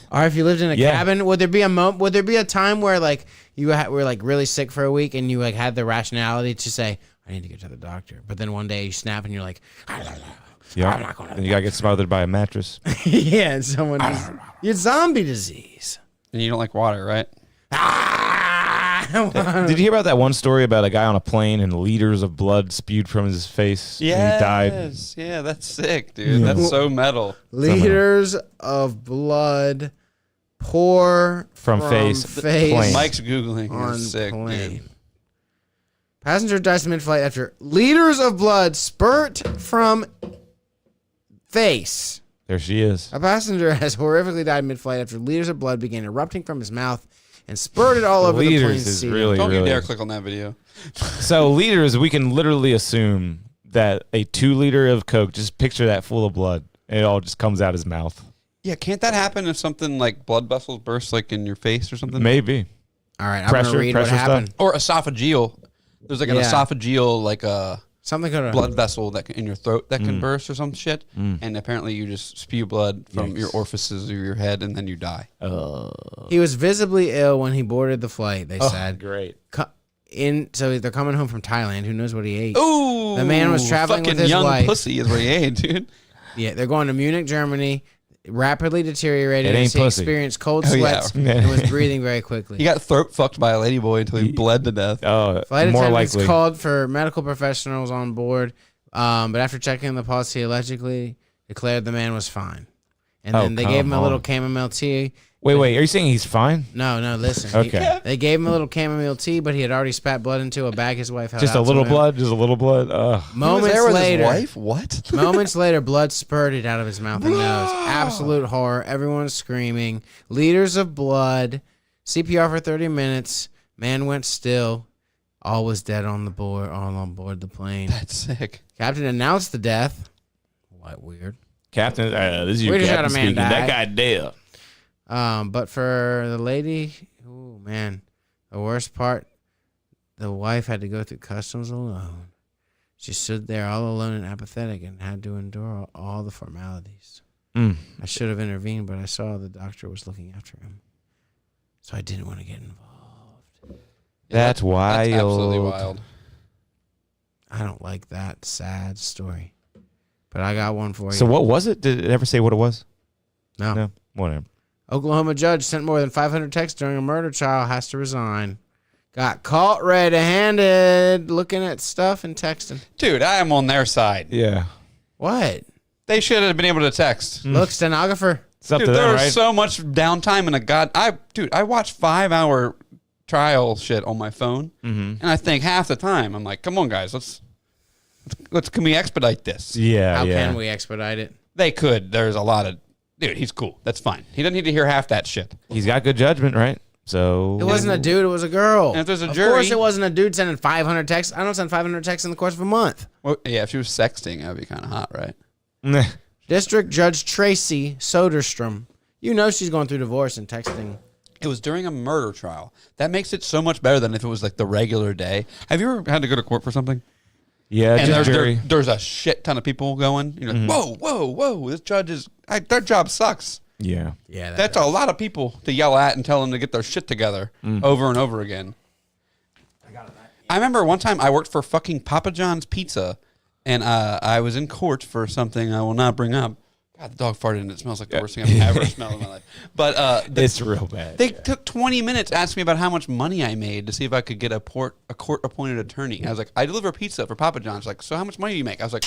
Speaker 2: Or if you lived in a cabin, would there be a time where like you were like really sick for a week and you like had the rationality to say I need to get to the doctor, but then one day you snap and you're like,
Speaker 3: Yeah.
Speaker 2: I'm not going to.
Speaker 3: And you gotta get smothered by a mattress.
Speaker 2: Yeah, and someone you had zombie disease.
Speaker 1: And you don't like water, right?
Speaker 3: Did you hear about that one story about a guy on a plane and liters of blood spewed from his face? And he died.
Speaker 1: Yeah, that's sick, dude. That's so metal.
Speaker 2: Liters of blood pour
Speaker 3: from face. Plane.
Speaker 1: Mike's Googling.
Speaker 2: On
Speaker 1: It's sick,
Speaker 2: plane.
Speaker 1: dude.
Speaker 2: Passenger dies mid-flight after liters of blood spurt from face.
Speaker 3: There she is.
Speaker 2: A passenger has horrifically died mid-flight after liters of blood began erupting from his mouth and spurted all over the plane's seat.
Speaker 1: Don't you dare click on that video.
Speaker 3: So liters, we can literally assume that a 2 liter of Coke, just picture that full of blood, and it all just comes out his mouth.
Speaker 1: Yeah, can't that happen if something like blood vessels burst like in your face or something?
Speaker 3: Maybe.
Speaker 2: All right, I'm going to read what happened.
Speaker 1: Or esophageal. There's like an esophageal like
Speaker 2: something kind of
Speaker 1: blood vessel that in your throat that can burst or some shit, and apparently you just spew blood from your orifices of your head and then you die.
Speaker 2: He was visibly ill when he boarded the flight, they
Speaker 3: Oh,
Speaker 2: said.
Speaker 3: Great.
Speaker 2: So they're coming home from Thailand. Who knows what he ate?
Speaker 1: Ooh,
Speaker 2: the man was traveling with his
Speaker 1: young
Speaker 2: wife.
Speaker 1: Pussy is what he ate, dude.
Speaker 2: Yeah, they're going to Munich, Germany. Rapidly deteriorated
Speaker 3: It ain't
Speaker 2: as he
Speaker 3: pussy.
Speaker 2: experienced cold
Speaker 1: Oh, yeah.
Speaker 2: sweats and was breathing very quickly.
Speaker 1: He got throat fucked by a ladyboy until he bled to death.
Speaker 3: Oh,
Speaker 2: Flight
Speaker 3: more
Speaker 2: attendants
Speaker 3: likely.
Speaker 2: called for medical professionals on board, but after checking the pulse, he allegedly declared the man was fine. And then they gave him a little chamomile tea.
Speaker 3: Wait, are you saying he's fine?
Speaker 2: No, listen.
Speaker 3: Okay.
Speaker 2: They gave him a little chamomile tea, but he had already spat blood into a bag his wife held
Speaker 3: Just
Speaker 2: out
Speaker 3: a little
Speaker 2: to him.
Speaker 3: blood? Just a little blood? Ugh.
Speaker 2: Moments
Speaker 1: there with
Speaker 2: later,
Speaker 1: his wife? What?
Speaker 2: moments later, blood spurted out of his mouth and nose. Absolute horror. Everyone's screaming. Liters of blood. CPR for 30 minutes. Man went still. All was dead on board the plane.
Speaker 1: That's sick.
Speaker 2: Captain announced the death. What weird.
Speaker 3: Captain, this is
Speaker 2: We
Speaker 3: your
Speaker 2: just had
Speaker 3: captain
Speaker 2: a man
Speaker 3: speaking.
Speaker 2: die.
Speaker 3: That guy dead.
Speaker 2: But for the lady, oh man, the worst part, the wife had to go through customs alone. She stood there all alone and apathetic and had to endure all the formalities. I should have intervened, but I saw the doctor was looking after him, so I didn't want to get involved.
Speaker 3: That's wild.
Speaker 1: That's absolutely wild.
Speaker 2: I don't like that sad story, but I got one for you.
Speaker 3: So what was it? Did it ever say what it was?
Speaker 2: No.
Speaker 3: Whatever.
Speaker 2: Oklahoma judge sent more than 500 texts during a murder trial, has to resign. Got caught red-handed looking at stuff and texting.
Speaker 1: Dude, I am on their side.
Speaker 3: Yeah.
Speaker 2: What?
Speaker 1: They should have been able to text.
Speaker 2: Look, stenographer.
Speaker 3: It's up
Speaker 1: Dude,
Speaker 3: to
Speaker 1: there
Speaker 3: them,
Speaker 1: was
Speaker 3: right?
Speaker 1: so much downtime in a I watched 5-hour trial shit on my phone, and I think half the time I'm like, come on, guys, can we expedite this?
Speaker 3: Yeah.
Speaker 2: How can we expedite it?
Speaker 1: They could. There's a lot of dude. He's cool. That's fine. He doesn't need to hear half that shit.
Speaker 3: He's got good judgment, right? So
Speaker 2: It wasn't a dude, it was a girl.
Speaker 1: And if there's a
Speaker 2: Of
Speaker 1: jury-
Speaker 2: course it wasn't a dude sending 500 texts. I don't send 500 texts in the course of a month.
Speaker 1: Well, yeah, if she was sexting, that'd be kind of hot, right?
Speaker 2: District Judge Tracy Soderstrom. You know she's going through divorce and texting.
Speaker 1: It was during a murder trial. That makes it so much better than if it was like the regular day. Have you ever had to go to court for something?
Speaker 3: Yeah,
Speaker 1: And
Speaker 3: just jury.
Speaker 1: there's a shit ton of people going. You're like, whoa, this judge is, their job sucks.
Speaker 3: Yeah.
Speaker 2: Yeah,
Speaker 1: That's a lot of people to yell at and tell them to get their shit together over and over again. I remember one time I worked for fucking Papa John's Pizza, and I was in court for something I will not bring up. God, the dog farted and it smells like the worst thing I've ever smelled in my life. But
Speaker 3: It's real bad.
Speaker 1: they took 20 minutes asking me about how much money I made to see if I could get a court-appointed attorney. I was like, I deliver pizza for Papa John's. Like, so how much money do you make? I was like,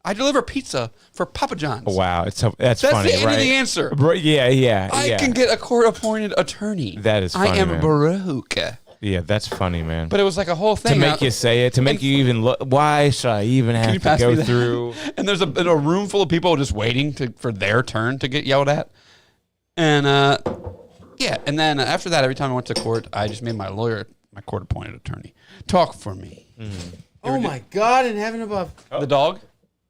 Speaker 1: I deliver pizza for Papa John's.
Speaker 3: Wow, that's
Speaker 1: That's
Speaker 3: funny,
Speaker 1: the end
Speaker 3: right?
Speaker 1: of the answer.
Speaker 3: Yeah.
Speaker 1: I can get a court-appointed attorney.
Speaker 3: That is funny,
Speaker 1: I am
Speaker 3: man.
Speaker 1: broke.
Speaker 3: Yeah, that's funny, man.
Speaker 1: But it was like a whole thing.
Speaker 3: To make you say it, to make you even look. Why should I even
Speaker 1: Can
Speaker 3: have
Speaker 1: you
Speaker 3: to
Speaker 1: pass me
Speaker 3: go
Speaker 1: that?
Speaker 3: through?
Speaker 1: And there's a room full of people just waiting for their turn to get yelled at. And yeah, and then after that, every time I went to court, I just made my lawyer my court-appointed attorney talk for me.
Speaker 2: Oh my God, in heaven above.
Speaker 1: The dog?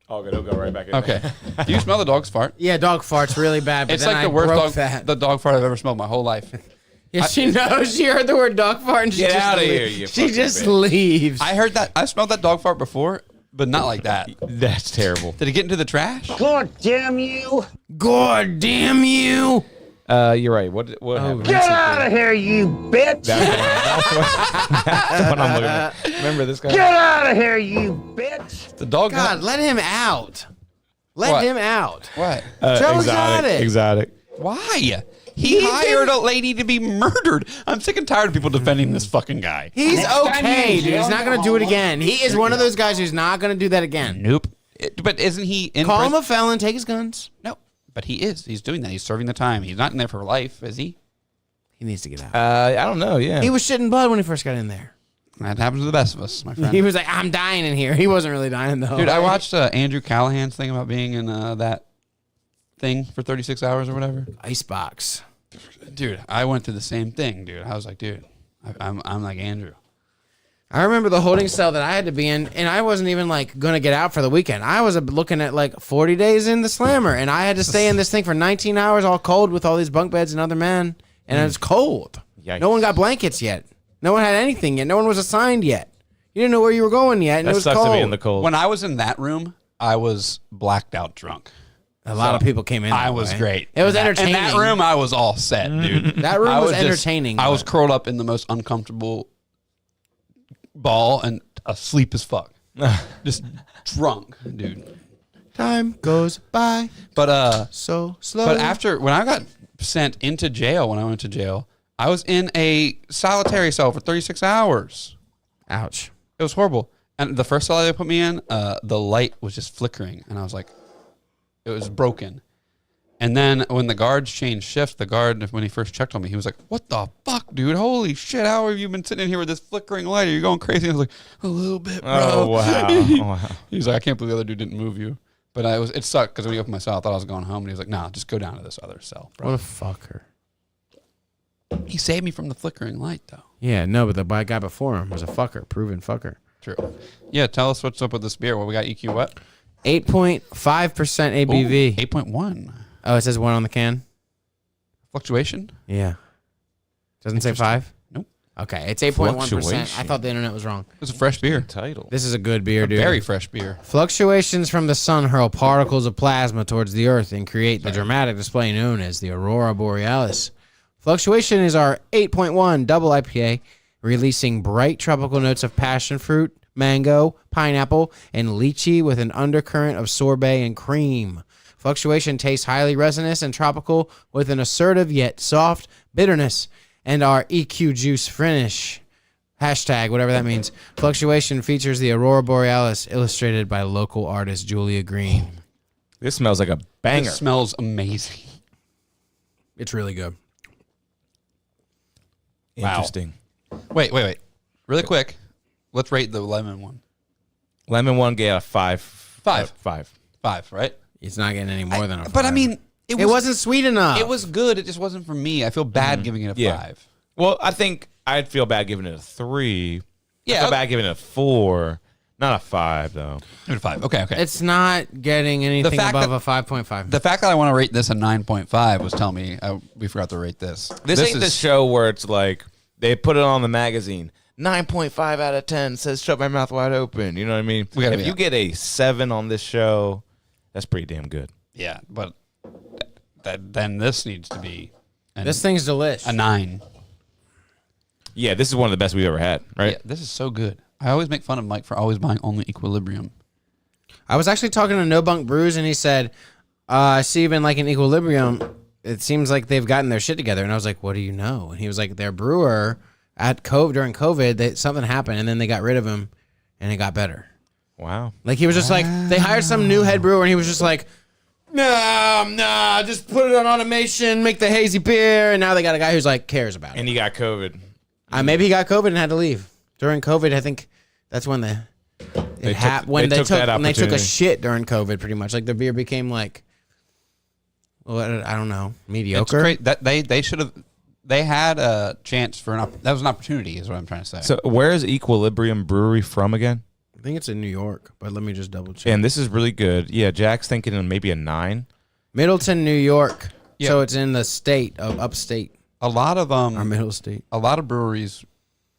Speaker 3: Oh, good. It'll go right back in.
Speaker 1: Okay. Do you smell the dog's fart?
Speaker 2: Yeah, dog farts really bad, but
Speaker 1: It's
Speaker 2: then
Speaker 1: like the
Speaker 2: I
Speaker 1: worst
Speaker 2: broke
Speaker 1: dog,
Speaker 2: that.
Speaker 1: the dog fart I've ever smelled my whole life.
Speaker 2: Yeah, she knows. She heard the word dog fart and she
Speaker 3: Get
Speaker 2: just
Speaker 3: outta
Speaker 2: leaves.
Speaker 3: here, you
Speaker 2: She
Speaker 3: fucking
Speaker 2: just
Speaker 3: bitch.
Speaker 2: leaves.
Speaker 1: I heard that. I smelled that dog fart before, but not like that.
Speaker 3: That's terrible.
Speaker 1: Did it get into the trash?
Speaker 7: God damn you!
Speaker 2: God damn you!
Speaker 3: You're right. What happened?
Speaker 7: Get out of here, you bitch!
Speaker 3: That's what I'm looking at. Remember this guy?
Speaker 7: Get out of here, you bitch!
Speaker 1: The dog
Speaker 2: God, let him out. Let
Speaker 1: What?
Speaker 2: him out.
Speaker 1: What?
Speaker 2: Joe Exotic.
Speaker 3: Exotic.
Speaker 1: Why? He hired a lady to be murdered. I'm sick and tired of people defending this fucking guy.
Speaker 2: He's okay,
Speaker 7: you
Speaker 2: dude. He's not going to do it again. He is one of those guys who's not going to do that again.
Speaker 1: Nope. But isn't he in
Speaker 2: Call him
Speaker 1: prison?
Speaker 2: a felon, take his guns.
Speaker 1: No. But he is. He's doing that. He's serving the time. He's not in there for life, is he?
Speaker 2: He needs to get out.
Speaker 3: I don't know. Yeah.
Speaker 2: He was shitting blood when he first got in there.
Speaker 1: That happens to the best of us, my friend.
Speaker 2: He was like, I'm dying in here. He wasn't really dying, though.
Speaker 1: Dude, I watched Andrew Callahan's thing about being in that thing for 36 hours or whatever.
Speaker 2: Icebox.
Speaker 1: Dude, I went through the same thing, dude. I was like, dude, I'm like Andrew.
Speaker 2: I remember the holding cell that I had to be in, and I wasn't even like going to get out for the weekend. I was looking at like 40 days in the slammer, and I had to stay in this thing for 19 hours all cold with all these bunk beds and other men, and it was cold.
Speaker 3: Yikes.
Speaker 2: No one got blankets yet. No one had anything yet. No one was assigned yet. You didn't know where you were going yet, and
Speaker 3: That
Speaker 2: it was
Speaker 3: sucks
Speaker 2: cold.
Speaker 3: to be in the cold.
Speaker 1: When I was in that room, I was blacked out drunk.
Speaker 2: A lot of people came in.
Speaker 1: I
Speaker 2: that
Speaker 1: was
Speaker 2: way.
Speaker 1: great.
Speaker 2: It was
Speaker 1: In
Speaker 2: entertaining.
Speaker 1: that room, I was all set, dude.
Speaker 2: That room
Speaker 1: I
Speaker 2: was
Speaker 1: just-
Speaker 2: entertaining.
Speaker 1: I was
Speaker 2: but-
Speaker 1: curled up in the most uncomfortable ball and asleep as fuck. Just drunk, dude.
Speaker 2: Time goes by
Speaker 1: But
Speaker 2: so slow.
Speaker 1: But after when I got sent into jail, when I went to jail, I was in a solitary cell for 36 hours.
Speaker 2: Ouch.
Speaker 1: It was horrible. And the first cell they put me in, the light was just flickering, and I was like, it was broken. And then when the guards changed shift, the guard, when he first checked on me, he was like, "What the fuck, dude? Holy shit! How have you been sitting in here with this flickering light? Are you going crazy?" I was like, "A little bit, bro."
Speaker 3: Oh, wow.
Speaker 1: He's like, "I can't believe the other dude didn't move you." But it sucked because when he opened my cell, I thought I was going home, and he was like, "No, just go down to this other cell, bro."
Speaker 2: What a fucker.
Speaker 1: He saved me from the flickering light, though.
Speaker 2: Yeah, no, but the guy before him was a fucker, proven fucker.
Speaker 1: True. Yeah, tell us what's up with this beer. What we got? EQ what?
Speaker 2: 8.5% ABV.
Speaker 1: 8.1.
Speaker 2: Oh, it says 1 on the can?
Speaker 1: Fluctuation?
Speaker 2: Yeah. Doesn't say 5?
Speaker 1: Nope.
Speaker 2: Okay, it's 8.1%. I
Speaker 3: Fluctuation.
Speaker 2: thought the internet was wrong.
Speaker 1: It's a fresh beer.
Speaker 3: Title.
Speaker 2: This is a good beer, dude.
Speaker 1: Very fresh beer.
Speaker 2: Fluctuations from the sun hurl particles of plasma towards the earth and create the dramatic display known as the aurora borealis. Fluctuation is our 8.1 double IPA, releasing bright tropical notes of passion fruit, mango, pineapple, and lychee with an undercurrent of sorbet and cream. Fluctuation tastes highly resinous and tropical with an assertive yet soft bitterness, and our EQ juice finish. Hashtag, whatever that means. Fluctuation features the aurora borealis illustrated by local artist Julia Green.
Speaker 3: This smells like a banger.
Speaker 1: It smells amazing.
Speaker 2: It's really good.
Speaker 1: Wow.
Speaker 3: Interesting.
Speaker 1: Wait. Really quick. Let's rate the lemon one.
Speaker 3: Lemon one gave a 5.
Speaker 1: 5.
Speaker 3: 5.
Speaker 1: 5, right?
Speaker 2: It's not getting any more than a 5.
Speaker 1: But I mean,
Speaker 2: it wasn't sweet enough.
Speaker 1: It was good. It just wasn't for me. I feel bad giving it a
Speaker 3: Yeah.
Speaker 1: 5.
Speaker 3: Well, I think I'd feel bad giving it a 3.
Speaker 1: Yeah.
Speaker 3: I feel bad giving it a 4. Not a 5, though.
Speaker 1: Give it a 5. Okay.
Speaker 2: It's not getting anything above a 5.5.
Speaker 1: The fact that I want to rate this a 9.5 was telling me we forgot to rate this.
Speaker 3: This ain't the show where it's like they put it on the magazine. 9.5 out of 10 says shut my mouth wide open. You know what I mean? If you get a 7 on this show, that's pretty damn good.
Speaker 1: Yeah, but then this needs to be...
Speaker 2: This thing's delicious.
Speaker 1: A 9.
Speaker 3: Yeah, this is one of the best we've ever had, right?
Speaker 1: Yeah, this is so good. I always make fun of Mike for always buying only Equilibrium.
Speaker 2: I was actually talking to No Bunk Brews, and he said, I see even like in Equilibrium, it seems like they've gotten their shit together. And I was like, what do you know? And he was like, their brewer during COVID, something happened, and then they got rid of him, and it got better.
Speaker 3: Wow.
Speaker 2: Like, he was just like, they hired some new head brewer, and he was just like, nah, just put it on automation, make the hazy beer. And now they got a guy who's like, cares about it.
Speaker 3: And he got COVID.
Speaker 2: Maybe he got COVID and had to leave. During COVID, I think that's when they took a shit during COVID, pretty much. Like, the beer became like, well, I don't know, mediocre.
Speaker 1: It's great that they should have. They had a chance for that was an opportunity, is what I'm trying to say.
Speaker 3: So where is Equilibrium Brewery from again?
Speaker 2: I think it's in New York, but let me just double check.
Speaker 3: And this is really good. Yeah, Jack's thinking maybe a 9.
Speaker 2: Middleton, New York. Yeah. So it's in the state of upstate.
Speaker 1: A lot of
Speaker 2: our middle state.
Speaker 1: A lot of breweries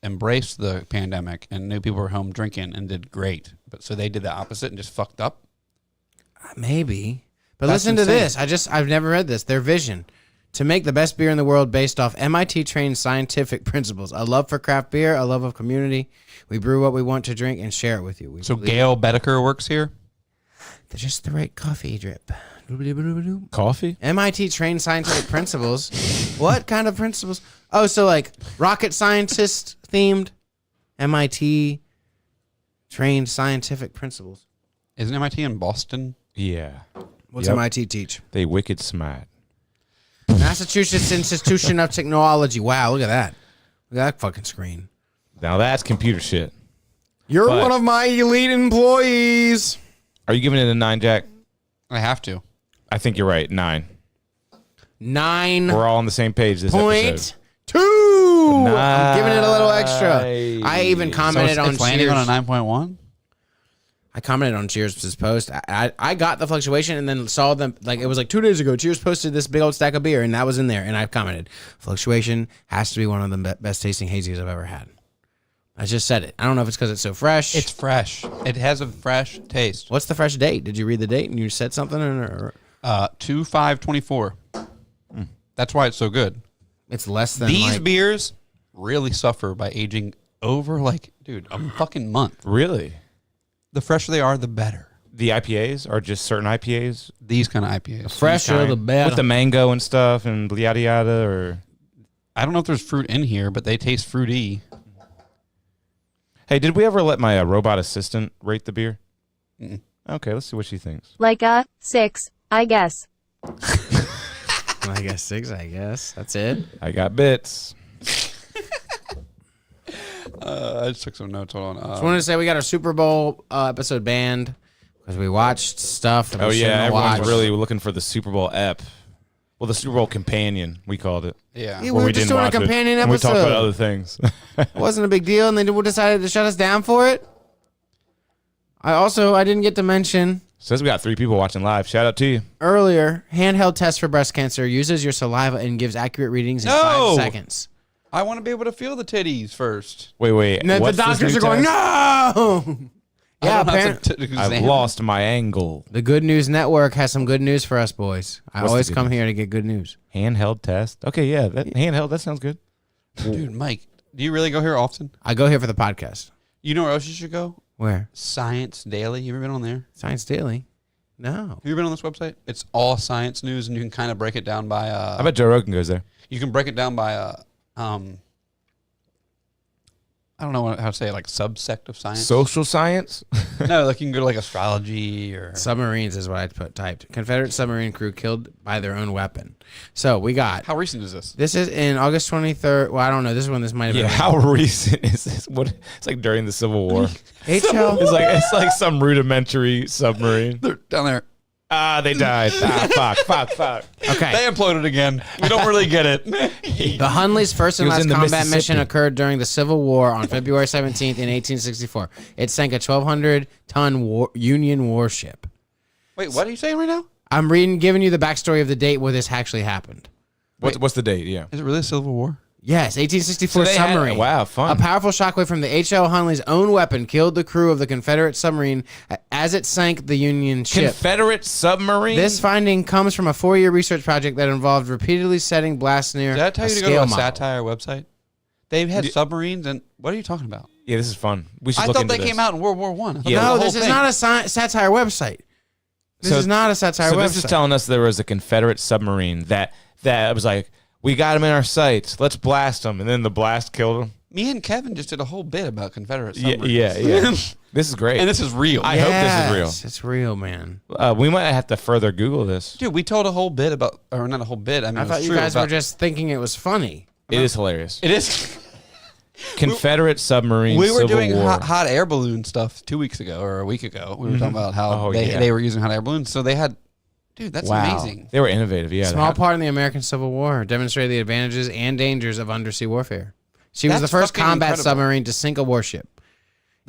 Speaker 1: embraced the pandemic and knew people were home drinking and did great. But so they did the opposite and just fucked up.
Speaker 2: Maybe. But listen to this. I've never read this. Their vision: to make the best beer in the world based off MIT-trained scientific principles. A love for craft beer, a love of community. We brew what we want to drink and share it with you.
Speaker 1: So Gail Bedecker works here?
Speaker 2: They're just the right coffee drip.
Speaker 3: Coffee?
Speaker 2: MIT-trained scientific principles. What kind of principles? Oh, so like rocket scientist themed MIT-trained scientific principles.
Speaker 1: Isn't MIT in Boston?
Speaker 3: Yeah.
Speaker 2: What's MIT teach?
Speaker 3: They wicked smart.
Speaker 2: Massachusetts Institution of Technology. Wow, look at that. Look at that fucking screen.
Speaker 3: Now that's computer shit.
Speaker 2: You're one of my elite employees.
Speaker 3: Are you giving it a 9, Jack?
Speaker 1: I have to.
Speaker 3: I think you're right. 9.
Speaker 2: 9.
Speaker 3: We're all on the same page this episode.
Speaker 2: 2. I'm giving it a little extra. I even commented on
Speaker 1: it's landing
Speaker 2: Cheers.
Speaker 1: on a 9.1?
Speaker 2: I commented on Cheers' post. I got the fluctuation and then saw them, like, it was like 2 days ago. Cheers posted this big old stack of beer, and that was in there. And I commented, fluctuation has to be one of the best tasting hazies I've ever had. I just said it. I don't know if it's because it's so fresh.
Speaker 1: It's fresh. It has a fresh taste.
Speaker 2: What's the fresh date? Did you read the date and you said something?
Speaker 1: 2/5/24. That's why it's so good.
Speaker 2: It's less than
Speaker 1: these beers really suffer by aging over a fucking month.
Speaker 3: Really?
Speaker 1: The fresher they are, the better.
Speaker 3: The IPAs are just certain IPAs?
Speaker 1: These kind of IPAs.
Speaker 2: The fresher, the better.
Speaker 3: With the mango and stuff and yada yada, or
Speaker 1: I don't know if there's fruit in here, but they taste fruity.
Speaker 3: Hey, did we ever let my robot assistant rate the beer?
Speaker 1: Mm-mm.
Speaker 3: Okay, let's see what she thinks.
Speaker 14: Like a 6, I guess.
Speaker 2: I guess 6, I guess. That's it.
Speaker 3: I got bits.
Speaker 1: I just took some notes. Hold on.
Speaker 2: Just wanted to say we got our Super Bowl episode banned because we watched stuff. That
Speaker 3: everyone's really looking for the Super Bowl ep. Well, the Super Bowl companion, we called it.
Speaker 1: Yeah.
Speaker 2: We were just doing a companion episode.
Speaker 3: We talked about other things.
Speaker 2: It wasn't a big deal, and they decided to shut us down for it. I didn't get to mention.
Speaker 3: Says we got 3 people watching live. Shout out to you.
Speaker 2: Earlier, handheld test for breast cancer uses your saliva and gives accurate readings in 5 seconds.
Speaker 1: I want to be able to feel the titties first.
Speaker 3: Wait.
Speaker 2: And the doctors are going, no! Yeah, apparently.
Speaker 3: I've lost my angle.
Speaker 2: The Good News Network has some good news for us boys. I always come here to get good news.
Speaker 3: Handheld test. Okay, yeah, handheld. That sounds good.
Speaker 1: Dude, Mike, do you really go here often?
Speaker 2: I go here for the podcast.
Speaker 1: You know where else you should go?
Speaker 2: Where?
Speaker 1: Science Daily. You ever been on there?
Speaker 2: Science Daily? No.
Speaker 1: Have you been on this website? It's all science news, and you can kind of break it down by.
Speaker 3: I bet Joe Rogan goes there.
Speaker 1: You can break it down by I don't know how to say it, like subsect of science.
Speaker 3: Social science?
Speaker 1: No, like you can go to like astrology or
Speaker 2: submarines is what I typed. Confederate submarine crew killed by their own weapon. So we got.
Speaker 1: How recent is this?
Speaker 2: This is in August 23rd. Well, I don't know. This is when this might have been.
Speaker 3: Yeah, how recent is this? What? It's like during the Civil War.
Speaker 2: HL.
Speaker 3: It's like some rudimentary submarine.
Speaker 1: They're down there.
Speaker 3: They died. Fuck.
Speaker 2: Okay.
Speaker 1: They imploded again. We don't really get it.
Speaker 2: The Hunley's first and
Speaker 3: He was
Speaker 2: last
Speaker 3: in the
Speaker 2: combat
Speaker 3: Mississippi.
Speaker 2: mission occurred during the Civil War on February 17th in 1864. It sank a 1,200-ton Union warship.
Speaker 1: Wait, what are you saying right now?
Speaker 2: I'm giving you the backstory of the date where this actually happened.
Speaker 3: What's the date? Yeah.
Speaker 1: Is it really a Civil War?
Speaker 2: Yes, 1864
Speaker 3: So they had-
Speaker 2: submarine.
Speaker 3: wow, fun.
Speaker 2: A powerful shockwave from the H.L. Hunley's own weapon killed the crew of the Confederate submarine as it sank the Union ship.
Speaker 3: Confederate submarine?
Speaker 2: This finding comes from a 4-year research project that involved repeatedly setting blasts near
Speaker 1: Did I tell
Speaker 2: a
Speaker 1: you to go
Speaker 2: scale
Speaker 1: to a
Speaker 2: model.
Speaker 1: satire website? They had submarines, and what are you talking about?
Speaker 3: Yeah, this is fun. We should
Speaker 1: I
Speaker 3: look
Speaker 1: thought
Speaker 3: into
Speaker 1: they
Speaker 3: this.
Speaker 1: came out in World War One.
Speaker 3: Yeah.
Speaker 2: No, this is not a satire website. This is not a satire
Speaker 3: So
Speaker 2: website.
Speaker 3: this is telling us there was a Confederate submarine that was like, we got him in our sights. Let's blast him. And then the blast killed him.
Speaker 1: Me and Kevin just did a whole bit about Confederate
Speaker 3: Yeah,
Speaker 1: submarines.
Speaker 3: This is great.
Speaker 1: And this is real.
Speaker 3: I hope this is real.
Speaker 2: Yes, it's real, man.
Speaker 3: We might have to further Google this.
Speaker 1: Dude, we told a whole bit about, or not a whole bit. I mean,
Speaker 2: I
Speaker 1: it was
Speaker 2: thought you
Speaker 1: true
Speaker 2: guys
Speaker 1: about,
Speaker 2: were just thinking it was funny.
Speaker 3: It is hilarious.
Speaker 1: It is.
Speaker 3: Confederate submarine.
Speaker 1: We were
Speaker 3: Civil
Speaker 1: doing
Speaker 3: War.
Speaker 1: hot air balloon stuff 2 weeks ago or a week ago. We were talking about how
Speaker 3: Oh,
Speaker 1: they,
Speaker 3: yeah.
Speaker 1: they were using hot air balloons. So they had, dude, that's
Speaker 3: Wow.
Speaker 1: amazing.
Speaker 3: They were innovative. Yeah.
Speaker 2: Small part in the American Civil War demonstrated the advantages and dangers of undersea warfare. She was
Speaker 1: That's
Speaker 2: the first
Speaker 1: fucking
Speaker 2: combat
Speaker 1: incredible.
Speaker 2: submarine to sink a warship.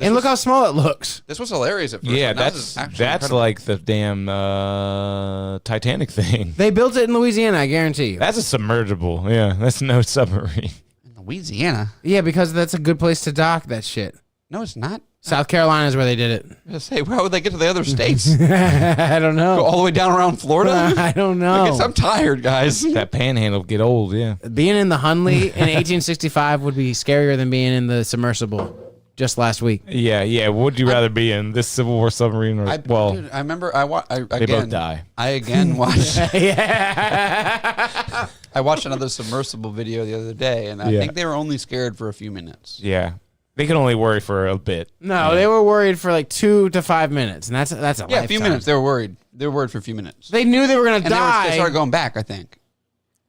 Speaker 2: And look how small it looks.
Speaker 1: This was hilarious at first.
Speaker 3: Yeah,
Speaker 1: but now this
Speaker 3: that's
Speaker 1: is actually incredible.
Speaker 3: like the damn Titanic thing.
Speaker 2: They built it in Louisiana, I guarantee you.
Speaker 3: That's a submergible. Yeah, that's no submarine.
Speaker 1: Louisiana.
Speaker 2: Yeah, because that's a good place to dock that shit.
Speaker 1: No, it's not.
Speaker 2: South Carolina is where they did it.
Speaker 1: I was gonna say, how would they get to the other states?
Speaker 2: I don't know.
Speaker 1: Go all the way down around Florida?
Speaker 2: I don't
Speaker 1: I guess
Speaker 2: know.
Speaker 1: I'm tired, guys.
Speaker 3: That panhandle get old. Yeah.
Speaker 2: Being in the Hunley in 1865 would be scarier than being in the submersible just last week.
Speaker 3: Yeah. Would you rather be in this Civil War submarine or
Speaker 1: Dude, I remember
Speaker 3: they both die.
Speaker 1: I again watched.
Speaker 2: Yeah.
Speaker 1: I watched another submersible video the other day, and I think they were only scared for a few minutes.
Speaker 3: Yeah. They can only worry for a bit.
Speaker 2: No, they were worried for like 2 to 5 minutes, and that's a
Speaker 1: Yeah, a few
Speaker 2: lifetime.
Speaker 1: minutes. They were worried. They were worried for a few minutes.
Speaker 2: They knew they were gonna
Speaker 1: And
Speaker 2: die.
Speaker 1: they started going back, I think.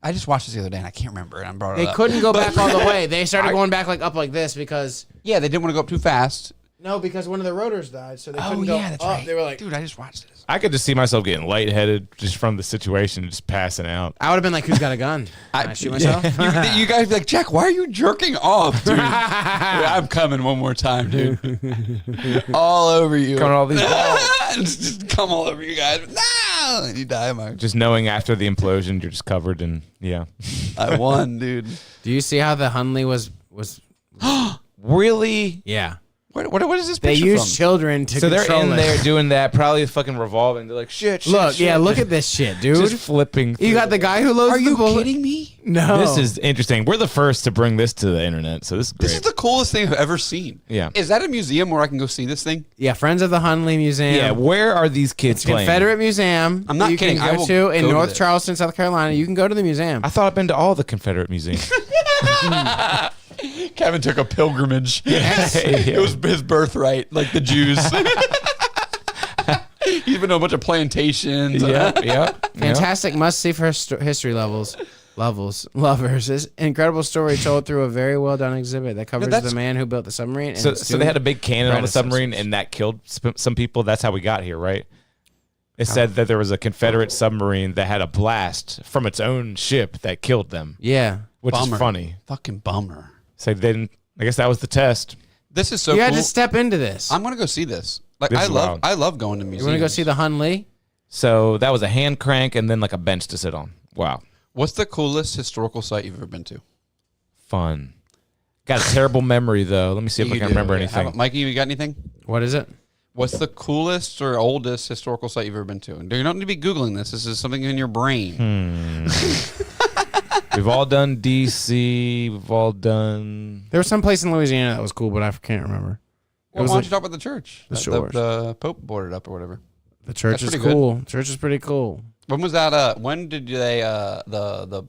Speaker 1: I just watched this the other day, and I can't remember it. I brought it
Speaker 2: They
Speaker 1: up.
Speaker 2: couldn't go
Speaker 1: But-
Speaker 2: back all the way. They started going back like up like this because
Speaker 1: Yeah, they didn't want to go up too fast.
Speaker 2: no, because one of the rotors died, so they
Speaker 1: Oh,
Speaker 2: couldn't go
Speaker 1: yeah, that's
Speaker 2: up.
Speaker 1: right.
Speaker 2: They were like,
Speaker 1: Dude, I just watched this.
Speaker 3: I could just see myself getting lightheaded just from the situation, just passing out.
Speaker 2: I would have been like, "Who's got a gun? Can I shoot myself?"
Speaker 1: You guys be like, Jack, why are you jerking off, dude? Yeah, I'm coming one more time, dude. All over you.
Speaker 3: Coming all these
Speaker 1: just come all over you guys. No! And you die, Mark.
Speaker 3: Just knowing after the implosion, you're just covered in, yeah.
Speaker 1: I won, dude.
Speaker 2: Do you see how the Hunley was?
Speaker 3: Really?
Speaker 2: Yeah.
Speaker 1: What is this
Speaker 2: They
Speaker 1: picture
Speaker 2: used
Speaker 1: from?
Speaker 2: children to
Speaker 3: So they're
Speaker 2: control
Speaker 3: in
Speaker 2: it.
Speaker 3: there doing that, probably fucking revolving. They're like, shit.
Speaker 2: Look, yeah, look at this shit, dude.
Speaker 3: Just flipping.
Speaker 2: You got the guy who loads
Speaker 1: Are
Speaker 2: the
Speaker 1: you
Speaker 2: bullet.
Speaker 1: kidding me?
Speaker 2: No.
Speaker 3: This is interesting. We're the first to bring this to the internet, so this is great.
Speaker 1: This is the coolest thing I've ever seen.
Speaker 3: Yeah.
Speaker 1: Is that a museum where I can go see this thing?
Speaker 2: Yeah, Friends of the Hunley Museum.
Speaker 3: Yeah, where are these kids playing?
Speaker 2: Confederate Museum.
Speaker 1: I'm not
Speaker 2: you
Speaker 1: kidding.
Speaker 2: Can
Speaker 1: I
Speaker 2: go
Speaker 1: will
Speaker 2: to in
Speaker 1: go to
Speaker 2: North
Speaker 1: this.
Speaker 2: Charleston, South Carolina. You can go to the museum.
Speaker 3: I thought I've been to all the Confederate museums.
Speaker 1: Kevin took a pilgrimage. It was his birthright, like the Jews. He's been to a bunch of plantations.
Speaker 3: Yep.
Speaker 2: Fantastic must-see for history lovers. This incredible story told through a very well-done exhibit that covers
Speaker 1: that's-
Speaker 2: the man who built the submarine. And
Speaker 3: So
Speaker 2: its
Speaker 3: they
Speaker 2: two
Speaker 3: had a big cannon on the submarine,
Speaker 2: predecessors.
Speaker 3: and that killed some people. That's how we got here, right? It said that there was a Confederate submarine that had a blast from its own ship that killed them,
Speaker 2: Yeah.
Speaker 3: which
Speaker 1: Bummer.
Speaker 3: is funny.
Speaker 1: Fucking bummer.
Speaker 3: So they didn't. I guess that was the test.
Speaker 1: This is so
Speaker 2: You
Speaker 1: cool.
Speaker 2: had to step into this.
Speaker 1: I'm gonna go see this. Like
Speaker 3: This
Speaker 1: I
Speaker 3: is
Speaker 1: love
Speaker 3: wild.
Speaker 1: going to museums.
Speaker 2: You want to go see the Hunley?
Speaker 3: So that was a hand crank and then like a bench to sit on. Wow,
Speaker 1: What's the coolest historical site you've ever been to?
Speaker 3: fun. Got a terrible memory though. Let me see if I can remember
Speaker 1: How
Speaker 3: anything.
Speaker 1: about- Mikey, you got anything?
Speaker 2: What is it?
Speaker 1: What's the coolest or oldest historical site you've ever been to? And you don't need to be Googling this. This is something in your brain.
Speaker 3: We've all done DC. We've all done.
Speaker 2: There was some place in Louisiana that was cool, but I can't remember.
Speaker 1: Well,
Speaker 2: was
Speaker 1: why don't
Speaker 2: like-
Speaker 1: you talk about the church?
Speaker 2: the
Speaker 1: The
Speaker 2: shores.
Speaker 1: the Pope boarded up or whatever.
Speaker 2: The church
Speaker 1: That's
Speaker 2: is
Speaker 1: pretty good.
Speaker 2: cool. Church is pretty cool.
Speaker 1: When was that? When did they? The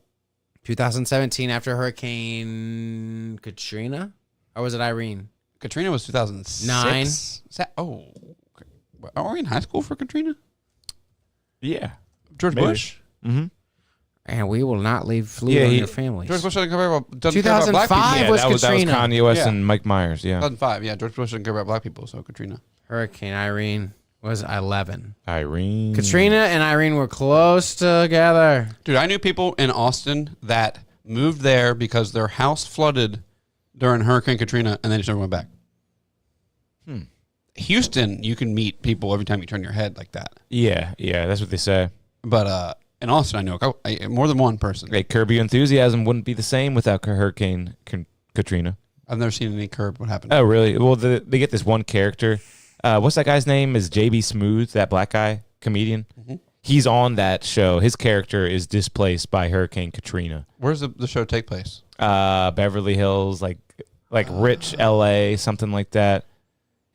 Speaker 2: 2017 after Hurricane Katrina, or was it Irene?
Speaker 1: Katrina was 2006.
Speaker 2: 9.
Speaker 1: Is that, are we in high school for Katrina?
Speaker 3: Yeah.
Speaker 1: George
Speaker 3: Maybe.
Speaker 1: Bush.
Speaker 3: Mm-hmm.
Speaker 2: And we will not leave food
Speaker 3: Yeah,
Speaker 2: on
Speaker 3: he-
Speaker 2: your families.
Speaker 1: George Bush doesn't care about black people.
Speaker 2: 2005
Speaker 3: Yeah,
Speaker 2: was
Speaker 3: that was
Speaker 2: Katrina.
Speaker 3: Kanye West
Speaker 1: Yeah.
Speaker 3: and Mike Myers. Yeah.
Speaker 1: 2005. Yeah, George Bush didn't care about black people, so Katrina.
Speaker 2: Hurricane Irene. Was 11.
Speaker 3: Irene.
Speaker 2: Katrina and Irene were close together.
Speaker 1: Dude, I knew people in Austin that moved there because their house flooded during Hurricane Katrina, and they just never went back. Houston, you can meet people every time you turn your head like that.
Speaker 3: Yeah, that's what they say.
Speaker 1: But in Austin, I know more than one person.
Speaker 3: Hey, Curb Your Enthusiasm wouldn't be the same without Hurricane Katrina.
Speaker 1: I've never seen any Curb. What happened?
Speaker 3: Oh, really? Well, they get this one character. What's that guy's name? Is JB Smooth, that black guy comedian? Mm-hmm. He's on that show. His character is displaced by Hurricane Katrina.
Speaker 1: Where's the show take place?
Speaker 3: Beverly Hills, like rich LA, something like that.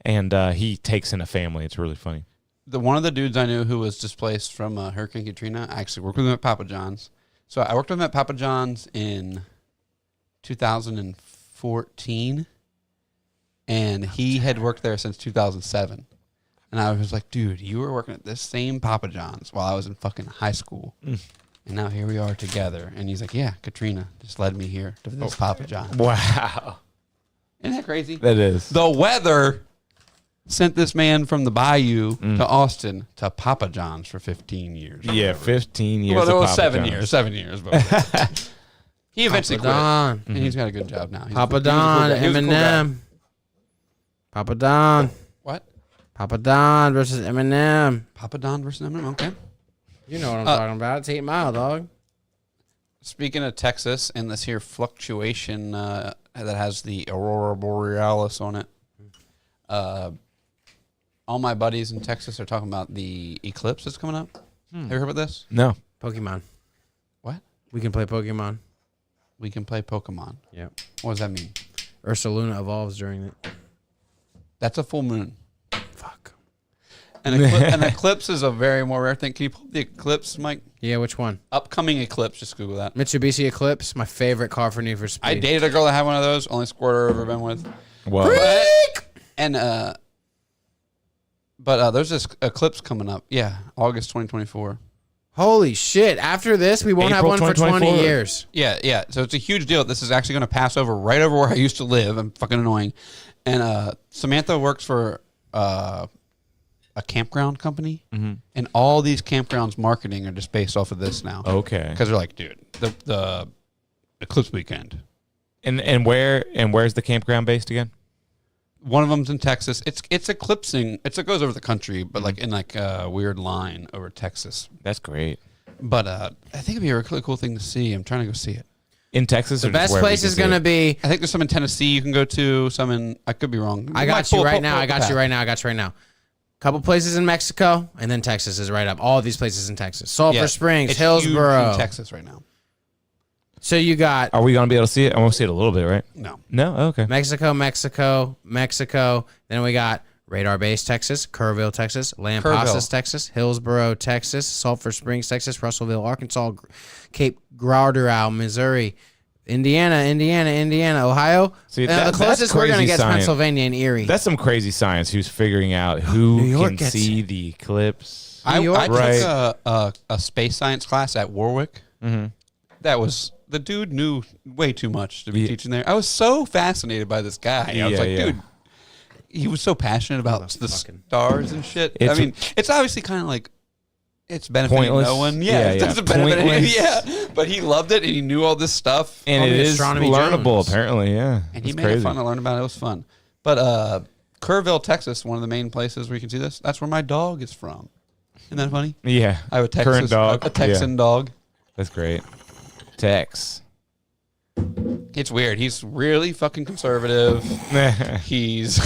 Speaker 3: And he takes in a family. It's really funny.
Speaker 1: One of the dudes I knew who was displaced from Hurricane Katrina, I actually worked with him at Papa John's. So I worked with him at Papa John's in 2014, and he had worked there since 2007. And I was like, dude, you were working at this same Papa John's while I was in fucking high school. And now here we are together. And he's like, yeah, Katrina just led me here to this Papa John's.
Speaker 3: Wow.
Speaker 1: Isn't that crazy?
Speaker 3: That is.
Speaker 1: The weather sent this man from the Bayou to Austin to Papa John's for 15 years.
Speaker 3: Yeah, 15 years.
Speaker 1: Well, it was
Speaker 3: Papa
Speaker 1: 7 years. But he eventually quit.
Speaker 2: Don.
Speaker 1: And he's got a good job now.
Speaker 2: Papa Don, Eminem. Papa Don.
Speaker 1: What?
Speaker 2: Papa Don versus Eminem.
Speaker 1: Papa Don versus Eminem, okay.
Speaker 2: You know what I'm talking about. It's 8 Mile, dog.
Speaker 1: Speaking of Texas and this here fluctuation that has the Aurora Borealis on it, all my buddies in Texas are talking about the eclipse that's coming up. Have you heard about this?
Speaker 3: No.
Speaker 2: Pokemon.
Speaker 1: What?
Speaker 2: We can play Pokemon.
Speaker 1: We can play Pokemon.
Speaker 2: Yep.
Speaker 1: What does that mean?
Speaker 2: Ursaluna evolves during it.
Speaker 1: That's a full moon.
Speaker 2: Fuck.
Speaker 1: An eclipse is a very more rare thing. Can you pull up the eclipse, Mike?
Speaker 2: Yeah, which one?
Speaker 1: Upcoming eclipse. Just Google that.
Speaker 2: Mitsubishi Eclipse, my favorite car for Need for Speed.
Speaker 1: I dated a girl that had one of those. Only squirter I've ever been with.
Speaker 3: Wow.
Speaker 1: But there's this eclipse coming up. Yeah, August 2024.
Speaker 2: Holy shit. After this, we won't
Speaker 3: April
Speaker 2: have one for 20 years.
Speaker 1: Yeah. So it's a huge deal. This is actually going to pass over right over where I used to live. I'm fucking annoying. And Samantha works for a campground company. Mm-hmm. And all these campgrounds marketing are just based off of this now.
Speaker 3: Okay.
Speaker 1: Because they're like, dude, the eclipse weekend.
Speaker 3: And where's the campground based again?
Speaker 1: One of them's in Texas. It's eclipsing. It goes over the country, but like in like a weird line over Texas.
Speaker 3: That's great.
Speaker 1: But I think it'd be a really cool thing to see. I'm trying to go see it.
Speaker 3: In Texas,
Speaker 2: the best place is going to be.
Speaker 1: I think there's some in Tennessee you can go to. Some in. I could be wrong.
Speaker 2: I got you right now. I got you right now. Couple places in Mexico, and then Texas is right up. All of these places in Texas. Sulphur Springs,
Speaker 1: it's
Speaker 2: Hillsboro.
Speaker 1: huge in Texas right now.
Speaker 2: So you got.
Speaker 3: Are we going to be able to see it? I want to see it a little bit, right?
Speaker 1: No.
Speaker 3: No? Oh, okay.
Speaker 2: Mexico. Then we got Radar Base, Texas, Kerrville, Texas, Lampasas, Texas, Hillsboro, Texas, Sulphur Springs, Texas, Russellville, Arkansas, Cape Girardeau, Missouri, Indiana, Ohio.
Speaker 3: See,
Speaker 2: the closest we're going to get is
Speaker 3: science.
Speaker 2: Pennsylvania and Erie.
Speaker 3: That's some crazy science. Who's figuring out who can see the eclipse?
Speaker 1: I took a space science class at Warwick.
Speaker 3: Mm-hmm.
Speaker 1: That was... The dude knew way too much to be teaching there. I was so fascinated by this guy. I was like, dude, he was so passionate about the stars and shit. I mean, it's obviously kind of like, it's benefiting no one. Yeah, it doesn't benefit anyone. Yeah, but he loved it and he knew all this stuff.
Speaker 3: And it is learnable, apparently, yeah.
Speaker 1: And he made it fun to learn about. It was fun. But Kerrville, Texas, one of the main places where you can see this, that's where my dog is from. Isn't that funny?
Speaker 3: Yeah.
Speaker 1: I have a Texan dog.
Speaker 3: That's great. Tex.
Speaker 1: It's weird. He's really fucking conservative. He's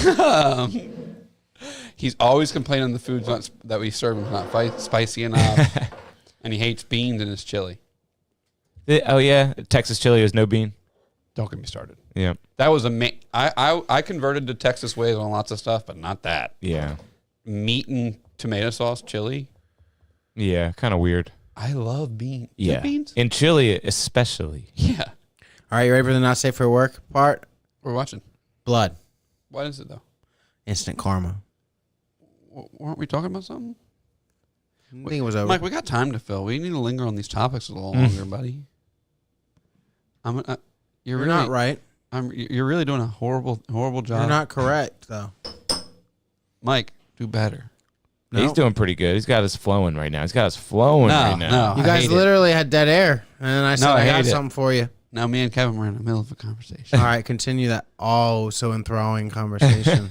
Speaker 1: always complaining the food's that we serve him is not spicy enough, and he hates beans in his chili.
Speaker 3: Oh yeah, Texas chili is no bean.
Speaker 1: Don't get me started.
Speaker 3: Yeah,
Speaker 1: that was I converted to Texas ways on lots of stuff, but not that.
Speaker 3: Yeah,
Speaker 1: meat and tomato sauce chili.
Speaker 3: Yeah, kind of weird.
Speaker 1: I love beans.
Speaker 3: Yeah,
Speaker 1: beans
Speaker 3: in chili especially.
Speaker 1: Yeah.
Speaker 2: All right, you ready for the not safe for work part?
Speaker 1: We're watching.
Speaker 2: Blood.
Speaker 1: What is it though?
Speaker 2: Instant karma.
Speaker 1: Weren't we talking about something?
Speaker 2: I think it was over.
Speaker 1: Mike, we got time to fill. We need to linger on these topics a little longer, buddy. You're really,
Speaker 2: not right.
Speaker 1: You're really doing a horrible job.
Speaker 2: You're not correct though.
Speaker 1: Mike, do better.
Speaker 2: No.
Speaker 3: He's doing pretty good. He's got us flowing right now. He's got us flowing right now.
Speaker 2: You guys literally had dead air, and then I said I got something for you.
Speaker 1: Now me and Kevin were in the middle of a conversation.
Speaker 2: All right, continue that so enthralling conversation.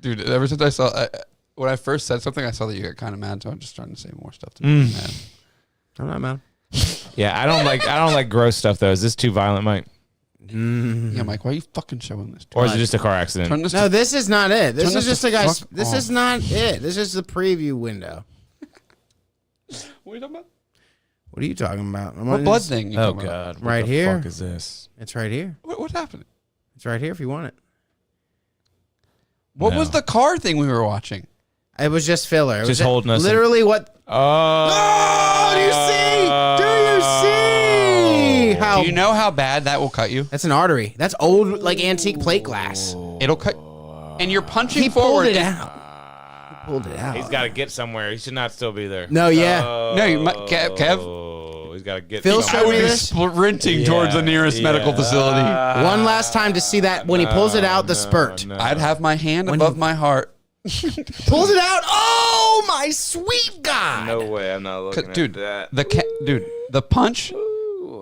Speaker 1: Dude, ever since I saw when I first said something, I saw that you got kind of mad, so I'm just starting to say more stuff to me. Mad.
Speaker 2: I'm not mad.
Speaker 3: Yeah, I don't like gross stuff though. Is this too violent, Mike?
Speaker 1: Yeah, Mike, why are you fucking showing this?
Speaker 3: Or is it just a car accident?
Speaker 2: No, this is not it. This is just a guy's. This
Speaker 1: off.
Speaker 2: is not it. This is the preview window.
Speaker 1: What are you talking about?
Speaker 2: What are you talking about?
Speaker 1: What blood thing? You
Speaker 3: Oh
Speaker 1: talking about?
Speaker 3: God!
Speaker 2: Right
Speaker 3: what the
Speaker 2: here.
Speaker 3: fuck is this?
Speaker 2: It's right here.
Speaker 1: What's happening?
Speaker 2: It's right here if you want it.
Speaker 1: What was the car thing we were watching?
Speaker 2: It was just filler. It
Speaker 3: Just
Speaker 2: was
Speaker 3: holding us.
Speaker 2: Literally what?
Speaker 3: Oh!
Speaker 2: Do you see? Do you see how?
Speaker 1: Do you know how bad that will cut you?
Speaker 2: That's an artery. That's old, like antique plate glass.
Speaker 1: It'll cut, and you're punching
Speaker 2: He
Speaker 1: forward.
Speaker 2: pulled it out. He pulled it out.
Speaker 3: He's got to get somewhere. He should not still be there.
Speaker 2: No, yeah.
Speaker 1: No, you might, Kev.
Speaker 3: He's got to get.
Speaker 2: Phil
Speaker 3: somewhere.
Speaker 2: showed
Speaker 1: I
Speaker 2: me
Speaker 1: would be
Speaker 2: this.
Speaker 1: sprinting towards the nearest medical facility.
Speaker 2: One last time to see that when he pulls it out, the spurt.
Speaker 1: I'd have my hand above my heart.
Speaker 2: Pulls it out. Oh my sweet God!
Speaker 3: No way. I'm not looking
Speaker 1: Dude,
Speaker 3: at that.
Speaker 1: the punch.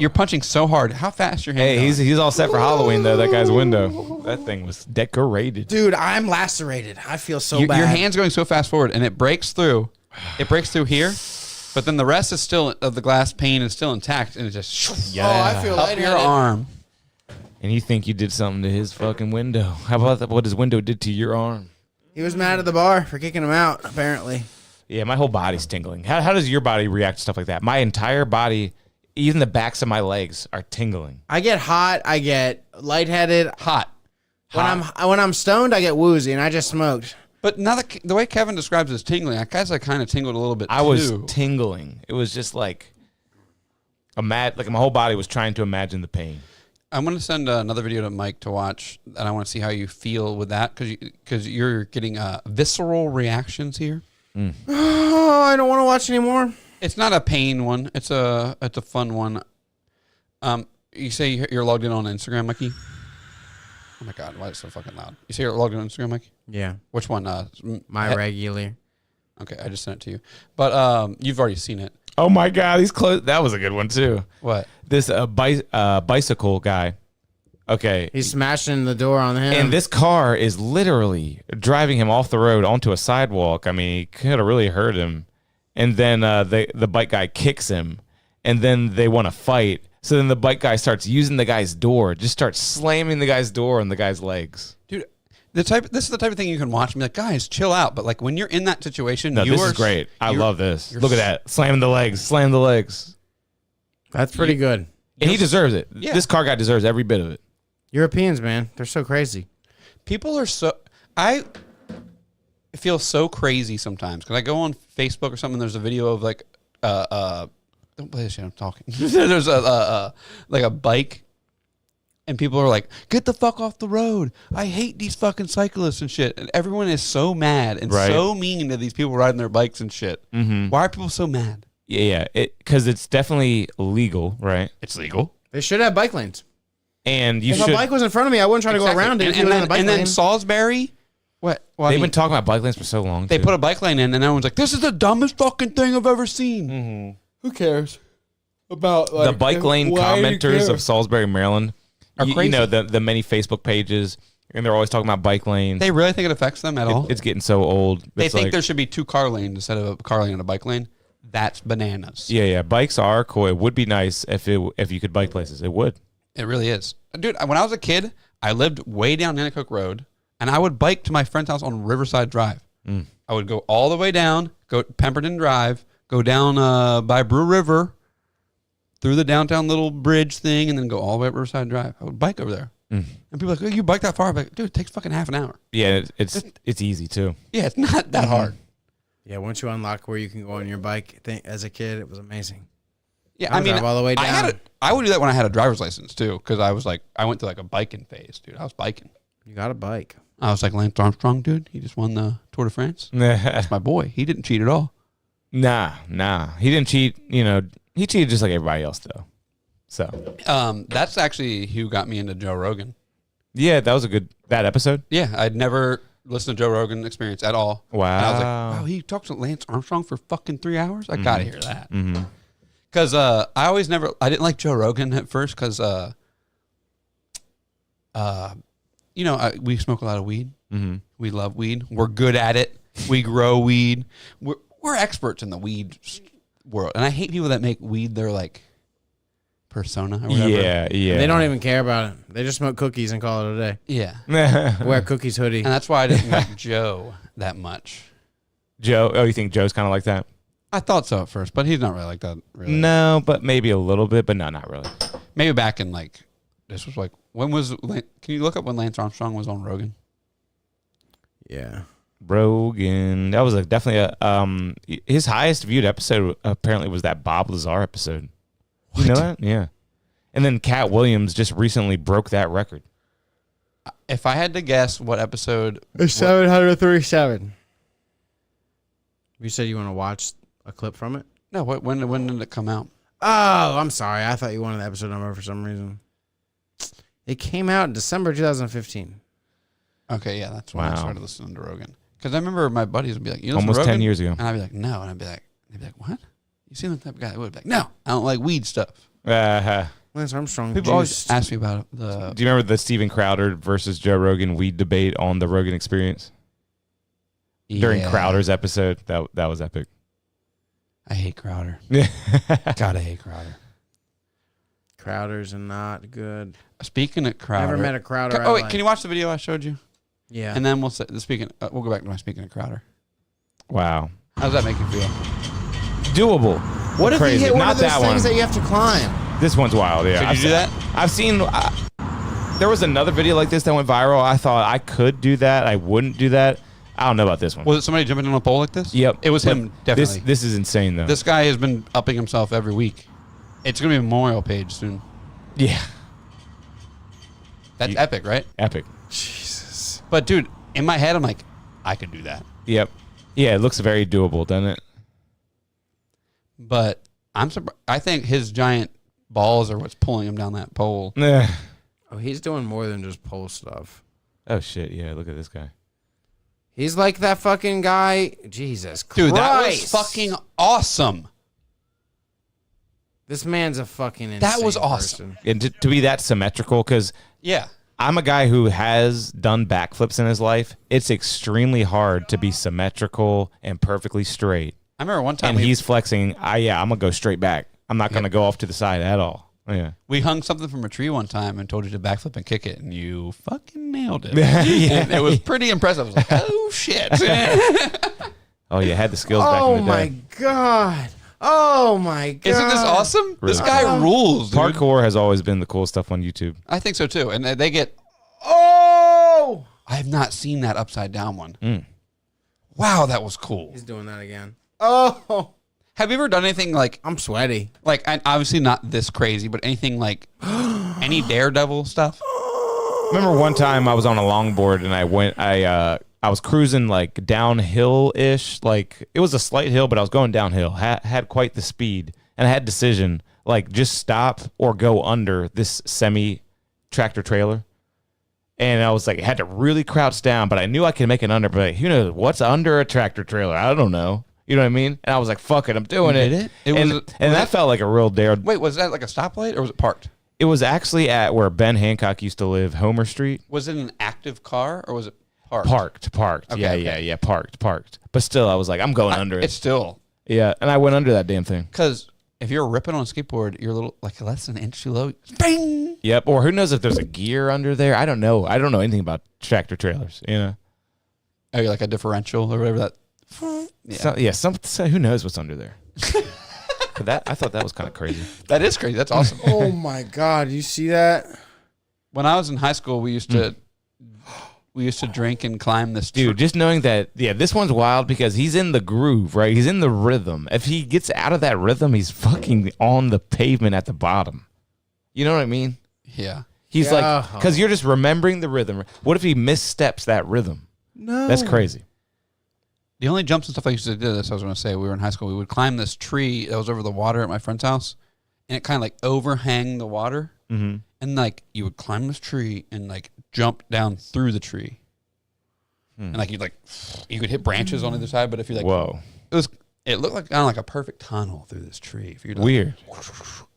Speaker 1: You're punching so hard. How fast your hand?
Speaker 3: Hey, he's all set for Halloween though. That guy's window. That thing was decorated.
Speaker 2: Dude, I'm lacerated. I feel so bad.
Speaker 1: Your hand's going so fast forward, and it breaks through. It breaks through here, but then the rest is still of the glass pane is still intact, and it just
Speaker 2: I feel
Speaker 1: up your arm.
Speaker 3: And you think you did something to his fucking window? How about what his window did to your arm?
Speaker 2: He was mad at the bar for kicking him out. Apparently.
Speaker 3: Yeah, my whole body's tingling. How does your body react to stuff like that? My entire body, even the backs of my legs, are tingling.
Speaker 2: I get hot. I get lightheaded.
Speaker 1: Hot.
Speaker 2: When I'm stoned, I get woozy, and I just smoked.
Speaker 1: But now the way Kevin describes it as tingling, I guess I kind of tingled a little bit.
Speaker 3: I was tingling. It was just like my whole body was trying to imagine the pain.
Speaker 1: I'm going to send another video to Mike to watch, and I want to see how you feel with that because you're getting visceral reactions here.
Speaker 2: Oh, I don't want to watch anymore.
Speaker 1: It's not a pain one. It's a fun one. You say you're logged in on Instagram, Mikey? Oh my God, why is it so fucking loud? You say you're logged in on Instagram, Mikey?
Speaker 2: Yeah.
Speaker 1: Which one?
Speaker 2: My regular.
Speaker 1: Okay, I just sent it to you. But you've already seen it.
Speaker 3: Oh my God, he's close. That was a good one too.
Speaker 1: What?
Speaker 3: This bicycle guy. Okay.
Speaker 2: He's smashing the door on him.
Speaker 3: And this car is literally driving him off the road onto a sidewalk. I mean, he could have really hurt him. And then the bike guy kicks him. And then they want to fight. So then the bike guy starts using the guy's door, just starts slamming the guy's door on the guy's legs.
Speaker 1: Dude, this is the type of thing you can watch and be like, guys, chill out. But like when you're in that situation,
Speaker 3: No, this is great. I love this. Look at that. Slam the legs. Slam the legs.
Speaker 2: That's pretty good.
Speaker 3: And he deserves it.
Speaker 1: Yeah.
Speaker 3: This car guy deserves every bit of it.
Speaker 2: Europeans, man, they're so crazy.
Speaker 1: People are so... I feel so crazy sometimes because I go on Facebook or something, there's a video of like... don't play this shit, I'm talking. There's like a bike and people are like, get the fuck off the road. I hate these fucking cyclists and shit. And everyone is so mad and so mean to these people riding their bikes and shit.
Speaker 3: Mm-hmm.
Speaker 1: Why are people so mad?
Speaker 3: Yeah. Because it's definitely legal, right?
Speaker 1: It's legal.
Speaker 2: They should have bike lanes.
Speaker 3: And you
Speaker 2: if
Speaker 3: should...
Speaker 2: a bike was in front of me, I wouldn't try to go around it.
Speaker 1: And then Salisbury... What? Well,
Speaker 3: They've been talking about bike lanes for so long.
Speaker 1: They put a bike lane in and everyone's like, this is the dumbest fucking thing I've ever seen.
Speaker 3: Mm-hmm.
Speaker 2: Who cares about like,
Speaker 3: the bike lane commenters of Salisbury, Maryland
Speaker 1: are crazy.
Speaker 3: You know, the many Facebook pages, and they're always talking about bike lanes.
Speaker 1: They really think it affects them at all?
Speaker 3: It's getting so old.
Speaker 1: They think there should be 2 car lanes instead of a car lane and a bike lane. That's bananas.
Speaker 3: Yeah. Bikes are cool. It would be nice if you could bike places. It would.
Speaker 1: It really is. Dude, when I was a kid, I lived way down Nanticoke Road, and I would bike to my friend's house on Riverside Drive.
Speaker 3: Mm.
Speaker 1: I would go all the way down, go Pemberton Drive, go down by Brew River, through the downtown little bridge thing, and then go all the way up Riverside Drive. I would bike over there.
Speaker 3: Mm.
Speaker 1: And people are like, oh, you bike that far? I'm like, dude, it takes fucking half an hour.
Speaker 3: Yeah, it's easy too.
Speaker 1: Yeah, it's not that hard.
Speaker 2: Yeah, once you unlock where you can go on your bike, as a kid, it was amazing.
Speaker 1: Yeah,
Speaker 2: I mean, all the way down.
Speaker 1: I would do that when I had a driver's license too, because I was like, I went through like a biking phase, dude. I was biking.
Speaker 2: You got a bike.
Speaker 1: I was like Lance Armstrong, dude. He just won the Tour de France. That's my boy. He didn't cheat at all.
Speaker 3: Nah. He didn't cheat. You know, he cheated just like everybody else though. So
Speaker 1: that's actually who got me into Joe Rogan.
Speaker 3: Yeah, that was that episode.
Speaker 1: Yeah, I'd never listen to Joe Rogan Experience at all.
Speaker 3: Wow.
Speaker 1: And I was like, wow, he talked to Lance Armstrong for fucking 3 hours? I gotta hear that.
Speaker 3: Mm-hmm.
Speaker 1: Because I didn't like Joe Rogan at first because, we smoke a lot of weed.
Speaker 3: Mm-hmm.
Speaker 1: We love weed. We're good at it. We grow weed. We're experts in the weed world. And I hate people that make weed their, like, persona or whatever.
Speaker 3: Yeah.
Speaker 2: They don't even care about it. They just smoke cookies and call it a day.
Speaker 1: Yeah.
Speaker 2: Wear a cookies hoodie.
Speaker 1: And that's why I didn't like Joe that much.
Speaker 3: Joe? Oh, you think Joe's kind of like that?
Speaker 1: I thought so at first, but he's not really like that. Really.
Speaker 3: No, but maybe a little bit, but no, not really.
Speaker 1: Maybe back in like, this was like, when was, can you look up when Lance Armstrong was on Rogan?
Speaker 2: Yeah.
Speaker 3: Rogan. That was definitely his highest viewed episode apparently was that Bob Lazar episode. You know that? Yeah. And then Cat Williams just recently broke that record.
Speaker 1: If I had to guess what episode...
Speaker 2: It's 737. You said you want to watch a clip from it?
Speaker 1: No, when did it come out?
Speaker 2: Oh, I'm sorry. I thought you wanted the episode number for some reason. It came out in December 2015.
Speaker 1: Okay, yeah, that's when I
Speaker 3: Wow.
Speaker 1: started listening to Rogan. Because I remember my buddies would be like, you listen
Speaker 3: Almost
Speaker 1: to Rogan?
Speaker 3: 10 years ago.
Speaker 1: And I'd be like, no. And they'd be like, what? You seem like that guy that would be like, no, I don't like weed stuff.
Speaker 2: Lance Armstrong.
Speaker 1: People always ask me about the...
Speaker 3: Do you remember the Steven Crowder versus Joe Rogan weed debate on the Rogan Experience? During Crowder's episode? That was epic.
Speaker 1: I hate Crowder. God, I hate Crowder.
Speaker 2: Crowder's not good.
Speaker 1: Speaking of Crowder...
Speaker 2: Never met a Crowder I
Speaker 1: Oh, wait,
Speaker 2: like.
Speaker 1: can you watch the video I showed you?
Speaker 2: Yeah.
Speaker 1: And then we'll go back to my speaking of Crowder.
Speaker 3: Wow.
Speaker 1: How does that make you feel?
Speaker 3: Doable.
Speaker 2: What if
Speaker 3: Crazy.
Speaker 2: you hit one
Speaker 3: Not
Speaker 2: of those
Speaker 3: that
Speaker 2: things
Speaker 3: one.
Speaker 2: that you have to climb?
Speaker 3: This one's wild, yeah.
Speaker 1: Could you do that?
Speaker 3: I've seen... there was another video like this that went viral. I thought I could do that. I wouldn't do that. I don't know about this one.
Speaker 1: Was it somebody jumping on a pole like this?
Speaker 3: Yep.
Speaker 1: It was him, definitely.
Speaker 3: This is insane, though.
Speaker 1: This guy has been upping himself every week. It's going to be a memorial page soon.
Speaker 3: Yeah.
Speaker 1: That's epic, right?
Speaker 3: Epic.
Speaker 2: Jesus.
Speaker 1: But, dude, in my head, I'm like, I could do that.
Speaker 3: Yep. Yeah, it looks very doable, doesn't it?
Speaker 1: But I'm surprised. I think his giant balls are what's pulling him down that pole.
Speaker 2: Oh, he's doing more than just pole stuff.
Speaker 3: Oh, shit. Yeah, look at this guy.
Speaker 2: He's like that fucking guy. Jesus Christ.
Speaker 1: Dude, that was fucking awesome.
Speaker 2: This man's a fucking insane
Speaker 1: That was awesome.
Speaker 2: person.
Speaker 3: And to be that symmetrical, because
Speaker 1: Yeah.
Speaker 3: I'm a guy who has done backflips in his life. It's extremely hard to be symmetrical and perfectly straight.
Speaker 1: I remember one time
Speaker 3: And he's flexing. I'm going to go straight back. I'm not going to go off to the side at all. Yeah.
Speaker 1: we hung something from a tree one time and told you to backflip and kick it, and you fucking nailed it.
Speaker 3: Yeah.
Speaker 1: And it was pretty impressive. I was like, oh, shit.
Speaker 3: Oh, you had the skills back
Speaker 2: Oh,
Speaker 3: in the
Speaker 2: my
Speaker 3: day.
Speaker 2: God. Oh, my God.
Speaker 1: Isn't this awesome?
Speaker 3: Really?
Speaker 1: This guy rules, dude.
Speaker 3: Parkour has always been the cool stuff on YouTube.
Speaker 1: I think so, too. And they get...
Speaker 2: Oh!
Speaker 1: I have not seen that upside down one.
Speaker 3: Mm.
Speaker 1: Wow, that was cool.
Speaker 2: He's doing that again. Oh!
Speaker 1: Have you ever done anything like...
Speaker 2: I'm sweaty.
Speaker 1: Like, obviously not this crazy, but anything like... any Daredevil stuff?
Speaker 3: Remember one time I was on a longboard and I was cruising like downhill-ish. Like it was a slight hill, but I was going downhill. Had quite the speed. And I had decision, like just stop or go under this semi-tractor trailer. And I was like, I had to really crouch down, but I knew I could make it under. But who knows what's under a tractor trailer? I don't know. You know what I mean? And I was like, fuck it, I'm doing it.
Speaker 1: Did it?
Speaker 3: And that felt like a real dare.
Speaker 1: Wait, was that like a stoplight or was it parked?
Speaker 3: It was actually at where Ben Hancock used to live, Homer Street.
Speaker 1: Was it an active car or was it parked?
Speaker 3: Parked.
Speaker 1: Okay,
Speaker 3: Yeah, parked. But still, I was like, I'm going under it.
Speaker 1: It's still...
Speaker 3: Yeah, and I went under that damn thing.
Speaker 1: Because if you're ripping on a skateboard, you're a little, like less than an inch too low. Bang!
Speaker 3: Yep, or who knows if there's a gear under there. I don't know. I don't know anything about tractor trailers, you know?
Speaker 1: Oh, you're like a differential or whatever that...
Speaker 3: Yeah, who knows what's under there. But I thought that was kind of crazy.
Speaker 1: That is crazy. That's awesome.
Speaker 2: Oh, my God. You see that?
Speaker 1: When I was in high school, we used to drink and climb this...
Speaker 3: Dude, just knowing that, this one's wild because he's in the groove, right? He's in the rhythm. If he gets out of that rhythm, he's fucking on the pavement at the bottom. You know what I mean?
Speaker 1: Yeah.
Speaker 3: He's like, because you're just remembering the rhythm. What if he missteps that rhythm?
Speaker 2: No.
Speaker 3: That's crazy.
Speaker 1: The only jumps and stuff I used to do, this I was going to say, we were in high school, we would climb this tree that was over the water at my friend's house, and it kind of like overhang the water, and like you would climb this tree and like jump down through the tree. and like you could hit branches on either side, but if you like,
Speaker 3: Whoa,
Speaker 1: it looked like kind of like a perfect tunnel through this tree. If you're like,
Speaker 3: weird.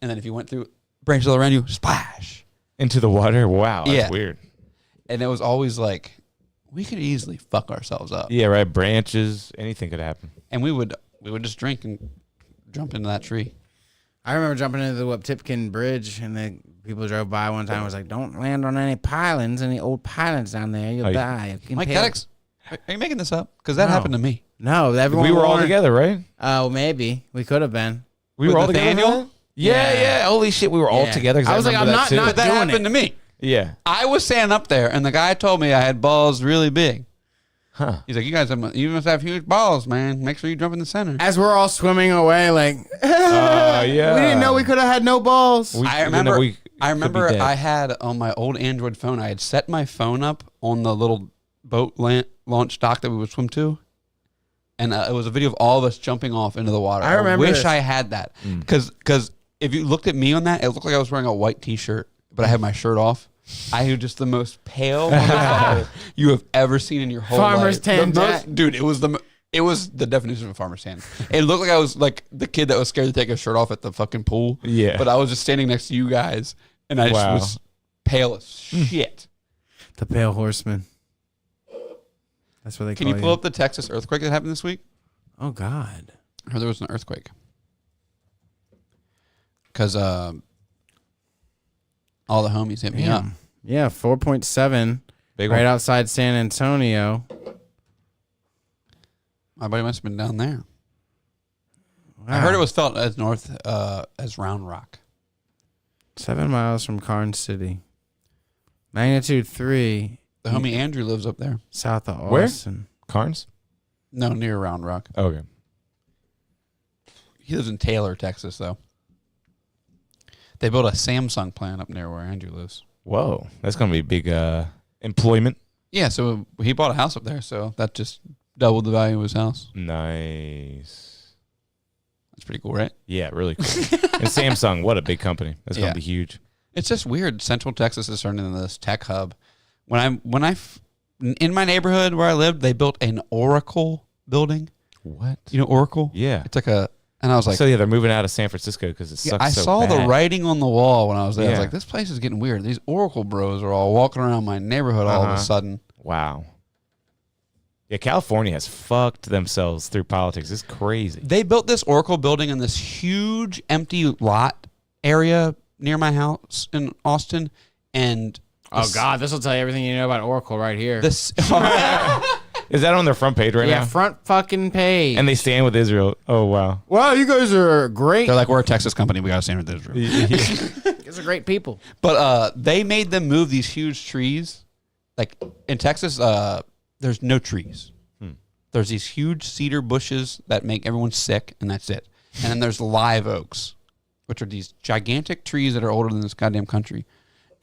Speaker 1: And then if you went through branches all around you, splash
Speaker 3: Into the water. Wow, that's
Speaker 1: Yeah.
Speaker 3: weird.
Speaker 1: And it was always like, we could easily fuck ourselves up.
Speaker 3: Yeah, right. Branches, anything could happen.
Speaker 1: And we would just drink and jump into that tree.
Speaker 2: I remember jumping into the Waptipkin Bridge, and the people drove by one time and was like, don't land on any pylons, any old pylons down there. You'll die.
Speaker 1: Mike, are you making this up? Because that happened to me.
Speaker 2: No, everyone
Speaker 3: We were all together, right?
Speaker 2: Oh, maybe. We could have been.
Speaker 3: We were all together.
Speaker 1: Nathaniel?
Speaker 3: Yeah. Holy shit, we were all together.
Speaker 2: I was like, I'm not
Speaker 1: But that
Speaker 2: doing
Speaker 1: happened
Speaker 2: it.
Speaker 1: to me.
Speaker 3: Yeah.
Speaker 1: I was standing up there, and the guy told me I had balls really big.
Speaker 3: Huh.
Speaker 1: He's like, you must have huge balls, man. Make sure you jump in the center.
Speaker 2: As we're all swimming away, like,
Speaker 3: Yeah.
Speaker 2: we didn't know we could have had no balls.
Speaker 1: I remember I had on my old Android phone, I had set my phone up on the little boat launch dock that we would swim to. And it was a video of all of us jumping off into the water.
Speaker 2: I remember
Speaker 1: wish
Speaker 2: this.
Speaker 1: I had that. Because if you looked at me on that, it looked like I was wearing a white T-shirt, but I had my shirt off. I am just the most pale motherfucker you have ever seen in your whole
Speaker 2: Farmer's
Speaker 1: life.
Speaker 2: tan jack.
Speaker 1: Dude, it was the definition of a farmer's tan. It looked like I was like the kid that was scared to take his shirt off at the fucking pool.
Speaker 3: Yeah.
Speaker 1: But I was just standing next to you guys, and I just was pale as shit.
Speaker 2: The Pale Horseman. That's what they
Speaker 1: Can
Speaker 2: call
Speaker 1: you pull up the Texas earthquake that happened this week?
Speaker 2: Oh, God.
Speaker 1: I heard there was an earthquake. Because all the homies hit me up.
Speaker 2: Yeah, 4.7
Speaker 3: Big
Speaker 2: right
Speaker 3: one.
Speaker 2: outside San Antonio.
Speaker 1: My buddy must have been down there. I
Speaker 2: Wow.
Speaker 1: heard it was felt as north as Round Rock.
Speaker 2: 7 miles from Carnes City. Magnitude 3.
Speaker 1: The homie Andrew lives up there.
Speaker 2: South of
Speaker 3: Where?
Speaker 2: Austin.
Speaker 3: Carnes?
Speaker 1: No, near Round Rock.
Speaker 3: Okay.
Speaker 1: He lives in Taylor, Texas, though. They built a Samsung plant up near where Andrew lives.
Speaker 3: Whoa, that's gonna be big employment.
Speaker 1: Yeah, so he bought a house up there, so that just doubled the value of his house.
Speaker 3: Nice.
Speaker 1: That's pretty cool, right?
Speaker 3: Yeah, really cool. And Samsung, what a big company. That's gonna be huge.
Speaker 1: It's just weird. Central Texas is turning into this tech hub. In my neighborhood where I lived, they built an Oracle building.
Speaker 3: What?
Speaker 1: You know Oracle?
Speaker 3: Yeah.
Speaker 1: It's like and I was like,
Speaker 3: so yeah, they're moving out of San Francisco because it sucks.
Speaker 1: I
Speaker 3: so
Speaker 1: saw the
Speaker 3: bad.
Speaker 1: writing on the wall when I was there. I was
Speaker 3: Yeah.
Speaker 1: like, this place is getting weird. These Oracle bros are all walking around my neighborhood all of a sudden.
Speaker 3: Wow. Yeah, California has fucked themselves through politics. It's crazy.
Speaker 1: They built this Oracle building in this huge empty lot area near my house in Austin. And
Speaker 2: Oh, God. This will tell you everything you know about Oracle right here.
Speaker 1: this
Speaker 3: Is that on their front page right
Speaker 2: yeah,
Speaker 3: now?
Speaker 2: front fucking page.
Speaker 3: And they stand with Israel. Oh, wow.
Speaker 2: Wow, you guys are great.
Speaker 1: they're like, we're a Texas company. We got to stand with Israel.
Speaker 2: You guys are great people.
Speaker 1: But they made them move these huge trees. Like in Texas, there's no trees. There's these huge cedar bushes that make everyone sick, and that's it. And then there's live oaks, which are these gigantic trees that are older than this goddamn country.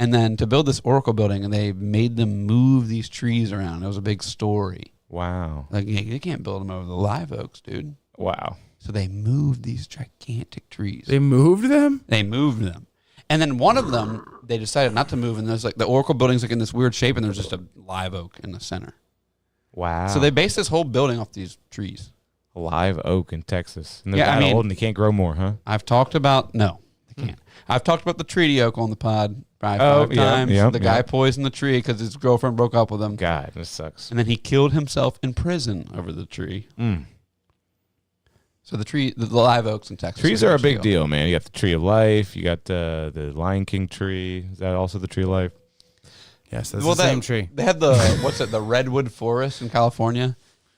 Speaker 1: And then to build this Oracle building, and they made them move these trees around. It was a big story.
Speaker 3: Wow.
Speaker 1: Like, they can't build them over the live oaks, dude.
Speaker 3: Wow.
Speaker 1: So they moved these gigantic trees.
Speaker 2: They moved them?
Speaker 1: They moved them. And then one of them, they decided not to move, and there's like the Oracle building's like in this weird shape, and there's just a live oak in the center.
Speaker 3: Wow.
Speaker 1: So they based this whole building off these trees.
Speaker 3: A live oak in Texas. And they're
Speaker 1: Yeah, I
Speaker 3: that
Speaker 1: mean-
Speaker 3: old and they can't grow more, huh?
Speaker 1: I've talked about, no, they can't. I've talked about the treaty oak on the pod probably 5 times. The guy poisoned the tree because his girlfriend broke up with him.
Speaker 3: God, this sucks.
Speaker 1: And then he killed himself in prison over the tree. So the live oaks in Texas.
Speaker 3: Trees are a big deal, man. You got the tree of life. You got the Lion King tree. Is that also the tree of life?
Speaker 2: Yes, that's the same tree.
Speaker 1: They had the redwood forest in California.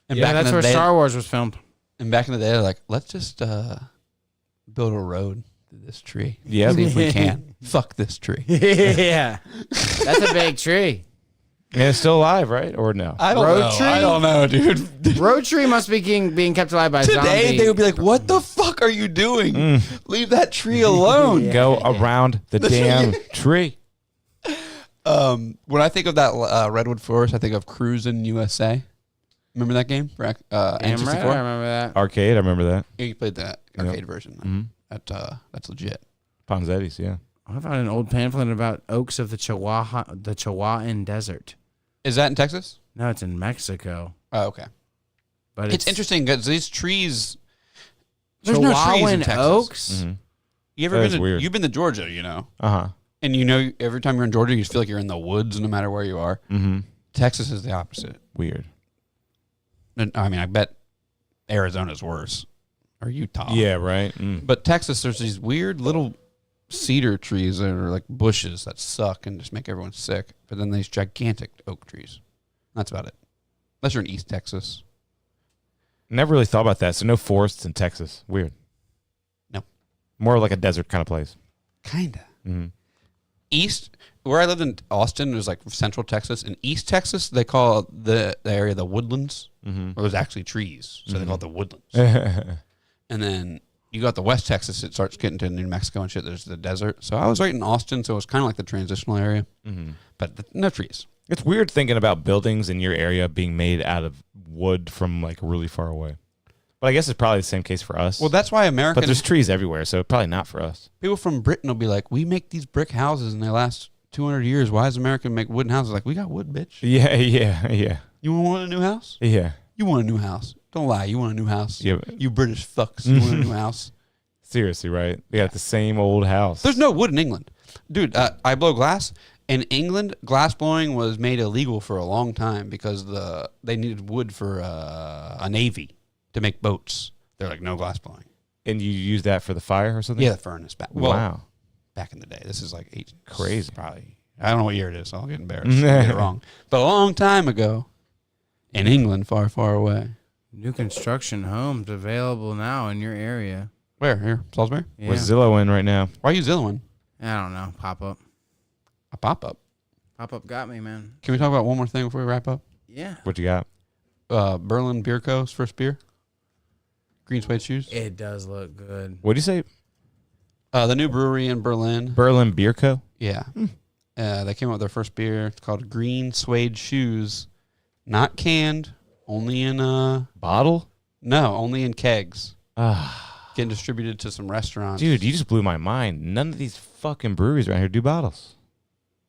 Speaker 1: And
Speaker 2: Yeah, that's where Star Wars was filmed.
Speaker 1: And back in the day, they're like, let's just build a road through this tree.
Speaker 3: Yeah.
Speaker 1: See if we can. Fuck this tree.
Speaker 2: Yeah. That's a big tree.
Speaker 3: And it's still alive, right? Or no?
Speaker 1: I don't know, dude.
Speaker 2: Road tree must be being kept alive by
Speaker 1: Today,
Speaker 2: zombie.
Speaker 1: they would be like, what the fuck are you doing? Leave that tree alone.
Speaker 3: Go around the damn tree.
Speaker 1: When I think of that redwood forest, I think of Cruisin' USA. Remember that game? For,
Speaker 2: Damn
Speaker 1: N64?
Speaker 2: right, I remember that.
Speaker 3: Arcade, I remember that.
Speaker 1: Yeah, you played that arcade version. That's legit.
Speaker 3: Ponzetti's, yeah.
Speaker 2: I found an old pamphlet about oaks of the Chihuahuan Desert.
Speaker 1: Is that in Texas?
Speaker 2: No, it's in Mexico.
Speaker 1: Oh, okay.
Speaker 2: But
Speaker 1: it's interesting because these trees. There's no trees in
Speaker 2: Chihuahuan
Speaker 1: Texas.
Speaker 2: oaks.
Speaker 3: Mm-hmm.
Speaker 1: You ever
Speaker 3: That
Speaker 1: been
Speaker 3: is
Speaker 1: to?
Speaker 3: weird.
Speaker 1: You've been to Georgia, you know.
Speaker 3: And
Speaker 1: you know, every time you're in Georgia, you feel like you're in the woods, no matter where you are.
Speaker 3: Mm-hmm.
Speaker 1: Texas is the opposite.
Speaker 3: Weird.
Speaker 1: And, I mean, I bet Arizona's worse, or Utah.
Speaker 3: Yeah, right. Mm.
Speaker 1: But Texas, there's these weird little cedar trees that are like bushes that suck and just make everyone sick. But then these gigantic oak trees. That's about it. Unless you're in East Texas.
Speaker 3: Never really thought about that. So no forests in Texas. Weird.
Speaker 1: No.
Speaker 3: More like a desert kind of place.
Speaker 1: Kinda.
Speaker 3: Mm-hmm.
Speaker 1: East, where I lived in Austin, it was like Central Texas. In East Texas, they call the area the woodlands.
Speaker 3: Mm-hmm.
Speaker 1: Where there's actually trees, so they call it the woodlands.
Speaker 3: Mm-hmm.
Speaker 1: And then you got the West Texas, it starts getting to New Mexico and shit. There's the desert. So I was right in Austin, so it was kind of like the transitional area.
Speaker 3: Mm-hmm.
Speaker 1: But no trees.
Speaker 3: It's weird thinking about buildings in your area being made out of wood from like really far away. But I guess it's probably the same case for us.
Speaker 1: Well, that's why American...
Speaker 3: But there's trees everywhere, so probably not for us.
Speaker 1: People from Britain will be like, we make these brick houses and they last 200 years. Why does America make wooden houses? Like, we got wood, bitch.
Speaker 3: Yeah.
Speaker 1: You want a new house?
Speaker 3: Yeah.
Speaker 1: You want a new house. Don't lie. You want a new house.
Speaker 3: Yeah.
Speaker 1: You British fucks. You want a new house.
Speaker 3: Seriously, right? We got the same old house.
Speaker 1: There's no wood in England. Dude, I blow glass. In England, glass blowing was made illegal for a long time because they needed wood for a navy to make boats. They're like, no glass blowing.
Speaker 3: And you use that for the fire or something?
Speaker 1: Yeah, the furnace.
Speaker 3: Wow.
Speaker 1: Back in the day. This is like
Speaker 3: crazy.
Speaker 1: Probably. I don't know what year it is, so I'll get embarrassed. I'll get it wrong. But a long time ago, in England, far, far away.
Speaker 2: New construction homes available now in your area.
Speaker 1: Where? Here? Salisbury?
Speaker 2: Yeah.
Speaker 3: Where's Zillow in right now?
Speaker 1: Why are you Zillowing?
Speaker 2: I don't know. Pop up.
Speaker 1: A pop-up?
Speaker 2: Pop-up got me, man.
Speaker 1: Can we talk about one more thing before we wrap up?
Speaker 2: Yeah.
Speaker 3: What you got?
Speaker 1: Berlin Beer Co.'s first beer. Green suede shoes.
Speaker 2: It does look good.
Speaker 3: What do you say?
Speaker 1: The new brewery in Berlin.
Speaker 3: Berlin Beer Co.?
Speaker 1: Yeah. They came out with their first beer. It's called Green Suede Shoes. Not canned. Only in
Speaker 3: bottle?
Speaker 1: No, only in kegs.
Speaker 3: Ah.
Speaker 1: Getting distributed to some restaurants.
Speaker 3: Dude, you just blew my mind. None of these fucking breweries around here do bottles.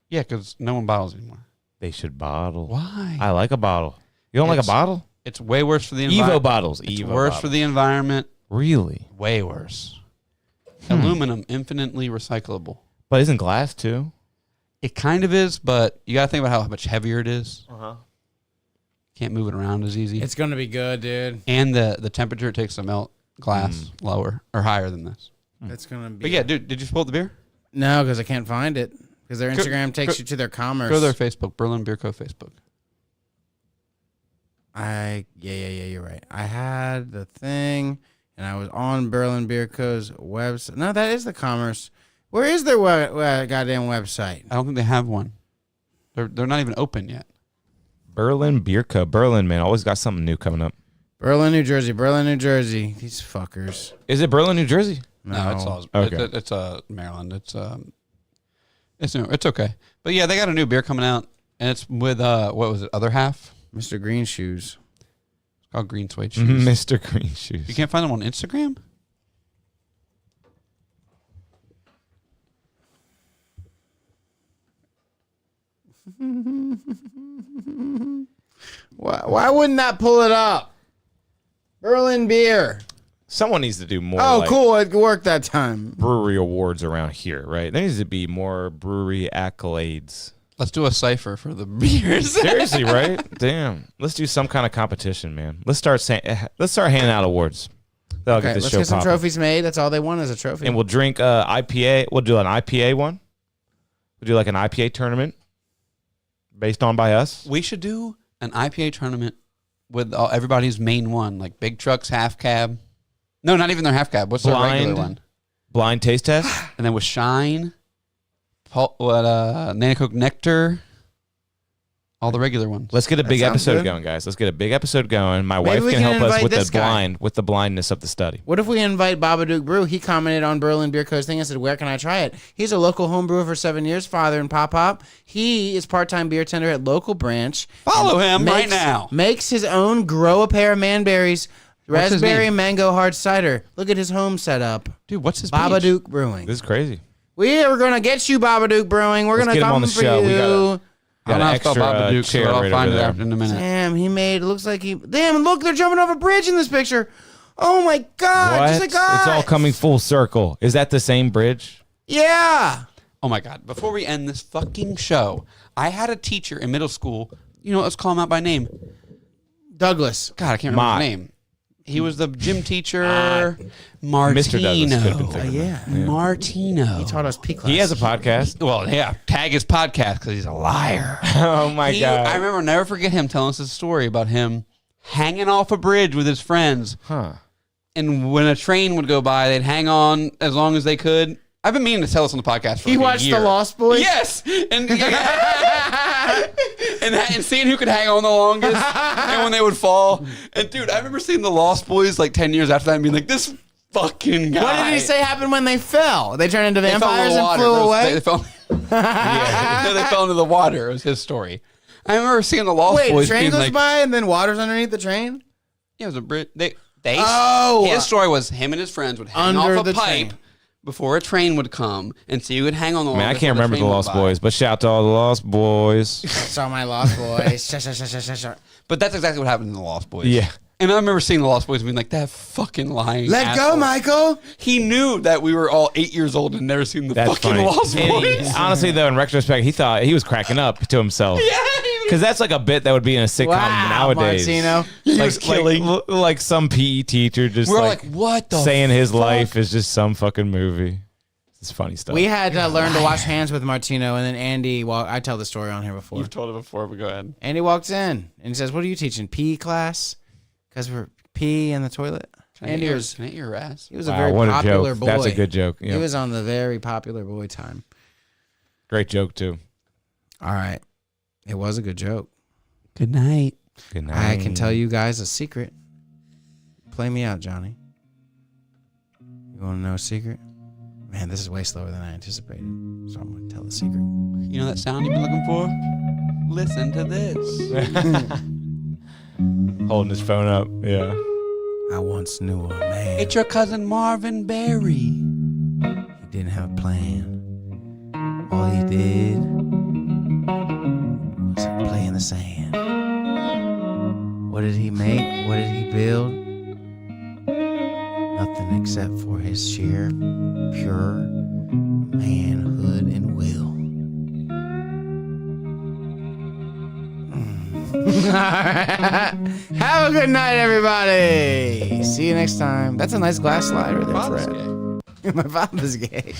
Speaker 1: Yeah, because no one bottles anymore.
Speaker 3: They should bottle.
Speaker 1: Why?
Speaker 3: I like a bottle. You don't like a bottle?
Speaker 1: It's way worse for the environment.
Speaker 3: Evo bottles.
Speaker 1: It's
Speaker 3: Evo
Speaker 1: worse
Speaker 3: bottles.
Speaker 1: for the environment.
Speaker 3: Really?
Speaker 1: Way worse. Aluminum, infinitely recyclable.
Speaker 3: But isn't glass too?
Speaker 1: It kind of is, but you got to think about how much heavier it is.
Speaker 3: Uh-huh.
Speaker 1: Can't move it around as easy.
Speaker 2: It's going to be good, dude.
Speaker 1: And the temperature it takes to melt glass lower or higher than this.
Speaker 2: It's going to be...
Speaker 1: But yeah, dude, did you pull up the beer?
Speaker 2: No, because I can't find it. Because their Instagram takes you to their commerce.
Speaker 1: Go to their Facebook, Berlin Beer Co. Facebook.
Speaker 2: Yeah, you're right. I had the thing, and I was on Berlin Beer Co.'s website. No, that is the commerce. Where is their goddamn website?
Speaker 1: I don't think they have one. They're not even open yet.
Speaker 3: Berlin Beer Co. Berlin, man, always got something new coming up.
Speaker 2: Berlin, New Jersey. Berlin, New Jersey. These fuckers.
Speaker 3: Is it Berlin, New Jersey?
Speaker 1: No, it's Salisbury.
Speaker 3: Okay.
Speaker 1: It's Maryland. It's new. It's okay. But yeah, they got a new beer coming out, and it's with what was it? Other Half.
Speaker 2: Mr. Green Shoes.
Speaker 1: It's called Green Suede Shoes.
Speaker 3: Mr. Green Shoes.
Speaker 1: You can't find them on Instagram?
Speaker 2: Why wouldn't that pull it up? Berlin Beer.
Speaker 3: Someone needs to do more.
Speaker 2: Oh,
Speaker 3: like,
Speaker 2: cool. It worked that time.
Speaker 3: brewery awards around here, right? There needs to be more brewery accolades.
Speaker 1: Let's do a cipher for the beers.
Speaker 3: Seriously, right? Damn. Let's do some kind of competition, man. Let's start handing out awards. That'll
Speaker 2: Okay,
Speaker 3: get this
Speaker 2: let's
Speaker 3: show
Speaker 2: get some
Speaker 3: popping.
Speaker 2: trophies made. That's all they want is a trophy.
Speaker 3: And we'll drink IPA. We'll do an IPA one. We'll do like an IPA tournament based on by us.
Speaker 1: We should do an IPA tournament with everybody's main one, like Big Trucks, Half Cab. No, not even their Half Cab. What's their regular one?
Speaker 3: Blind taste test.
Speaker 1: And then with Shine, Nana Coke Nectar, all the regular ones.
Speaker 3: Let's get a big
Speaker 2: sounds
Speaker 3: episode
Speaker 2: good.
Speaker 3: going, guys. Let's get a big episode going. My
Speaker 2: Maybe
Speaker 3: wife
Speaker 2: we
Speaker 3: can
Speaker 2: can
Speaker 3: help us
Speaker 2: invite
Speaker 3: with
Speaker 2: this
Speaker 3: the
Speaker 2: guy.
Speaker 3: blindness of the study.
Speaker 2: What if we invite Babadook Brew? He commented on Berlin Beer Co.'s thing. I said, where can I try it? He's a local home brewer for 7 years, father and pop-pop. He is part-time beer tender at local branch.
Speaker 1: Follow him right now.
Speaker 2: Makes his own grow a pair of manberries,
Speaker 1: What's his
Speaker 2: raspberry
Speaker 1: name?
Speaker 2: mango hard cider. Look at his home setup.
Speaker 1: Dude, what's his page?
Speaker 2: Babadook Brewing.
Speaker 3: This is crazy.
Speaker 2: We are going to get you, Babadook Brewing. We're
Speaker 3: Let's
Speaker 2: going to
Speaker 3: get him
Speaker 2: come
Speaker 3: on the
Speaker 2: for
Speaker 3: show. We
Speaker 2: you.
Speaker 1: I don't know how to spell Babadook, so
Speaker 3: chair
Speaker 1: I'll
Speaker 3: right
Speaker 1: find
Speaker 3: over
Speaker 1: it
Speaker 3: there.
Speaker 1: out in a minute.
Speaker 2: Damn, he made it looks like he. Damn, look, they're jumping off a bridge in this picture. Oh my God!
Speaker 3: What?
Speaker 2: Just like God.
Speaker 3: It's all coming full circle. Is that the same bridge?
Speaker 2: Yeah.
Speaker 1: Oh my God. Before we end this fucking show, I had a teacher in middle school. You know, let's call him out by name.
Speaker 2: Douglas.
Speaker 1: God, I can't remember
Speaker 3: Mott.
Speaker 1: his name. He was the gym teacher. Martino.
Speaker 3: Mr. Douglas. Could've been thinking
Speaker 2: Yeah.
Speaker 1: Martino.
Speaker 2: He taught us P class.
Speaker 3: He has a podcast.
Speaker 1: Well, yeah, tag his podcast because he's a liar.
Speaker 3: Oh my God.
Speaker 1: I remember, never forget him telling us a story about him hanging off a bridge with his friends.
Speaker 3: Huh.
Speaker 1: And when a train would go by, they'd hang on as long as they could. I've been meaning to tell us on the podcast for
Speaker 2: He
Speaker 1: like
Speaker 2: watched
Speaker 1: a year.
Speaker 2: The Lost Boys?
Speaker 1: Yes. And seeing who could hang on the longest and when they would fall. And dude, I remember seeing The Lost Boys like 10 years after that and being like, this fucking guy.
Speaker 2: What did he say happened when they fell? They turned into
Speaker 1: They fell
Speaker 2: vampires
Speaker 1: into the
Speaker 2: and
Speaker 1: water.
Speaker 2: flew
Speaker 1: It was-
Speaker 2: away?
Speaker 1: They fell, no, they fell into the water. It was his story. I remember seeing The Lost
Speaker 2: Wait, a
Speaker 1: Boys
Speaker 2: train
Speaker 1: being
Speaker 2: goes
Speaker 1: like,
Speaker 2: by and then water's underneath the train?
Speaker 1: yeah, it was a Brit. His story was him and his friends would hang
Speaker 2: Under
Speaker 1: off a
Speaker 2: the
Speaker 1: pipe
Speaker 2: train.
Speaker 1: before a train would come, and so you would hang on the.
Speaker 3: Man, I
Speaker 1: longest
Speaker 3: can't
Speaker 1: while
Speaker 3: remember the
Speaker 1: train went
Speaker 3: Lost
Speaker 1: by.
Speaker 3: Boys, but shout to all the Lost Boys.
Speaker 2: Saw my Lost Boys.
Speaker 1: But that's exactly what happened in the Lost Boys.
Speaker 3: Yeah.
Speaker 1: And I remember seeing the Lost Boys and being like, that fucking lying.
Speaker 2: Let go,
Speaker 1: asshole.
Speaker 2: Michael.
Speaker 1: He knew that we were all 8 years old and never seen the
Speaker 3: That's
Speaker 1: fucking
Speaker 3: funny.
Speaker 1: Lost
Speaker 3: And
Speaker 1: Boys.
Speaker 3: honestly, though, in retrospect, he thought he was cracking up to himself.
Speaker 1: Yeah.
Speaker 3: Because that's like a bit that would be in a sitcom
Speaker 2: Wow,
Speaker 3: nowadays.
Speaker 2: Martino.
Speaker 1: He was killing.
Speaker 3: Like some PE teacher just
Speaker 1: We're
Speaker 3: like,
Speaker 1: like, what the
Speaker 3: saying his
Speaker 1: fuck?
Speaker 3: life is just some fucking movie. It's funny stuff.
Speaker 2: We had to learn to wash hands with Martino, and then Andy. I tell the story on here before.
Speaker 1: You've told it before, but go ahead.
Speaker 2: Andy walks in and he says, "What are you teaching? PE class? Because we're pee in the toilet." Andy was.
Speaker 1: Can I eat your ass?
Speaker 2: He was a
Speaker 3: Wow,
Speaker 2: very
Speaker 3: what a
Speaker 2: popular
Speaker 3: joke.
Speaker 2: boy.
Speaker 3: That's a good joke.
Speaker 2: He
Speaker 3: Yep.
Speaker 2: was on the very popular boy time.
Speaker 3: Great joke, too.
Speaker 2: All right, it was a good joke.
Speaker 1: Good night.
Speaker 3: Good night.
Speaker 2: I can tell you guys a secret. Play me out, Johnny. You want to know a secret? Man, this is way slower than I anticipated. So I'm going to tell the secret.
Speaker 1: You know that sound you've been looking for? Listen to this.
Speaker 3: Holding his phone up. Yeah.
Speaker 2: I once knew a man.
Speaker 1: It's your cousin Marvin Berry.
Speaker 2: He didn't have a plan. All he did was play in the sand. What did he make? What did he build? Nothing except for his sheer, pure manhood and will. Have a good night, everybody. See you next time. That's a nice glass slider there, Fred. My father's gay.